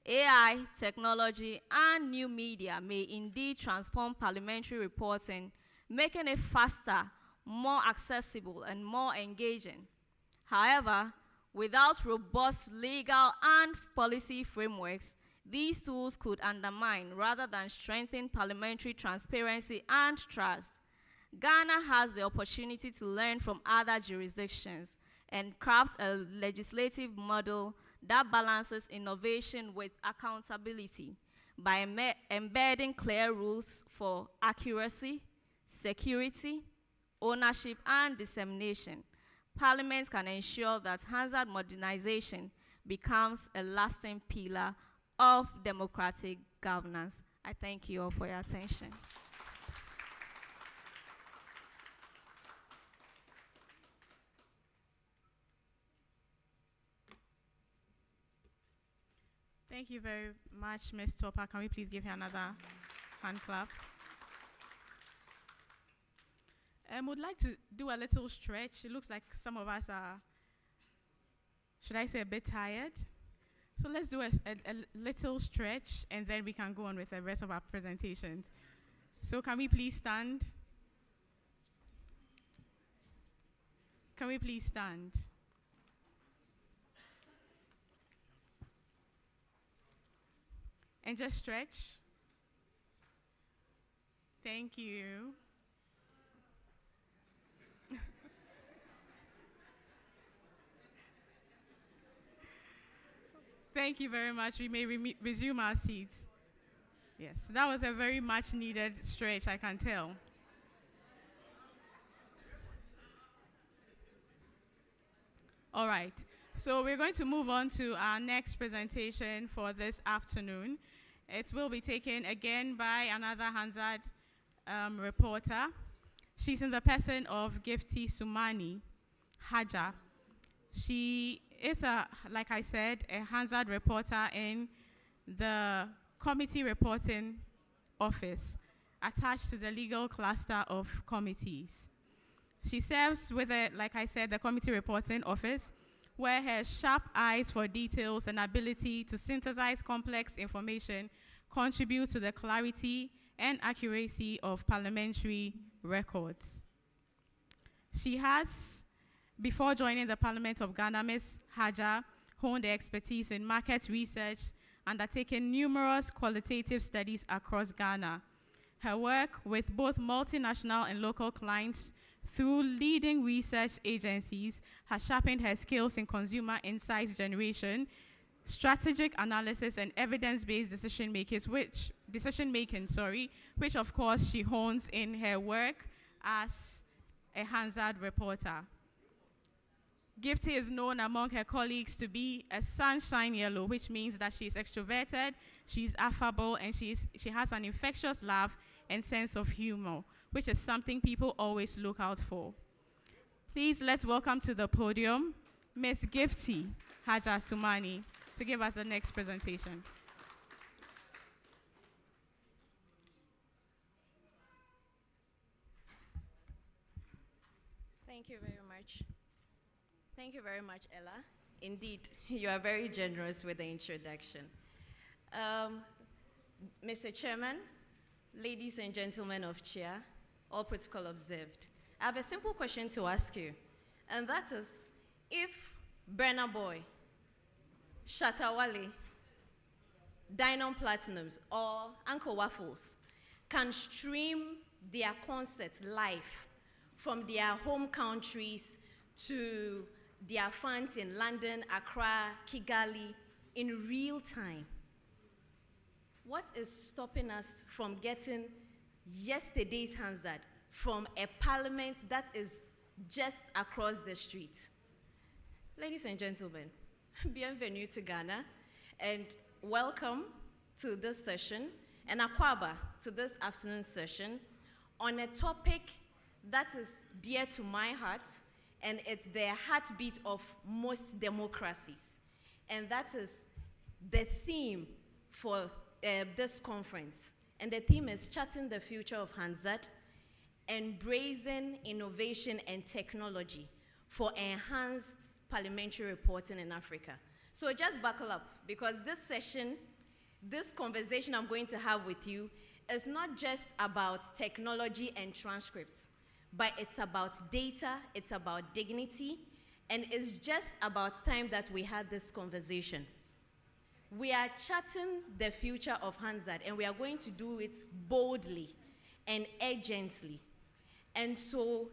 AI, technology, and new media may indeed transform parliamentary reporting, making it faster, more accessible, and more engaging. However, without robust legal and policy frameworks, these tools could undermine rather than strengthen parliamentary transparency and trust. Ghana has the opportunity to learn from other jurisdictions and craft a legislative model that balances innovation with accountability by embedding clear rules for accuracy, security, ownership, and dissemination. Parliament can ensure that Hansard modernization becomes a lasting pillar of democratic governance. I thank you all for your attention. Thank you very much, Ms. Topper. Can we please give her another hand clap? Would like to do a little stretch. It looks like some of us are, should I say, a bit tired. So let's do a little stretch, and then we can go on with the rest of our presentations. So can we please stand? Can we please stand? And just stretch. Thank you. Thank you very much. We may resume our seats. Yes, that was a very much needed stretch, I can tell. All right, so we're going to move on to our next presentation for this afternoon. It will be taken again by another Hansard reporter. She's in the person of Gifty Sumani Haja. She is, like I said, a Hansard reporter in the Committee Reporting Office, attached to the legal cluster of committees. She serves with, like I said, the Committee Reporting Office, where her sharp eyes for details and ability to synthesize complex information contribute to the clarity and accuracy of parliamentary records. She has, before joining the Parliament of Ghana, Ms. Haja honed her expertise in market research, undertaking numerous qualitative studies across Ghana. Her work with both multinational and local clients through leading research agencies has sharpened her skills in consumer insights generation, strategic analysis, and evidence-based decision-making, which of course she hones in her work as a Hansard reporter. Gifty is known among her colleagues to be a sunshine yellow, which means that she's extroverted, she's affable, and she has an infectious laugh and sense of humor, which is something people always look out for. Please let's welcome to the podium Ms. Gifty Haja Sumani to give us the next presentation. Thank you very much. Thank you very much, Ella. Indeed, you are very generous with the introduction. Mr. Chairman, ladies and gentlemen of CHEA, all protocol observed, I have a simple question to ask you, and that is, if Burna Boy, Shatta Wale, Dinon Platinums, or Uncle Waffles can stream their concerts live from their home countries to their fans in London, Accra, Kigali, in real time, what is stopping us from getting yesterday's Hansard from a parliament that is just across the street? Ladies and gentlemen, bienvenue to Ghana, and welcome to this session, and Akwaba to this afternoon session on a topic that is dear to my heart, and it's the heartbeat of most democracies. And that is the theme for this conference. And the theme is Charting the Future of Hansard, Embracing Innovation and Technology for Enhanced Parliamentary Reporting in Africa. So just buckle up, because this session, this conversation I'm going to have with you is not just about technology and transcripts, but it's about data, it's about dignity, and it's just about time that we had this conversation. We are charting the future of Hansard, and we are going to do it boldly and urgently. And so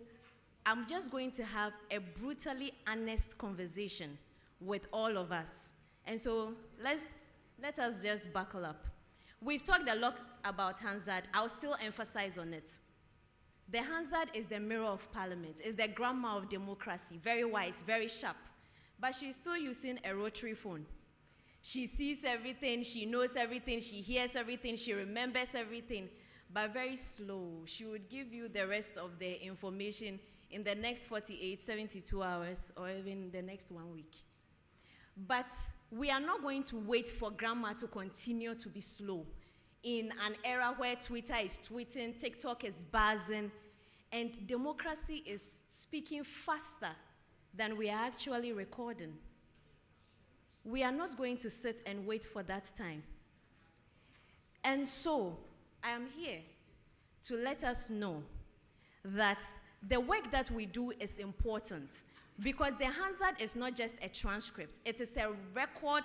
I'm just going to have a brutally honest conversation with all of us. And so let us just buckle up. We've talked a lot about Hansard. I'll still emphasize on it. The Hansard is the mirror of parliament, is the grandma of democracy, very wise, very sharp. But she's still using a rotary phone. She sees everything, she knows everything, she hears everything, she remembers everything, but very slow. She would give you the rest of the information in the next 48, 72 hours, or even the next 1 week. But we are not going to wait for grandma to continue to be slow in an era where Twitter is tweeting, TikTok is buzzing, and democracy is speaking faster than we are actually recording. We are not going to sit and wait for that time. And so, I am here to let us know that the work that we do is important, because the Hansard is not just a transcript, it is a record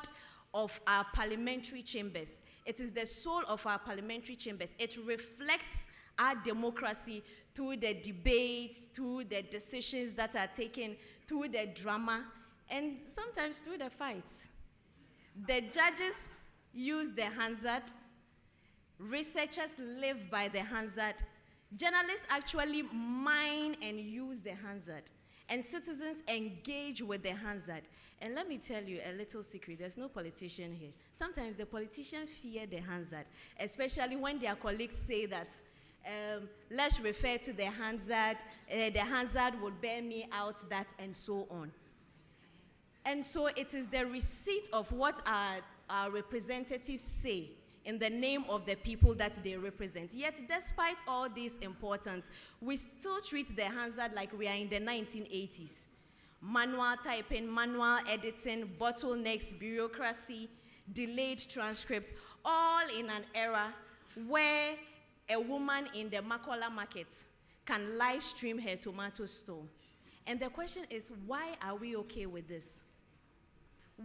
of our parliamentary chambers. It is the soul of our parliamentary chambers. It reflects our democracy through the debates, through the decisions that are taken, through the drama, and sometimes through the fights. The judges use the Hansard, researchers live by the Hansard, journalists actually mine and use the Hansard, and citizens engage with the Hansard. And let me tell you a little secret, there's no politician here. Sometimes the politicians fear the Hansard, especially when their colleagues say that, let's refer to the Hansard would bear me out, that, and so on. And so it is the receipt of what our representatives say in the name of the people that they represent. Yet, despite all this importance, we still treat the Hansard like we are in the 1980s. Manual typing, manual editing, bottlenecks, bureaucracy, delayed transcripts, all in an era where a woman in the Makola market can live stream her tomato store. And the question is, why are we okay with this?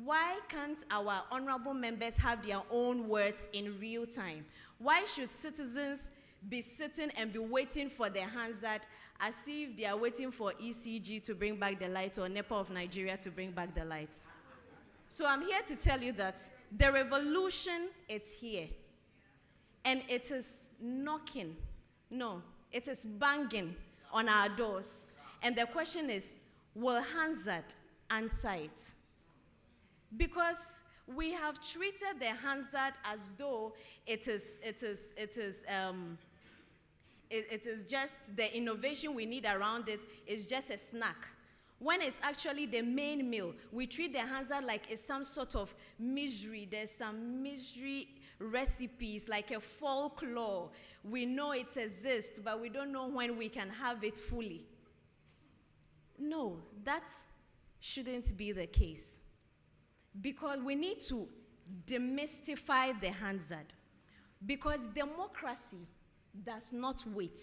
Why can't our honorable members have their own words in real time? Why should citizens be sitting and be waiting for their Hansard as if they are waiting for ECG to bring back the light or NEPA of Nigeria to bring back the light? So I'm here to tell you that the revolution is here. And it is knocking. No, it is banging on our doors. And the question is, will Hansard answer it. Because we have treated the Hansard as though it is just the innovation we need around it is just a snack. When it's actually the main meal, we treat the Hansard like it's some sort of misery. There's some misery recipes, like a folklore. We know it exists, but we don't know when we can have it fully. No, that shouldn't be the case. Because we need to demystify the Hansard. Because democracy does not wait.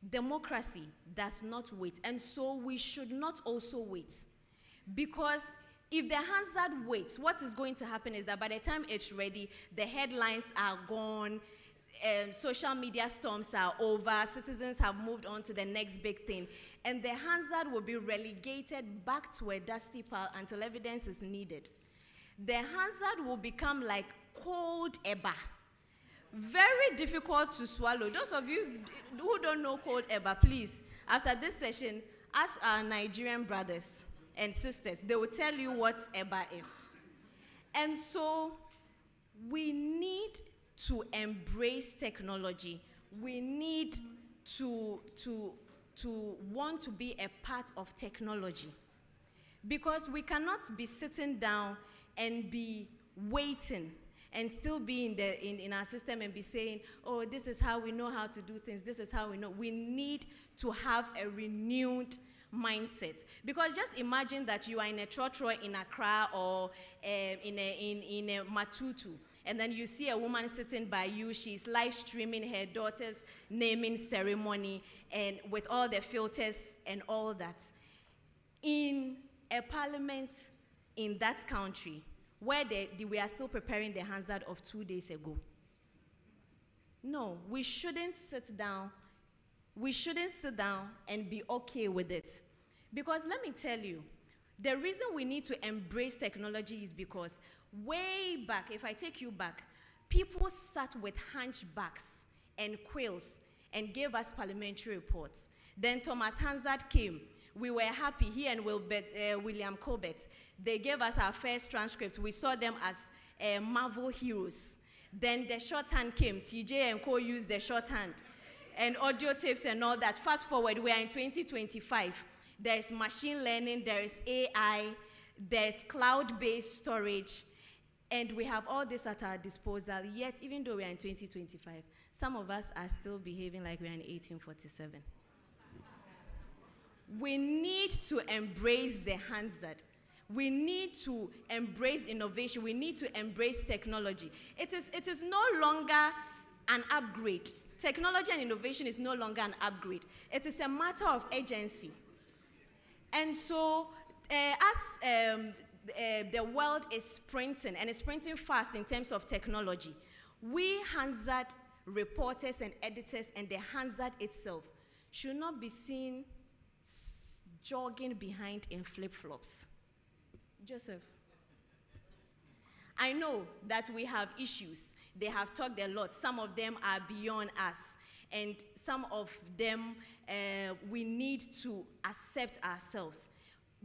Democracy does not wait. And so we should not also wait. Because if the Hansard waits, what is going to happen is that by the time it's ready, the headlines are gone, social media storms are over, citizens have moved on to the next big thing, and the Hansard will be relegated back to a dusty pile until evidence is needed. The Hansard will become like cold eba. Very difficult to swallow. Those of you who don't know cold eba, please, after this session, ask our Nigerian brothers and sisters. They will tell you what eba is. And so we need to embrace technology. We need to want to be a part of technology. Because we cannot be sitting down and be waiting and still be in our system and be saying, oh, this is how we know how to do things, this is how we know. We need to have a renewed mindset. Because just imagine that you are in a trotro in Accra or in a Matutu, and then you see a woman sitting by you, she's live streaming her daughter's naming ceremony and with all the filters and all that. In a parliament in that country, where we are still preparing the Hansard of 2 days ago. No, we shouldn't sit down. We shouldn't sit down and be okay with it. Because let me tell you, the reason we need to embrace technology is because way back, if I take you back, people sat with hunchbacks and quills and gave us parliamentary reports. Then Thomas Hansard came. We were happy, he and William Colbert. They gave us our first transcript. We saw them as Marvel heroes. Then the shorthand came. TJ and Co used the shorthand and audio tapes and all that. Fast forward, we are in 2025. There is machine learning, there is AI, there's cloud-based storage, and we have all this at our disposal. Yet, even though we are in 2025, some of us are still behaving like we are in 1847. We need to embrace the Hansard. We need to embrace innovation. We need to embrace technology. It is no longer an upgrade. Technology and innovation is no longer an upgrade. It is a matter of agency. And so, as the world is sprinting, and it's sprinting fast in terms of technology, we Hansard reporters and editors and the Hansard itself should not be seen jogging behind in flip-flops. Joseph. I know that we have issues. They have talked a lot. Some of them are beyond us. And some of them we need to accept ourselves.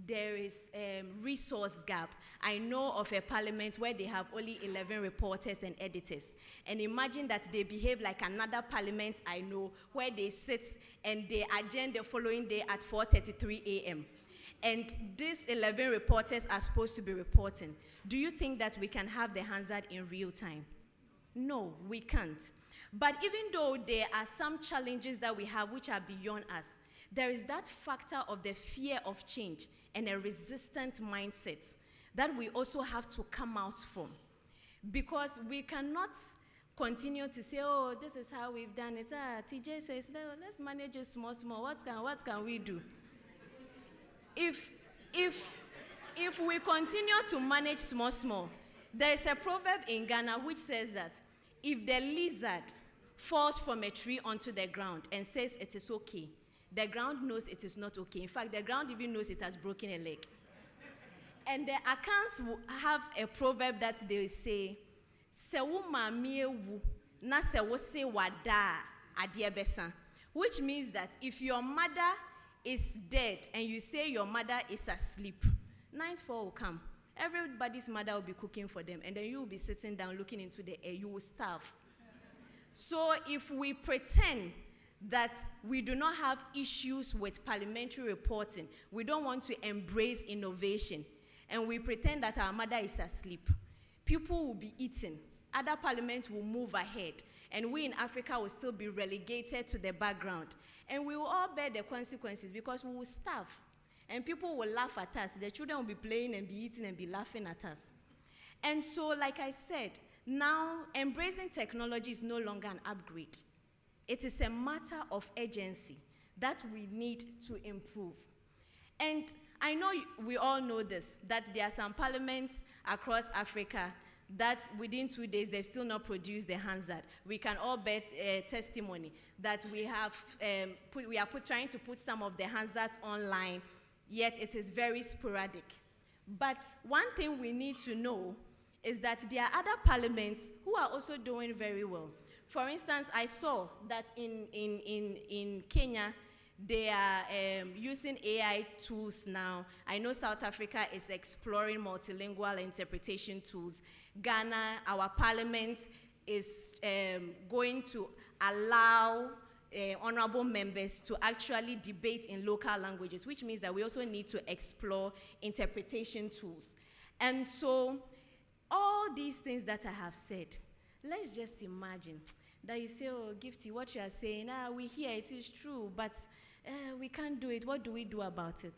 There is a resource gap. I know of a parliament where they have only 11 reporters and editors. And imagine that they behave like another parliament I know where they sit and they adjourn the following day at 4:33 a.m. And these 11 reporters are supposed to be reporting. Do you think that we can have the Hansard in real time? No, we can't. But even though there are some challenges that we have which are beyond us, there is that factor of the fear of change and a resistant mindset that we also have to come out from. Because we cannot continue to say, oh, this is how we've done it. TJ says, let's manage it small. What can we do? If we continue to manage small, there is a proverb in Ghana which says that if the lizard falls from a tree onto the ground and says it is okay, the ground knows it is not okay. In fact, the ground even knows it has broken a leg. And the accounts have a proverb that they say, which means that if your mother is dead and you say your mother is asleep, nightfall will come. Everybody's mother will be cooking for them, and then you will be sitting down looking into the air. You will starve. So if we pretend that we do not have issues with parliamentary reporting, we don't want to embrace innovation, and we pretend that our mother is asleep, people will be eating, other parliaments will move ahead, and we in Africa will still be relegated to the background. And we will all bear the consequences because we will starve. And people will laugh at us. The children will be playing and be eating and be laughing at us. And so, like I said, now embracing technology is no longer an upgrade. It is a matter of urgency that we need to improve. And I know we all know this, that there are some parliaments across Africa that within 2 days they've still not produced the Hansard. We can all bear testimony that we have trying to put some of the Hansards online, yet it is very sporadic. But one thing we need to know is that there are other parliaments who are also doing very well. For instance, I saw that in Kenya, they are using AI tools now. I know South Africa is exploring multilingual interpretation tools. Ghana, our parliament, is going to allow honorable members to actually debate in local languages, which means that we also need to explore interpretation tools. And so, all these things that I have said, let's just imagine that you say, oh, Gifty, what you are saying, we hear it is true, but we can't do it. What do we do about it?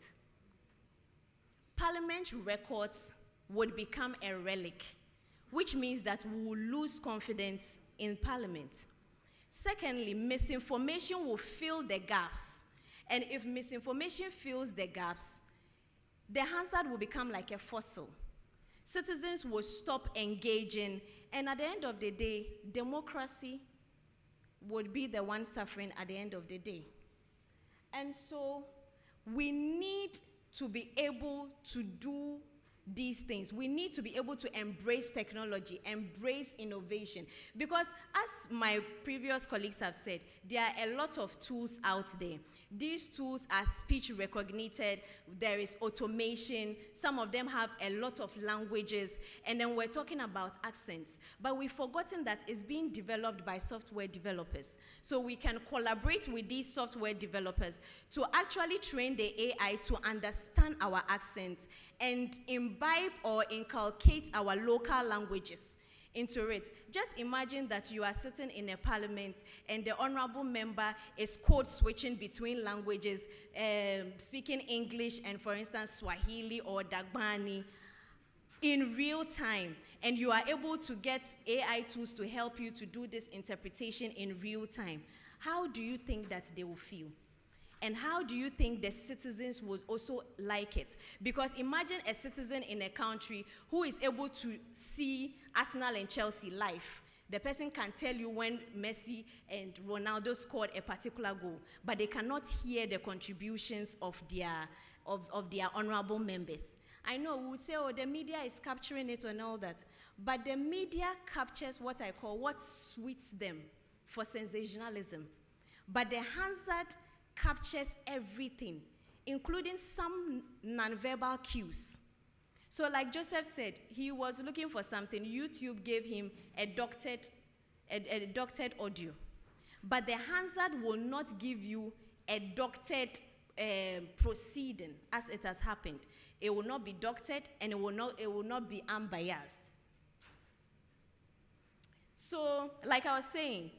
Parliament records would become a relic, which means that we will lose confidence in Parliament. Secondly, misinformation will fill the gaps. And if misinformation fills the gaps, the Hansard will become like a fossil. Citizens will stop engaging, and at the end of the day, democracy would be the one suffering at the end of the day. And so we need to be able to do these things. We need to be able to embrace technology, embrace innovation. Because as my previous colleagues have said, there are a lot of tools out there. These tools are speech recognited, there is automation, some of them have a lot of languages, and then we're talking about accents. But we've forgotten that it's being developed by software developers. So we can collaborate with these software developers to actually train the AI to understand our accents and imbibe or inculcate our local languages into it. Just imagine that you are sitting in a parliament and the honorable member is code switching between languages, speaking English and, for instance, Swahili or Dagbani in real time, and you are able to get AI tools to help you to do this interpretation in real time. How do you think that they will feel? And how do you think the citizens would also like it? Because imagine a citizen in a country who is able to see Arsenal and Chelsea live. The person can tell you when Messi and Ronaldo scored a particular goal, but they cannot hear the contributions of their honorable members. I know we would say, oh, the media is capturing it and all that, but the media captures what I call what suits them for sensationalism. But the Hansard captures everything, including some nonverbal cues. So like Joseph said, he was looking for something. YouTube gave him a doctored audio. But the Hansard will not give you a doctored proceeding as it has happened. It will not be doctored, and it will not be unbiased. So, like I was saying,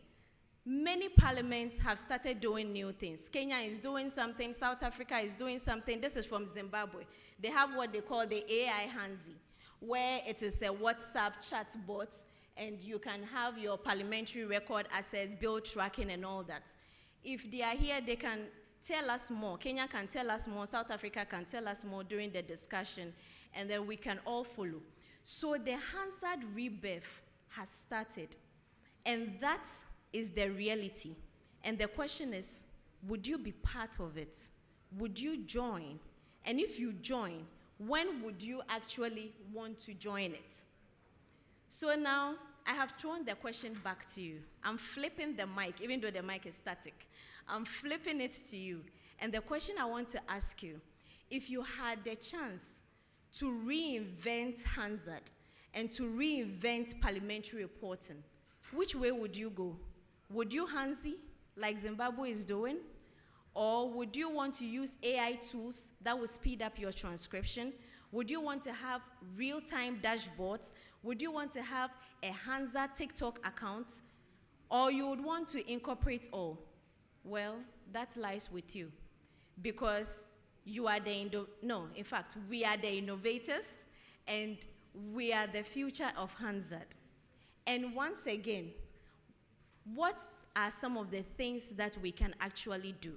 many parliaments have started doing new things. Kenya is doing something, South Africa is doing something. This is from Zimbabwe. They have what they call the AI Hansi, where it is a WhatsApp chat bot, and you can have your parliamentary record access, bill tracking, and all that. If they are here, they can tell us more. Kenya can tell us more. South Africa can tell us more during the discussion, and then we can all follow. So the Hansard rebirth has started, and that is the reality. And the question is, would you be part of it? Would you join? And if you join, when would you actually want to join it? So now, I have thrown the question back to you. I'm flipping the mic, even though the mic is static. I'm flipping it to you. And the question I want to ask you, if you had the chance to reinvent Hansard and to reinvent parliamentary reporting, which way would you go? Would you Hansi, like Zimbabwe is doing? Or would you want to use AI tools that will speed up your transcription? Would you want to have real-time dashboards? Would you want to have a Hansard TikTok account? Or you would want to incorporate all? Well, that lies with you. Because you are in fact, we are the innovators, and we are the future of Hansard. And once again, what are some of the things that we can actually do?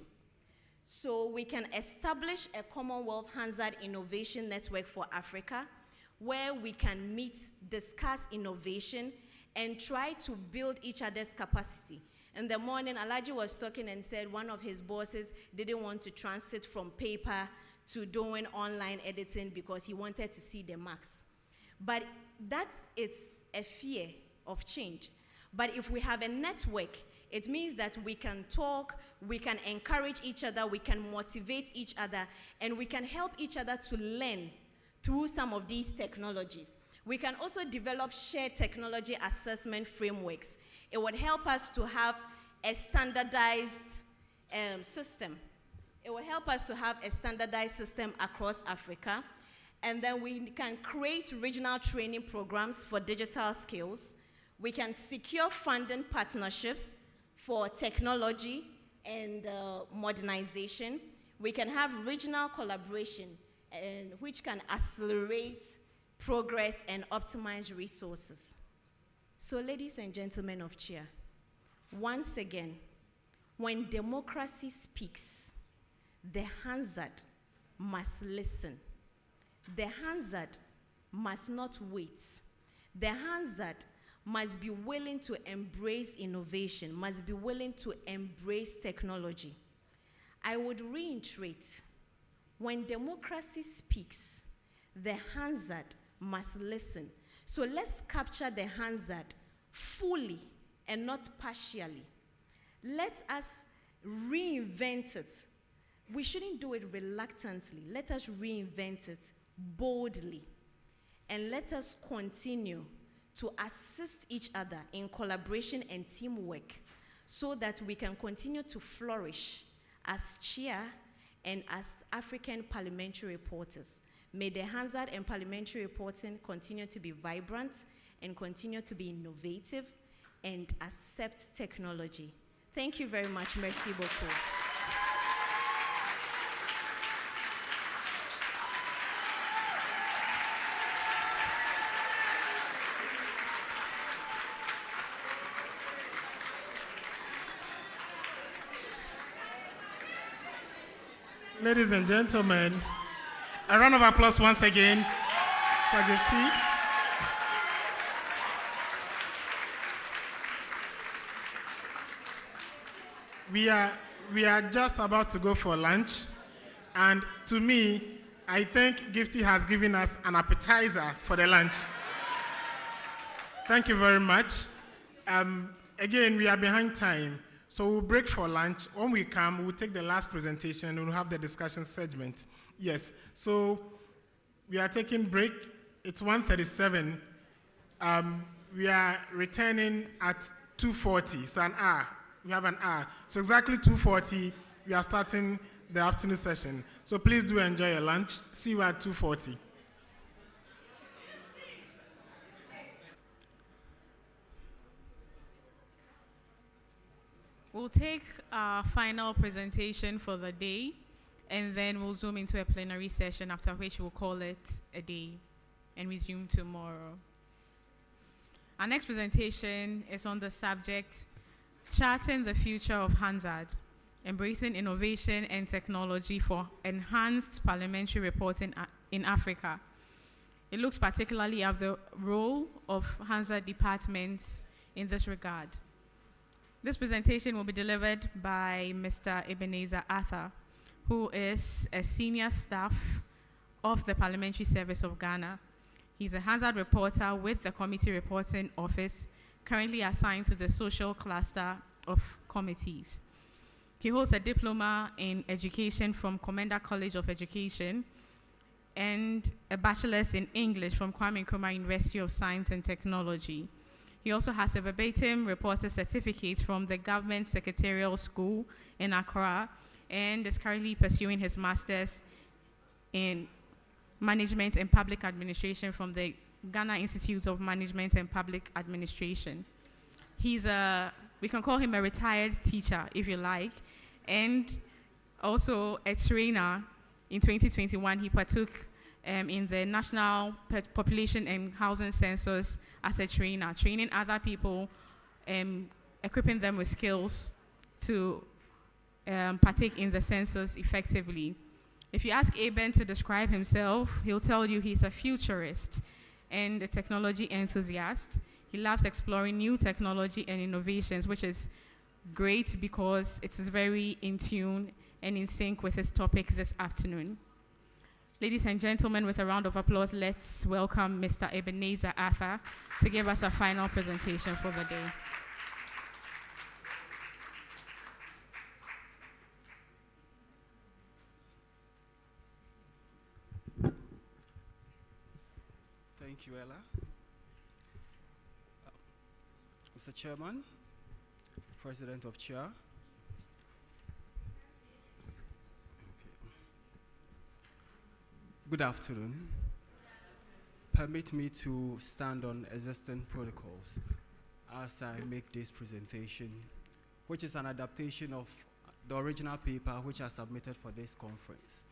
So we can establish a Commonwealth Hansard Innovation Network for Africa, where we can meet, discuss innovation, and try to build each other's capacity. In the morning, Alaji was talking and said one of his bosses didn't want to transit from paper to doing online editing because he wanted to see the marks. But it's a fear of change. But if we have a network, it means that we can talk, we can encourage each other, we can motivate each other, and we can help each other to learn through some of these technologies. We can also develop shared technology assessment frameworks. It would help us to have a standardized system. It will help us to have a standardized system across Africa. And then we can create regional training programs for digital skills. We can secure funding partnerships for technology and modernization. We can have regional collaboration, which can accelerate progress and optimize resources. So, ladies and gentlemen of CHEA, once again, when democracy speaks, the Hansard must listen. The Hansard must not wait. The Hansard must be willing to embrace innovation, must be willing to embrace technology. I would reiterate, when democracy speaks, the Hansard must listen. So let's capture the Hansard fully and not partially. Let us reinvent it. We shouldn't do it reluctantly. Let us reinvent it boldly. And let us continue to assist each other in collaboration and teamwork so that we can continue to flourish as CHEA and as African parliamentary reporters. May the Hansard and parliamentary reporting continue to be vibrant and continue to be innovative and accept technology. Thank you very much. Merci beaucoup. Ladies and gentlemen, a round of applause once again for Gifty. We are just about to go for lunch, and to me, I think Gifty has given us an appetizer for the lunch. Thank you very much. Again, we are behind time. So we'll break for lunch. When we come, we'll take the last presentation and we'll have the discussion segment. Yes, so we are taking break. It's 1:37. We are returning at 2:40, so an hour. We have an hour. So exactly 2:40, we are starting the afternoon session. So please do enjoy your lunch. See you at 2:40. We'll take our final presentation for the day, and then we'll zoom into a plenary session, after which we'll call it a day and resume tomorrow. Our next presentation is on the subject, Charting the Future of Hansard, Embracing Innovation and Technology for Enhanced Parliamentary Reporting in Africa. It looks particularly at the role of Hansard departments in this regard. This presentation will be delivered by Mr. Ebenezer Arthur, who is a senior staff of the Parliamentary Service of Ghana. He's a Hansard reporter with the Committee Reporting Office, currently assigned to the social cluster of committees. He holds a diploma in education from Commander College of Education and a bachelor's in English from Kwame Nkrumah University of Science and Technology. He also has a verbatim reporter certificate from the Government Secretarial School in Accra and is currently pursuing his master's in Management and Public Administration from the Ghana Institute of Management and Public Administration. He's we can call him a retired teacher if you like, and also a trainer. In 2021, he partook in the National Population and Housing Census as a trainer, training other people, equipping them with skills to partake in the census effectively. If you ask Eben to describe himself, he'll tell you he's a futurist and a technology enthusiast. He loves exploring new technology and innovations, which is great because it is very in tune and in sync with his topic this afternoon. Ladies and gentlemen, with a round of applause, let's welcome Mr. Ebenezer Arthur to give us a final presentation for the day. Thank you, Ella. Mr. Chairman, President of CHEA, good afternoon. Permit me to stand on existing protocols as I make this presentation, which is an adaptation of the original paper which I submitted for this conference.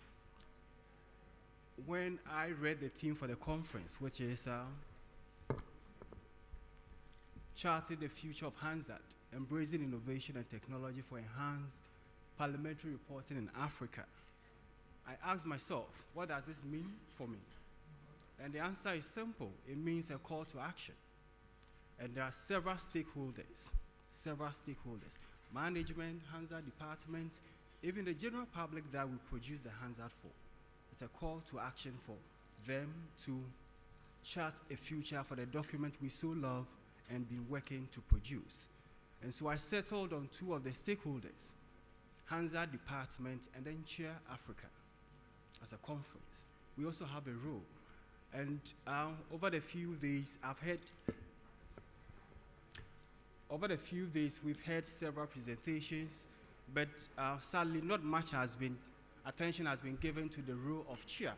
When I read the theme for the conference, which is charting the future of Hansard, embracing innovation and technology for enhanced parliamentary reporting in Africa, I asked myself, what does this mean for me? And the answer is simple. It means a call to action. And there are several stakeholders, management, Hansard department, even the general public that we produce the Hansard for. It's a call to action for them to chart a future for the document we so love and been working to produce. And so I settled on two of the stakeholders, Hansard department and then CHEA Africa as a conference. We also have a role. And over the few days, we've had several presentations, but sadly not much attention has been given to the role of CHEA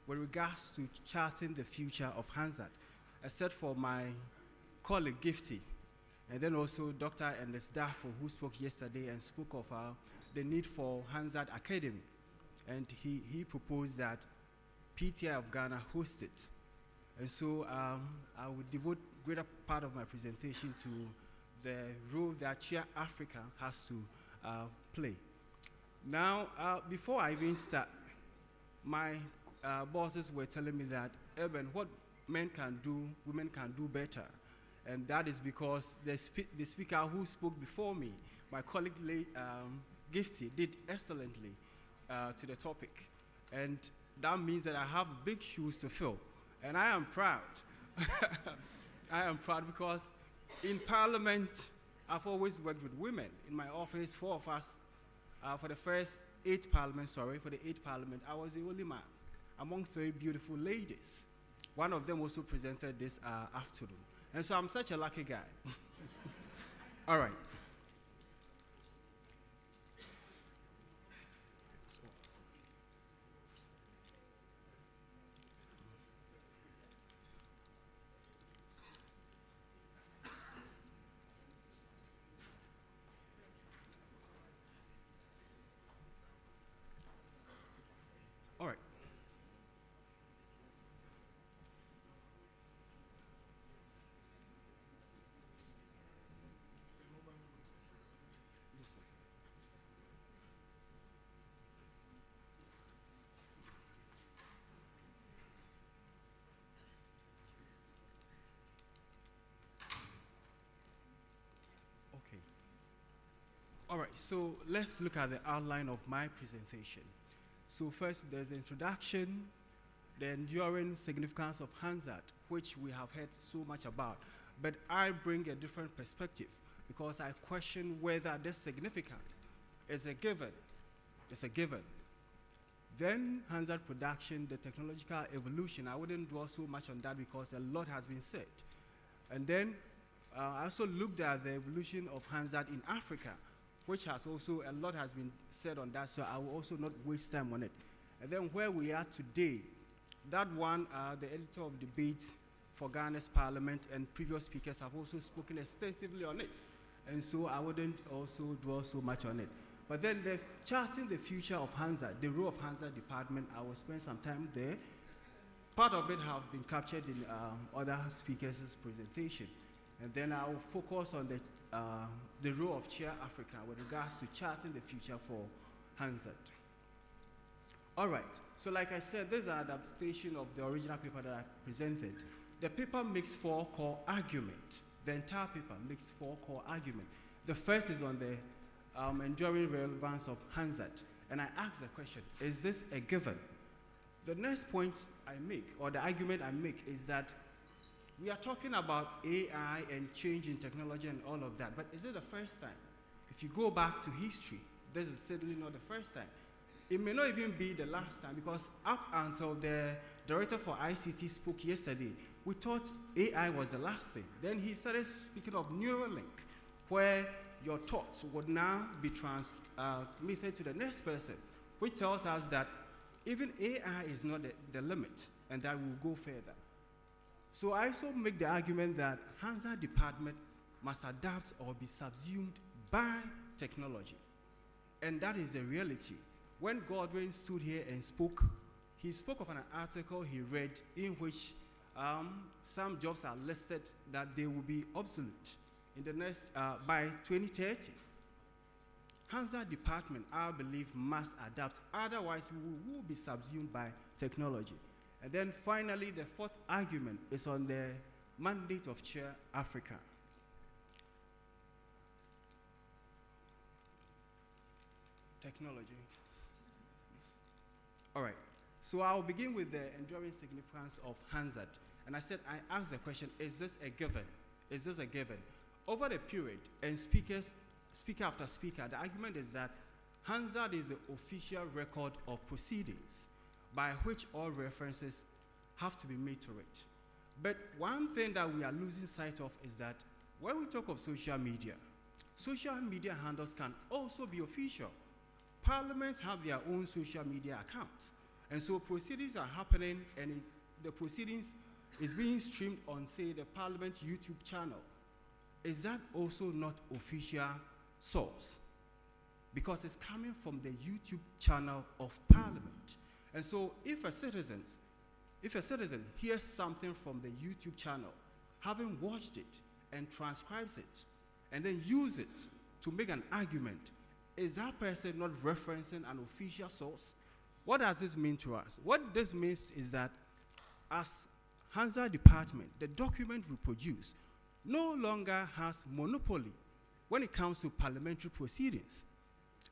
with regards to charting the future of Hansard, except for my colleague Gifty, and then also Dr. and the staff who spoke yesterday and spoke of the need for Hansard Academy. And he proposed that PTI of Ghana host it. And so I would devote greater part of my presentation to the role that CHEA Africa has to play. Now, before I even start, my bosses were telling me that, Eben, what men can do, women can do better. And that is because the speaker who spoke before me, my colleague Gifty, did excellently to the topic. And that means that I have big shoes to fill. And I am proud. I am proud because in Parliament, I've always worked with women. In my office, 4 of us, for the 8th Parliament, I was the only man among 3 beautiful ladies. One of them also presented this afternoon. And so I'm such a lucky guy. All right. All right. All right, so let's look at the outline of my presentation. So first, there's the introduction, the enduring significance of Hansard, which we have heard so much about. But I bring a different perspective because I question whether this significance is a given. It's a given. Then Hansard production, the technological evolution, I wouldn't dwell so much on that because a lot has been said. And then I also looked at the evolution of Hansard in Africa, which has also, a lot has been said on that, so I will also not waste time on it. And then where we are today, that one, the editor of debate for Ghana's parliament and previous speakers have also spoken extensively on it. And so I wouldn't also dwell so much on it. But then the charting the future of Hansard, the role of Hansard department, I will spend some time there. Part of it have been captured in other speakers' presentation. And then I will focus on the role of CHEA Africa with regards to charting the future for Hansard. All right, so like I said, this is an adaptation of the original paper that I presented. The paper makes 4 core arguments. The entire paper makes 4 core arguments. The first is on the enduring relevance of Hansard. And I ask the question, is this a given? The next point I make, or the argument I make, is that we are talking about AI and change in technology and all of that, but is it the first time? If you go back to history, this is certainly not the first time. It may not even be the last time, because up until the director for ICT spoke yesterday, we thought AI was the last thing. Then he started speaking of Neuralink, where your thoughts would now be transmitted to the next person, which tells us that even AI is not the limit, and that will go further. So I also make the argument that Hansard department must adapt or be subsumed by technology. And that is a reality. When Godwin stood here and spoke, he spoke of an article he read in which some jobs are listed that they will be obsolete in the next, by 2030. Hansard department, I believe, must adapt, otherwise we will be subsumed by technology. And then finally, the 4th argument is on the mandate of CHEA Africa. Technology. All right, so I'll begin with the enduring significance of Hansard. And I said, I asked the question, is this a given? Is this a given? Over the period, and speaker after speaker, the argument is that Hansard is the official record of proceedings by which all references have to be made to it. But one thing that we are losing sight of is that when we talk of social media handles can also be official. Parliaments have their own social media accounts. And so proceedings are happening, and the proceedings is being streamed on, say, the Parliament YouTube channel. Is that also not official source? Because it's coming from the YouTube channel of Parliament. And so if a citizen hears something from the YouTube channel, having watched it and transcribes it, and then use it to make an argument, is that person not referencing an official source? What does this mean to us? What this means is that as Hansard department, the document we produce no longer has monopoly when it comes to parliamentary proceedings.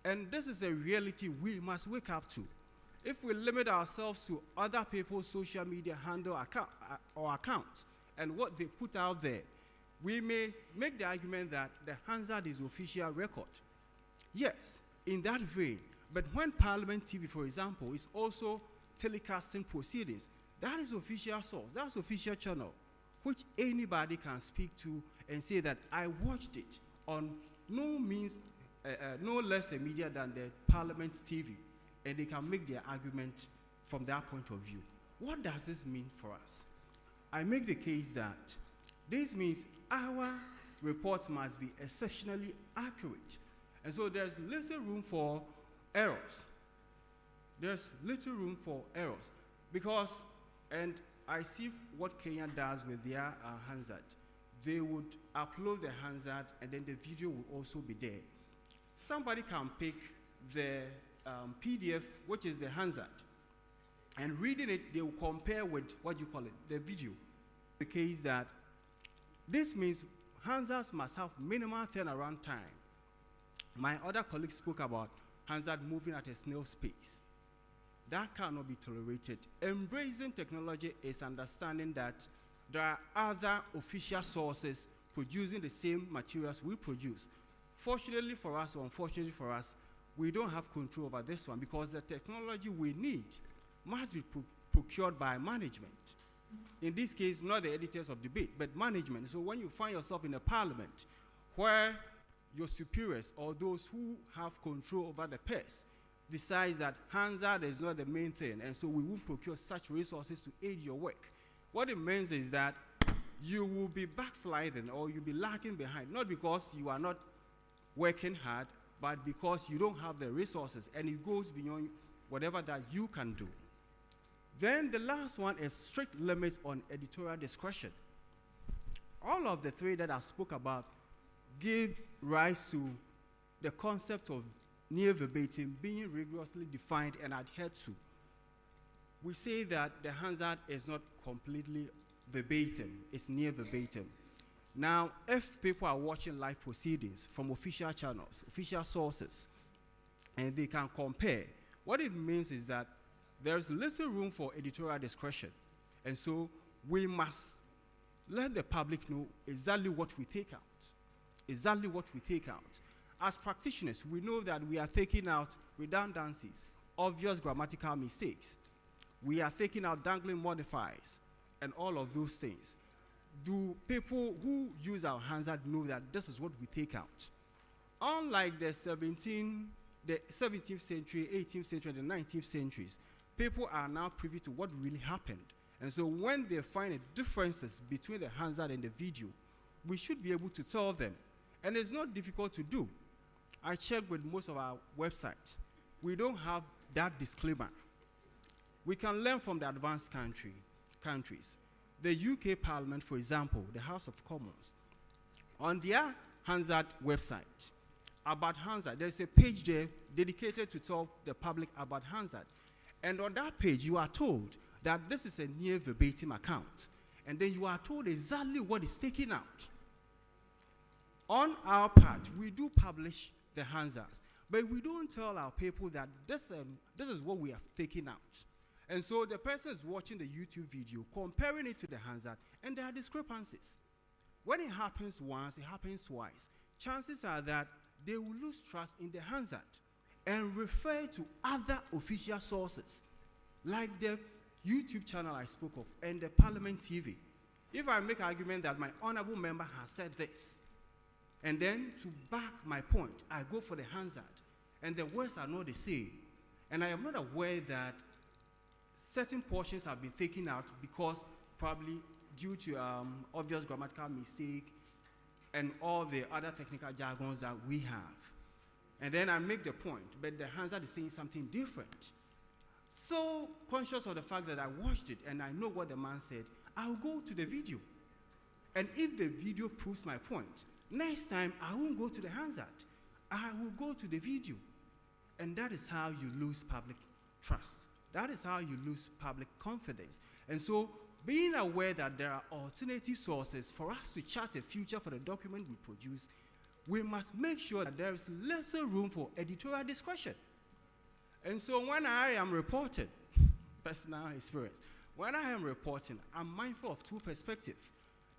And this is a reality we must wake up to. If we limit ourselves to other people's social media handle or accounts and what they put out there, we may make the argument that the Hansard is official record. Yes, in that vein, but when Parliament TV, for example, is also telecasting proceedings, that is official source, that's official channel, which anybody can speak to and say that I watched it on no less a media than the Parliament TV, and they can make their argument from that point of view. What does this mean for us? I make the case that this means our reports must be exceptionally accurate. And so there's little room for errors. There's little room for errors. Because, and I see what Kenya does with their Hansard. They would upload the Hansard, and then the video will also be there. Somebody can pick the PDF, which is the Hansard, and reading it, they will compare with, the video. The case that this means Hansards must have minimal turnaround time. My other colleagues spoke about Hansard moving at a snail's pace. That cannot be tolerated. Embracing technology is understanding that there are other official sources producing the same materials we produce. Fortunately for us, or unfortunately for us, we don't have control over this one because the technology we need must be procured by management. In this case, not the editors of debate, but management. So when you find yourself in a parliament where your superiors or those who have control over the purse decides that Hansard is not the main thing, and so we will procure such resources to aid your work, what it means is that you will be backsliding or you'll be lagging behind, not because you are not working hard, but because you don't have the resources, and it goes beyond whatever that you can do. Then the last one is strict limits on editorial discretion. All of the three that I spoke about give rise to the concept of near verbatim being rigorously defined and adhered to. We say that the Hansard is not completely verbatim, it's near verbatim. Now, if people are watching live proceedings from official channels, official sources, and they can compare, what it means is that there's little room for editorial discretion. And so we must let the public know exactly what we take out. Exactly what we take out. As practitioners, we know that we are taking out redundancies, obvious grammatical mistakes. We are taking out dangling modifiers, and all of those things. Do people who use our Hansard know that this is what we take out? Unlike the 17th century, 18th century, and the 19th centuries, people are now privy to what really happened. And so when they find differences between the Hansard and the video, we should be able to tell them. And it's not difficult to do. I checked with most of our websites. We don't have that disclaimer. We can learn from the advanced countries. The UK Parliament, for example, the House of Commons, on their Hansard website, about Hansard, there's a page there dedicated to tell the public about Hansard. And on that page, you are told that this is a near verbatim account. And then you are told exactly what is taken out. On our part, we do publish the Hansards, but we don't tell our people that this is what we have taken out. And so the person is watching the YouTube video, comparing it to the Hansard, and there are discrepancies. When it happens once, it happens twice. Chances are that they will lose trust in the Hansard and refer to other official sources, like the YouTube channel I spoke of and the Parliament TV. If I make an argument that my honorable member has said this, and then to back my point, I go for the Hansard, and the words are not the same, and I am not aware that certain portions have been taken out because probably due to obvious grammatical mistake and all the other technical jargons that we have. And then I make the point, but the Hansard is saying something different. So conscious of the fact that I watched it and I know what the man said, I'll go to the video. And if the video proves my point, next time I won't go to the Hansard. I will go to the video. And that is how you lose public trust. That is how you lose public confidence. And so being aware that there are alternative sources for us to chart a future for the document we produce, we must make sure that there is lesser room for editorial discretion. And so when I am reporting, personal experience, when I am reporting, I'm mindful of two perspectives.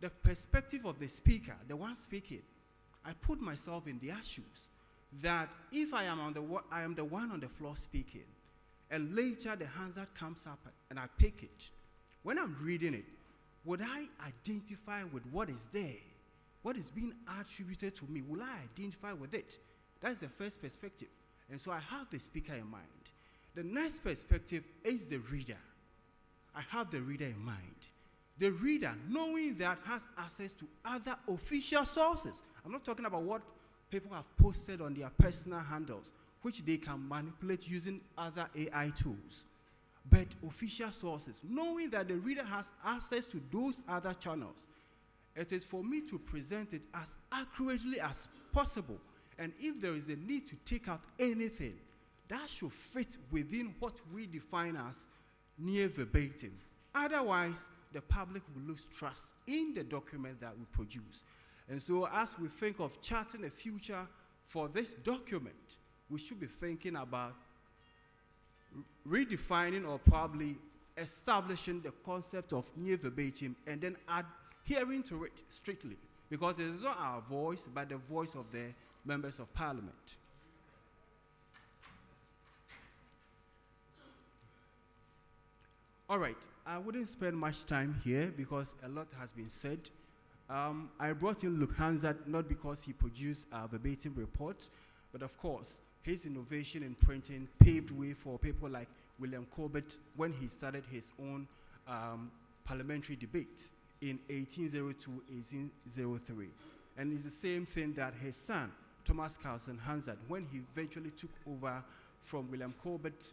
The perspective of the speaker, the one speaking, I put myself in their shoes, that if I am the one on the floor speaking, and later the Hansard comes up and I pick it, when I'm reading it, would I identify with what is there? What is being attributed to me? Will I identify with it? That's the first perspective. And so I have the speaker in mind. The next perspective is the reader. I have the reader in mind. The reader, knowing that, has access to other official sources. I'm not talking about what people have posted on their personal handles, which they can manipulate using other AI tools. But official sources, knowing that the reader has access to those other channels, it is for me to present it as accurately as possible. And if there is a need to take out anything, that should fit within what we define as near verbatim. Otherwise, the public will lose trust in the document that we produce. And so as we think of charting a future for this document, we should be thinking about redefining or probably establishing the concept of near verbatim and then adhering to it strictly, because it is not our voice, but the voice of the members of Parliament. All right, I wouldn't spend much time here because a lot has been said. I brought in Luke Hansard not because he produced a verbatim report, but of course, his innovation in printing paved way for people like William Corbett when he started his own parliamentary debate in 1802-1803. And it's the same thing that his son, Thomas Carlson Hansard, when he eventually took over from William Corbett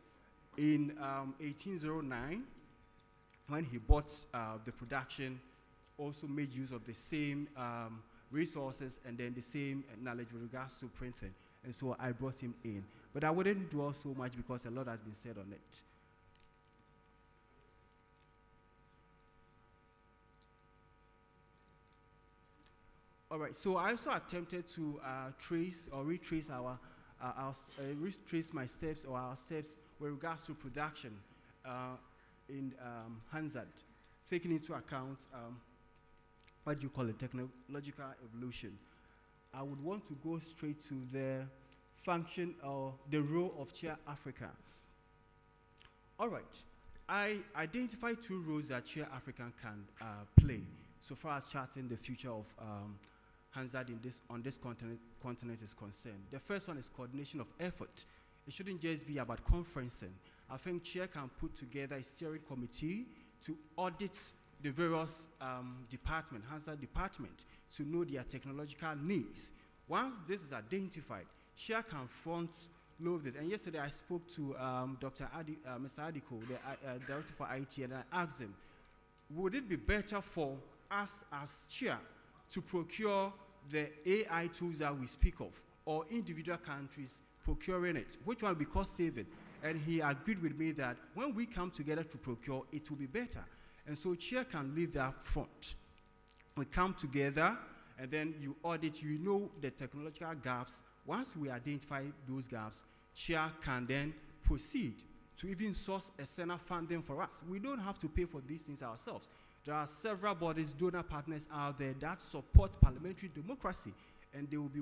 in 1809, when he bought the production, also made use of the same resources and then the same knowledge with regards to printing. And so I brought him in. But I wouldn't dwell so much because a lot has been said on it. All right, so I also attempted to retrace my steps or our steps with regards to production in Hansard, taking into account what do you call it, technological evolution. I would want to go straight to the function or the role of CHEA Africa. All right, I identified 2 roles that CHEA Africa can play so far as charting the future of Hansard on this continent is concerned. The first one is coordination of effort. It shouldn't just be about conferencing. I think CHEA can put together a steering committee to audit the various departments, Hansard department, to know their technological needs. Once this is identified, CHEA can front load it. And yesterday I spoke to Mr. Adiko, the Director for IT, and I asked him, would it be better for us as CHEA to procure the AI tools that we speak of, or individual countries procuring it? Which one will be cost saving? And he agreed with me that when we come together to procure, it will be better. And so CHEA can leave that front. We come together, and then you audit, you know the technological gaps. Once we identify those gaps, CHEA can then proceed to even source external funding for us. We don't have to pay for these things ourselves. There are several bodies, donor partners out there that support parliamentary democracy, and they will be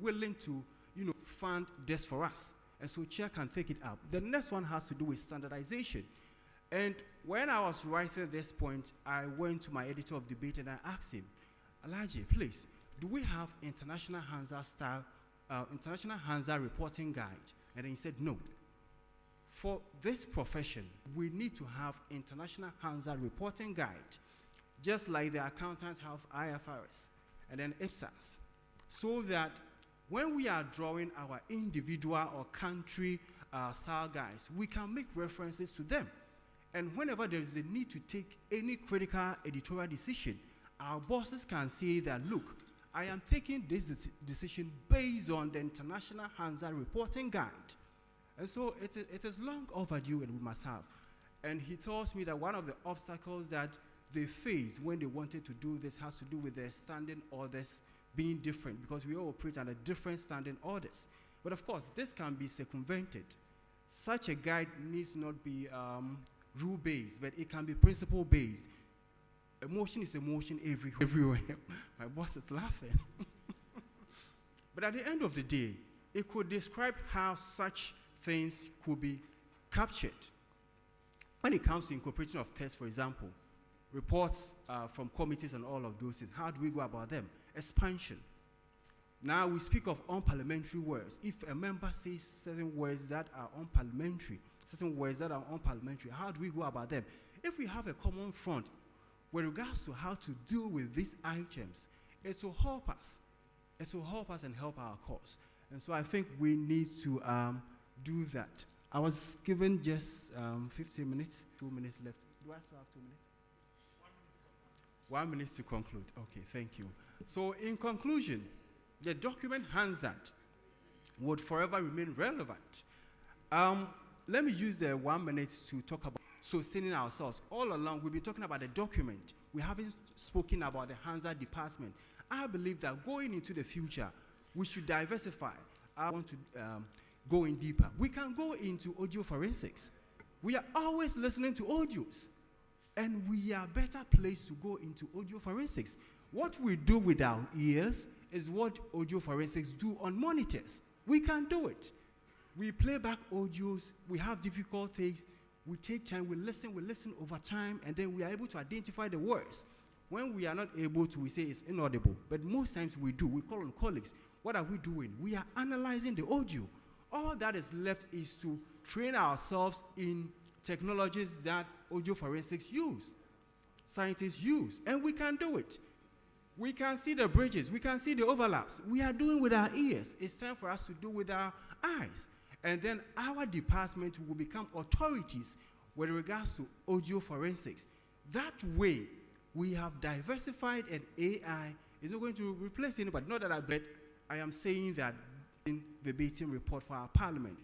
willing to, fund this for us. And so CHEA can take it up. The next one has to do with standardization. And when I was writing this point, I went to my editor of debate and I asked him, Alaji, please, do we have international Hansard style, international Hansard reporting guide? And then he said, no. For this profession, we need to have international Hansard reporting guide, just like the accountants have IFRS and then IPSAS, so that when we are drawing our individual or country style guides, we can make references to them. And whenever there is a need to take any critical editorial decision, our bosses can say that, look, I am taking this decision based on the international Hansard reporting guide. And so it is long overdue and we must have. And he tells me that one of the obstacles that they faced when they wanted to do this has to do with their standing orders being different, because we all operate under different standing orders. But of course, this can be circumvented. Such a guide needs not be rule-based, but it can be principle-based. Emotion is emotion everywhere. My boss is laughing. But at the end of the day, it could describe how such things could be captured. When it comes to incorporation of tests, for example, reports from committees and all of those things, how do we go about them? Expansion. Now we speak of unparliamentary words. If a member says certain words that are unparliamentary, how do we go about them? If we have a common front with regards to how to deal with these items, it will help us. It will help us and help our cause. And so I think we need to do that. I was given just 15 minutes, 2 minutes left. Do I still have 2 minutes? 1 minute to conclude. Okay, thank you. So in conclusion, the document Hansard would forever remain relevant. Let me use the 1 minute to talk about sustaining ourselves. All along, we've been talking about the document. We haven't spoken about the Hansard department. I believe that going into the future, we should diversify. I want to go in deeper. We can go into audio forensics. We are always listening to audios, and we are better placed to go into audio forensics. What we do with our ears is what audio forensics do on monitors. We can do it. We play back audios, we have difficulties, We take time, we listen over time, and then we are able to identify the words. When we are not able to, we say it's inaudible. But most times we do. We call on colleagues. What are we doing? We are analyzing the audio. All that is left is to train ourselves in technologies that audio forensics use, scientists use, and we can do it. We can see the bridges. We can see the overlaps. We are doing with our ears. It's time for us to do with our eyes. And then our department will become authorities with regards to audio forensics. That way, we have diversified, and AI is not going to replace anybody. Not that I bet, I am saying that in the verbatim report for our parliament.